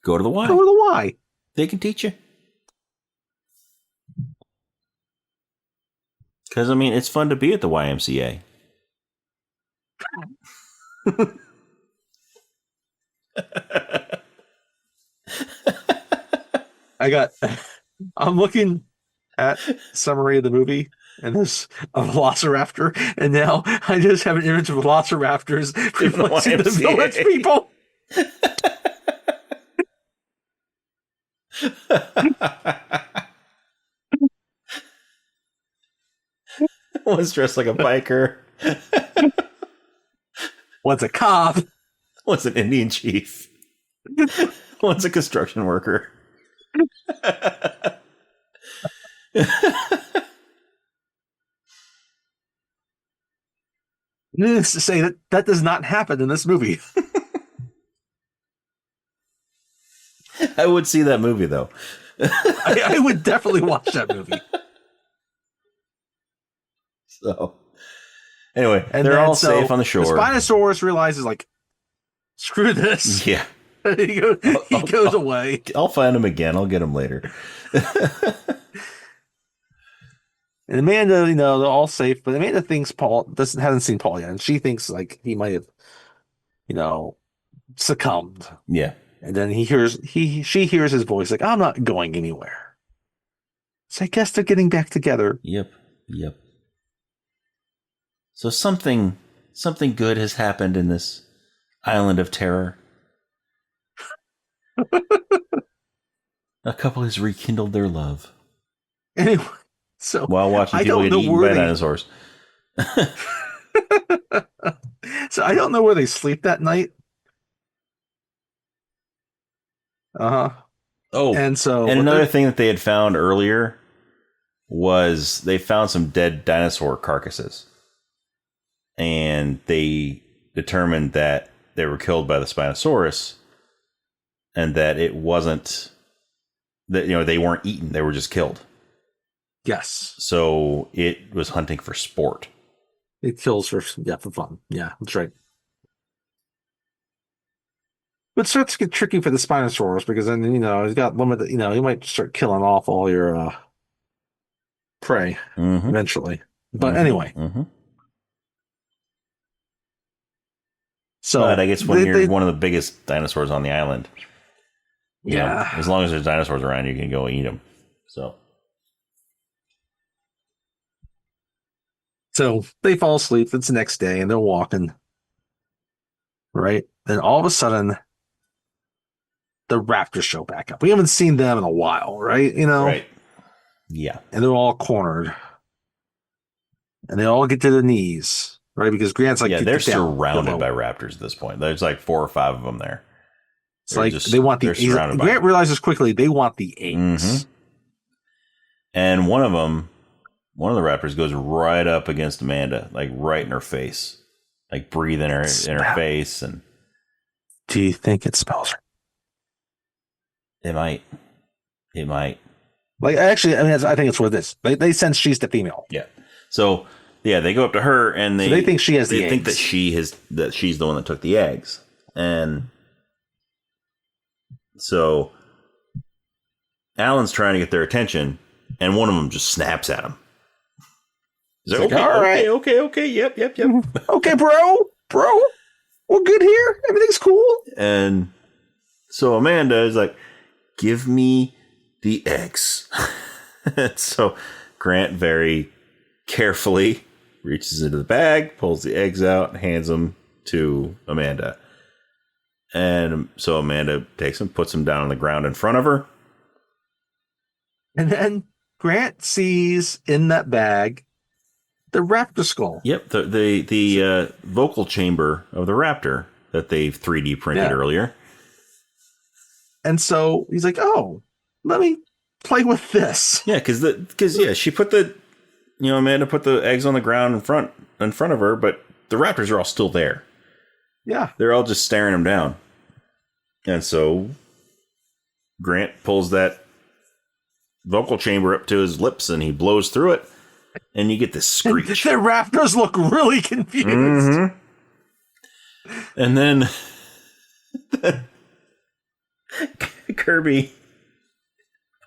go to the Y. Go to the Y. They can teach you. Because, I mean, it's fun to be at the YMCA. I'm looking at summary of the movie, and there's a velociraptor, and now I just have an image of velociraptors replacing the village people. One's dressed like a biker. One's a cop. One's an Indian chief. One's a construction worker. Needless to say that does not happen in this movie. I would see that movie, though. I would definitely watch that movie. So, anyway, and they're all safe on the shore. The Spinosaurus realizes, like, screw this. Yeah. he goes away. I'll find him again. I'll get him later. And Amanda, they're all safe, but Amanda thinks Paul hasn't seen Paul yet, and she thinks like he might have, succumbed. Yeah. And then she hears his voice like, "I'm not going anywhere." So I guess they're getting back together. Yep. So something good has happened in this island of terror. A couple has rekindled their love. Anyway, so while watching people get eaten by dinosaurs. So I don't know where they sleep that night. Oh, and another thing that they had found earlier was they found some dead dinosaur carcasses, and they determined that they were killed by the Spinosaurus, and that it wasn't that they weren't eaten; they were just killed. Yes. So it was hunting for sport. It kills for fun. Yeah, that's right. But it starts to get tricky for the Spinosaurus because then, he's got limited, he might start killing off all your prey eventually. But anyway. So, but I guess when you're one of the biggest dinosaurs on the island, as long as there's dinosaurs around, you can go eat them. So they fall asleep. It's the next day and they're walking. Right? Then all of a sudden, the raptors show back up. We haven't seen them in a while, right? Right. Yeah. And they're all cornered. And they all get to their knees, right? Because Grant's like, they're surrounded by raptors at this point. There's like 4 or 5 of them there. It's like they want the eggs. Grant realizes quickly they want the eggs. And one of the raptors goes right up against Amanda, like right in her face, like breathing in her face. And do you think it smells her? It might. Like, actually, I think it's what it is. They sense she's the female. Yeah. So, they go up to her and they think she has the eggs. They think that she's the one that took the eggs. And so Alan's trying to get their attention, and one of them just snaps at him. He's like, all right. Okay, yep. Okay, bro, we're good here. Everything's cool. And so Amanda is like, give me the eggs. So Grant very carefully reaches into the bag, pulls the eggs out, and hands them to Amanda. And so Amanda takes them, puts them down on the ground in front of her. And then Grant sees in that bag the raptor skull. Yep, the vocal chamber of the raptor that they've 3D printed earlier. And so he's like, "Oh, let me play with this." Yeah, because she put Amanda put the eggs on the ground in front of her, but the raptors are all still there. Yeah, they're all just staring him down. And so Grant pulls that vocal chamber up to his lips and he blows through it. And you get this screech. The raptors look really confused. And then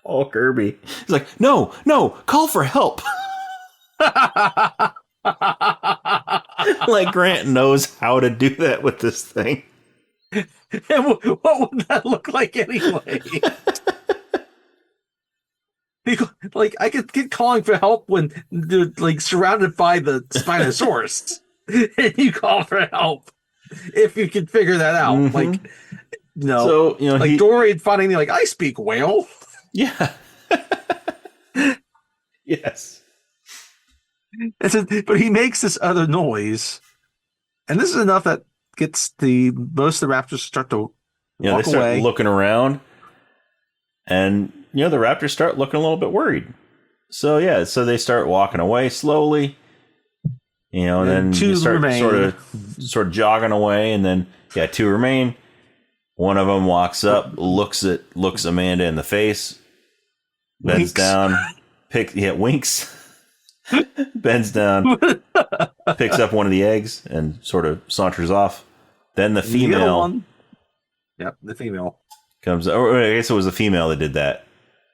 Paul Kirby, he's like, no, call for help. Like Grant knows how to do that with this thing. And what would that look like anyway? Like I could get calling for help when they're like surrounded by the Spinosaurus, and you call for help if you can figure that out. Mm-hmm. Like, no, so like Dory finding like I speak whale. Yeah. Yes. But he makes this other noise, and this is enough that gets most of the raptors start to walk they start away, looking around, and the raptors start looking a little bit worried. So they start walking away slowly. And then you start sort of jogging away, and then two remain. One of them walks up, looks Amanda in the face, bends down, winks, bends down, picks up one of the eggs, and sort of saunters off. Then the female, the female comes. Or I guess it was the female that did that.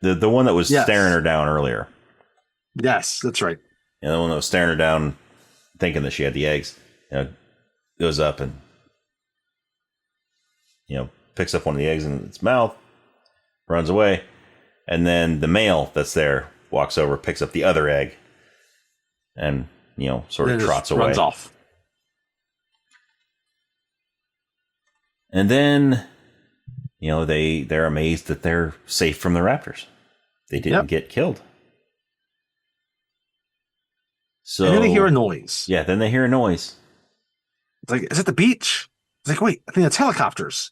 The one that was staring her down earlier. Yes, that's right. And the one that was staring her down, thinking that she had the eggs, goes up and picks up one of the eggs in its mouth, runs away, and then the male that's there walks over, picks up the other egg, and sort of trots away, runs off. And then they're amazed that they're safe from the raptors. They didn't get killed. So and then they hear a noise. Yeah, then they hear a noise. It's like, is it the beach? It's like, wait, I think it's helicopters.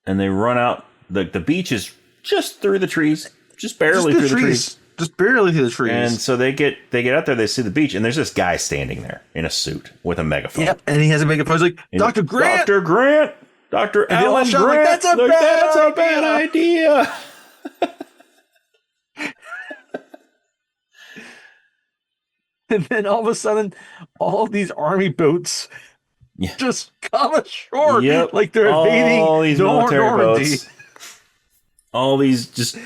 And they run out. The beach is just through the trees, just barely through the trees. Just barely through the trees. And so they get out there, they see the beach, and there's this guy standing there in a suit with a megaphone. Yep, and he has a megaphone. He's like, Dr. Grant! Dr. Grant! Dr. Alan Grant! Like, that's a bad idea! And then all of a sudden, all these army boats just come ashore. Yep. Like they're invading all these military Normandy. boats. All these just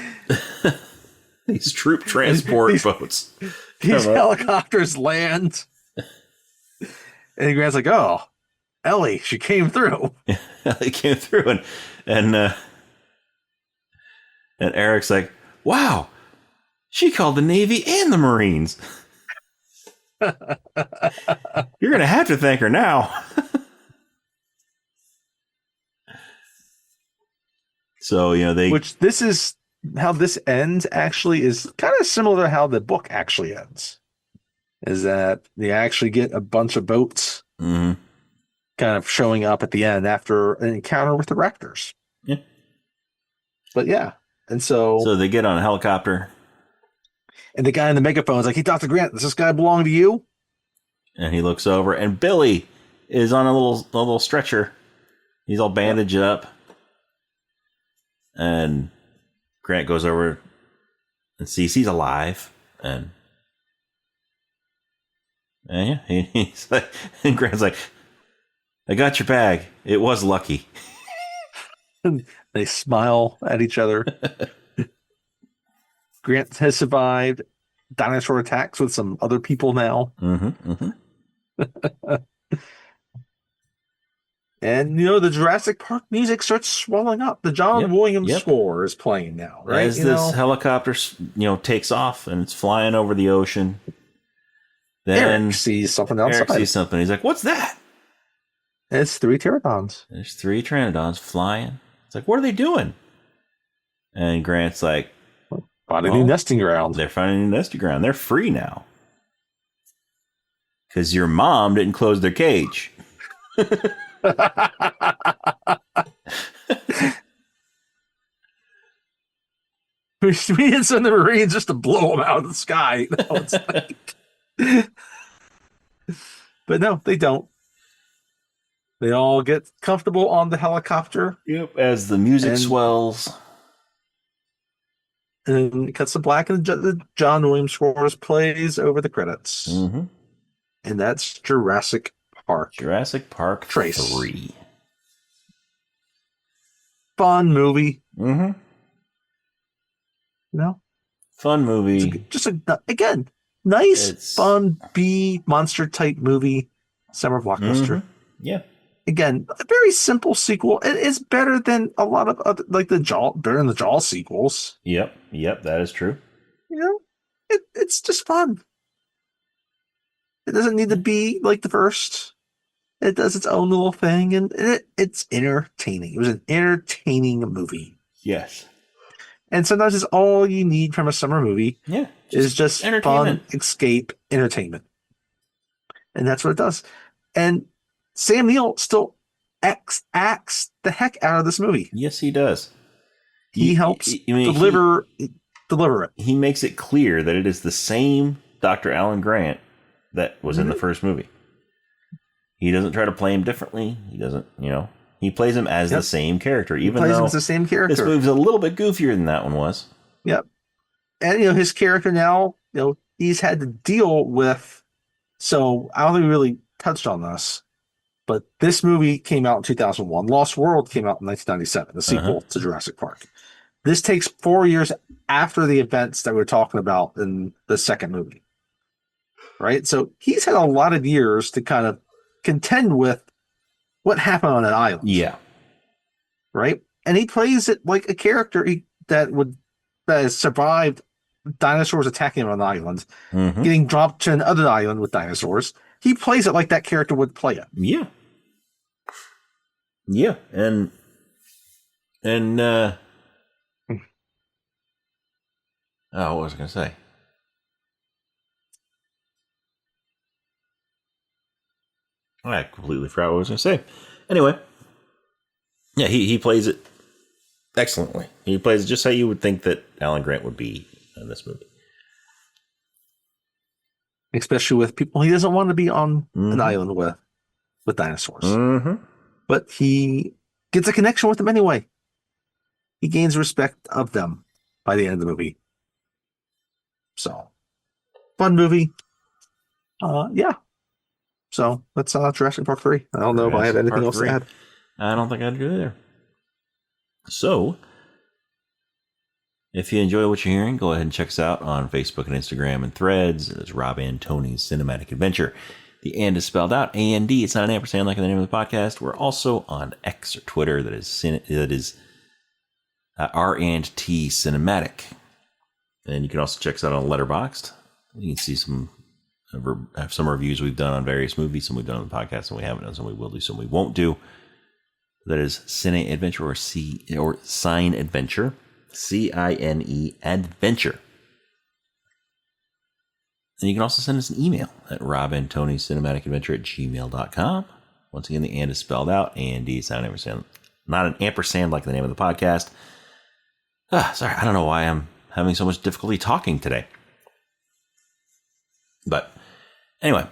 these troop transport boats. These helicopters land. And Grant's like, oh, Ellie, she came through. Ellie came through, and Eric's like, wow, she called the Navy and the Marines. You're gonna have to thank her now. So which this is how this ends. Actually, is kind of similar to how the book actually ends. Is that they actually get a bunch of boats, kind of showing up at the end after an encounter with the raptors. Yeah, but and so they get on a helicopter. And the guy in the megaphone is like, hey, Dr. Grant, does this guy belong to you? And he looks over, and Billy is on a little stretcher. He's all bandaged up. And Grant goes over and sees he's alive. And he's like, and Grant's like, I got your bag. It was lucky. And they smile at each other. Grant has survived dinosaur attacks with some other people now. And, the Jurassic Park music starts swelling up. The John Williams score is playing now, right? As this helicopter, takes off and it's flying over the ocean. Then Eric sees something outside. He's like, what's that? It's 3 pterodons. There's 3 pterodons flying. It's like, what are they doing? And Grant's like, finding a new nesting ground. They're finding a new nesting ground. They're free now. Because your mom didn't close their cage. We didn't send the Marines just to blow them out of the sky. But no, they don't. They all get comfortable on the helicopter. Yep, as the music swells. And it cuts to black, and the John Williams score plays over the credits. And that's Jurassic Park. Jurassic Park Trace. 3. Fun movie. Fun movie. Just again, Nice, fun B monster type movie, summer blockbuster. Yeah. Again, a very simple sequel. It is better than a lot of other, like better than the Jaws sequels. Yep, that is true. You know, it's just fun. It doesn't need to be like the first. It does its own little thing, and it's entertaining. It was an entertaining movie. Yes. And sometimes it's all you need from a summer movie. Yeah. Is just fun, escape, entertainment. And that's what it does. And Sam Neill still acts the heck out of this movie. Yes, he does. He helps deliver it. He makes it clear that it is the same Dr. Alan Grant that was in the first movie. He doesn't try to play him differently. He doesn't, he plays him as the same character, even though him as the same character. This movie's a little bit goofier than that one was. Yep. And, his character now, he's had to deal with, so I don't think we really touched on this, but this movie came out in 2001. Lost World came out in 1997, the sequel to Jurassic Park. This takes 4 years after the events that we're talking about in the second movie. Right? So he's had a lot of years to kind of contend with what happened on an island. Yeah. Right? And he plays it like a character that has survived dinosaurs attacking him on the island, getting dropped to another island with dinosaurs. He plays it like that character would play it. Yeah. Yeah. And what was I going to say? I completely forgot what I was going to say. Anyway, yeah, he plays it excellently. He plays it just how you would think that Alan Grant would be in this movie. Especially with people he doesn't want to be on an island with dinosaurs. But he gets a connection with them anyway. He gains respect of them by the end of the movie. So, fun movie. Yeah. So, that's Jurassic Park 3. I don't know if I have anything else to add. I don't think I do either. So, if you enjoy what you're hearing, go ahead and check us out on Facebook and Instagram and Threads. It's Rob and Tony's Cinematic Adventure. The and is spelled out A-N-D. It's not an ampersand like in the name of the podcast. We're also on X or Twitter. That is R&T Cinematic. And you can also check us out on Letterboxd. You can see some reviews we've done on various movies. Some we've done on the podcast, and we haven't done. Some we will do. Some we won't do. That is Cine Adventure or Cine Adventure. CINE Adventure. And you can also send us an email at robandtonycinematicadventure@gmail.com. Once again, the and is spelled out. A-N-D, it's not an ampersand like the name of the podcast. Sorry, I don't know why I'm having so much difficulty talking today. But anyway,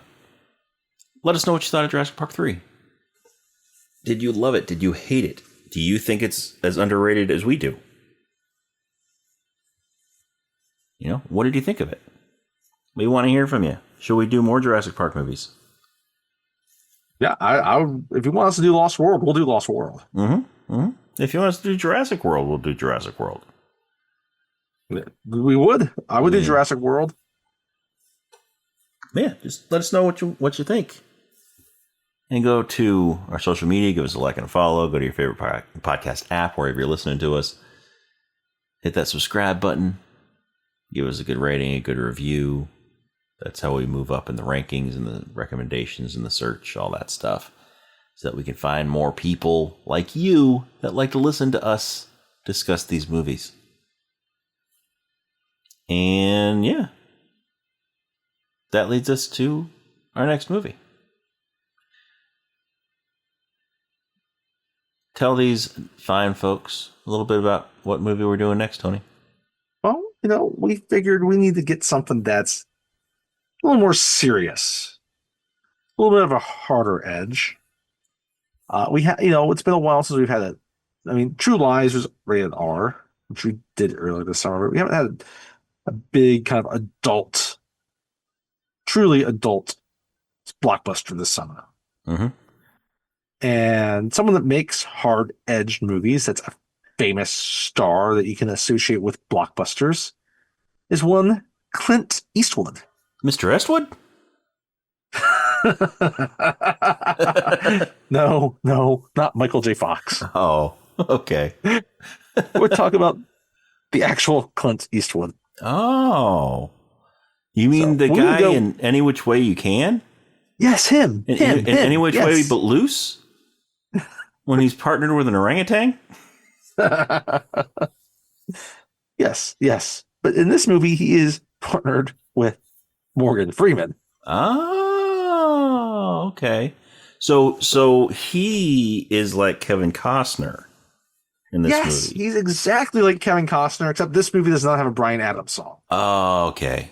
let us know what you thought of Jurassic Park 3. Did you love it? Did you hate it? Do you think it's as underrated as we do? What did you think of it? We want to hear from you. Should we do more Jurassic Park movies? Yeah, if you want us to do Lost World, we'll do Lost World. If you want us to do Jurassic World, we'll do Jurassic World. We would. I would do Jurassic World. Yeah, just let us know what you think. And go to our social media, give us a like and a follow. Go to your favorite podcast app, wherever you're listening to us. Hit that subscribe button. Give us a good rating, a good review. That's how we move up in the rankings and the recommendations and the search, all that stuff. So that we can find more people like you that like to listen to us discuss these movies. And yeah, that leads us to our next movie. Tell these fine folks a little bit about what movie we're doing next, Tony. Well, we figured we need to get something that's a little more serious, a little bit of a harder edge. It's been a while since we've had True Lies was rated R, which we did earlier this summer. But we haven't had a big kind of truly adult blockbuster this summer. And someone that makes hard-edged movies, that's a famous star that you can associate with blockbusters, is one Clint Eastwood. Mr. Estwood? No, not Michael J. Fox. Oh, okay. We're talking about the actual Clint Eastwood. Oh. You mean So, the we're gonna guy go- in Any Which Way You Can? Yes, him. In him. Any Which yes. Way But Loose? When he's partnered with an orangutan? Yes. But in this movie, he is partnered with Morgan Freeman. Oh, okay. So he is like Kevin Costner in this Yes, movie. he's exactly like Kevin Costner, except this movie does not have a Bryan Adams song. Oh, okay.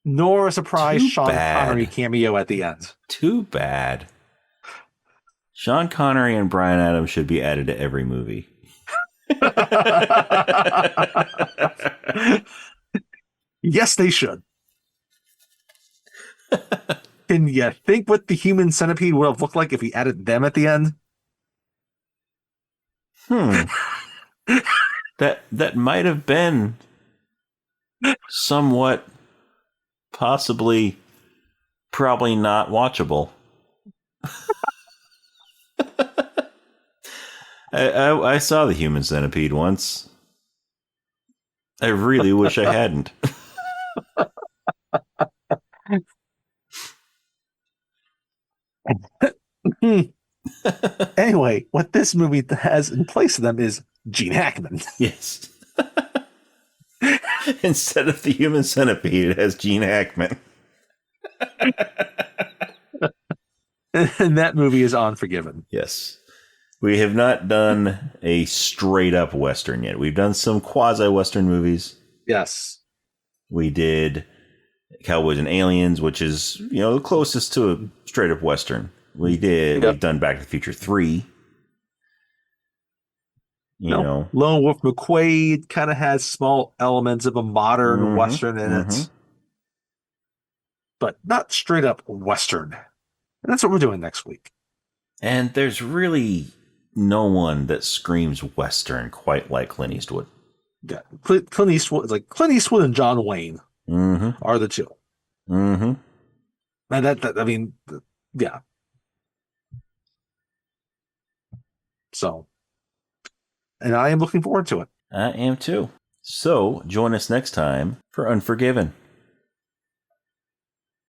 Nor a surprise Too Sean bad. Connery cameo at the end. Too bad. Sean Connery and Bryan Adams should be added to every movie. Yes, they should. Can you think what the Human Centipede would have looked like if he added them at the end? That might have been somewhat, possibly, probably not watchable. I saw the Human Centipede once. I really wish I hadn't. Anyway, what this movie has in place of them is Gene Hackman. Yes. Instead of the Human Centipede, it has Gene Hackman. And that movie is Unforgiven. Yes. We have not done a straight up Western yet. We've done some quasi Western movies. Yes. We did Cowboys and Aliens, which is, the closest to a straight up Western. We've done Back to the Future 3. Lone Wolf McQuade kind of has small elements of a modern Western in it. But not straight up Western. And that's what we're doing next week. And there's really no one that screams Western quite like Clint Eastwood. Yeah, Clint Eastwood, like Clint Eastwood and John Wayne are the two. And yeah. So, and I am looking forward to it. I am too. So join us next time for Unforgiven.